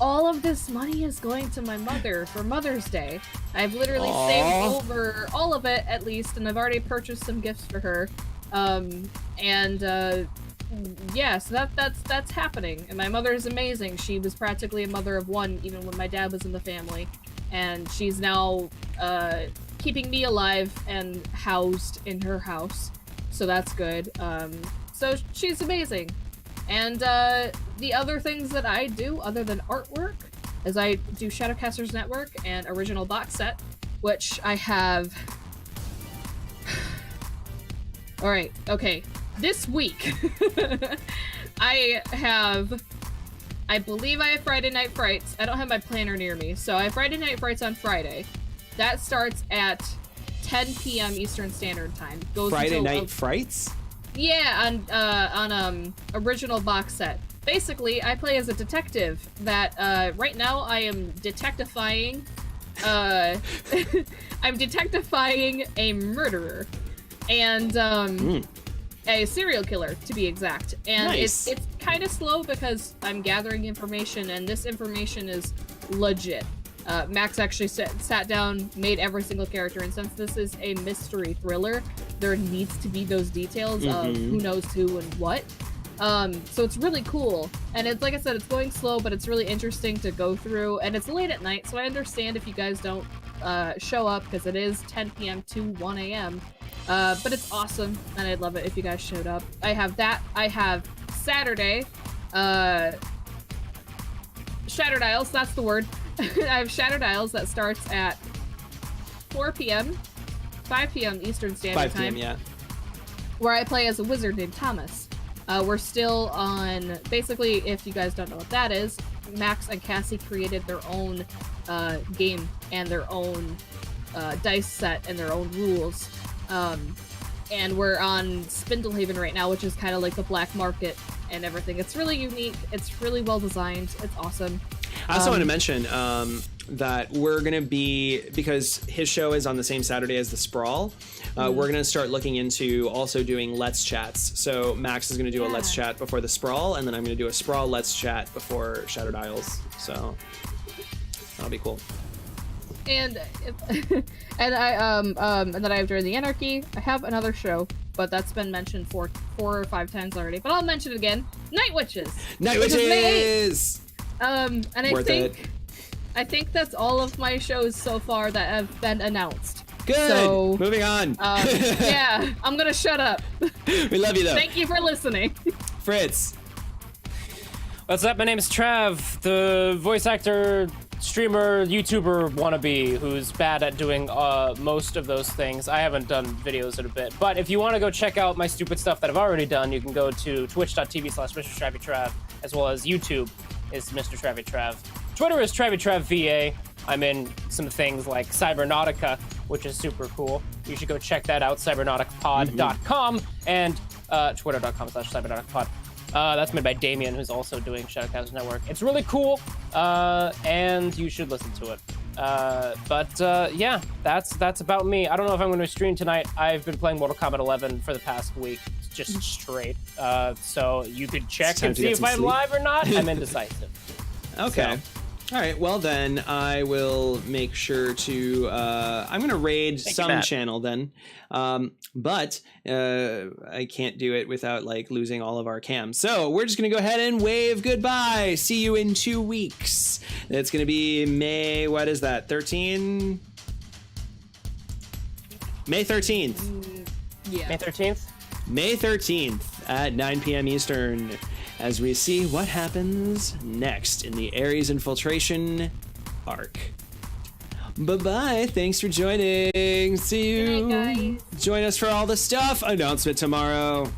All of this money is going to my mother for Mother's Day. I've literally saved over all of it, at least, and I've already purchased some gifts for her. Yeah, so that's happening. And my mother is amazing. She was practically a mother of one, even when my dad was in the family. And she's now keeping me alive and housed in her house. So that's good. So she's amazing. And the other things that I do, other than artwork, is I do ShadowcastersNetwork and original box set, which I have... Alright, okay. This week, I believe I have Friday Night Frights. I don't have my planner near me, so I have Friday Night Frights on Friday. That starts at 10 p.m. Eastern Standard Time. Goes Friday until Night Frights? Yeah, on original box set. Basically, I play as a detective that, right now I am detectifying, I'm detectifying a murderer. And, a serial killer, to be exact. And nice. It's kind of slow because I'm gathering information, and this information is legit. Max actually sat down, made every single character, and since this is a mystery thriller, there needs to be those details of who knows who and what. So it's really cool. And it's, like I said, it's going slow, but it's really interesting to go through, and it's late at night, so I understand if you guys don't show up, because it is 10 p.m. to 1 a.m. But it's awesome, and I'd love it if you guys showed up. I have that. I have Saturday, Shattered Isles, that's the word. I have Shattered Isles that starts at 4 p.m., 5 p.m. Eastern Standard 5 p.m., Time. yeah. Where I play as a wizard named Thomas. We're still on, basically, if you guys don't know what that is, Max and Cassie created their own game and their own dice set and their own rules. And we're on Spindlehaven right now, which is kind of like the black market and everything. It's really unique. It's really well designed. It's awesome. I also want to mention that we're going to be, because his show is on the same Saturday as the Sprawl, we're going to start looking into also doing Let's Chats. So Max is going to do a Let's Chat before the Sprawl, and then I'm going to do a Sprawl Let's Chat before Shattered Isles. So that'll be cool. And and then I have Join the Anarchy. I have another show, but that's been mentioned 4 or 5 times already. But I'll mention it again. Night Witches. Night Witches. And I think that's all of my shows so far that have been announced. Good. So, moving on. Yeah, I'm gonna shut up. We love you though. Thank you for listening. Fritz. What's up? My name is Trav, the voice actor, streamer, YouTuber wannabe who's bad at doing most of those things. I haven't done videos in a bit, but if you want to go check out my stupid stuff that I've already done, you can go to twitch.tv/MrTravvyTrav, as well as YouTube is Mr. Travy Trav. Twitter is TravyTravVA. I'm in some things like Cybernautica, which is super cool. You should go check that out, cybernauticapod.com and twitter.com/cybernauticapod. That's made by Damien, who's also doing Shadowcasters Network. It's really cool, and you should listen to it. Yeah, that's about me. I don't know if I'm going to stream tonight. I've been playing Mortal Kombat 11 for the past week, just straight. So you could check and see if I'm live or not. I'm indecisive. Okay. All right, well then I will make sure to I'm gonna raid some channel then, but I can't do it without like losing all of our cams. So we're just gonna go ahead and wave goodbye. See you in 2 weeks. It's gonna be May, what is that, 13? May 13th. Yeah. May 13th? May 13th at 9 p.m. Eastern, as we see what happens next in the Ares Infiltration arc. Bye-bye. Thanks for joining. See you. Good night, guys. Join us for all the stuff. Announcement tomorrow.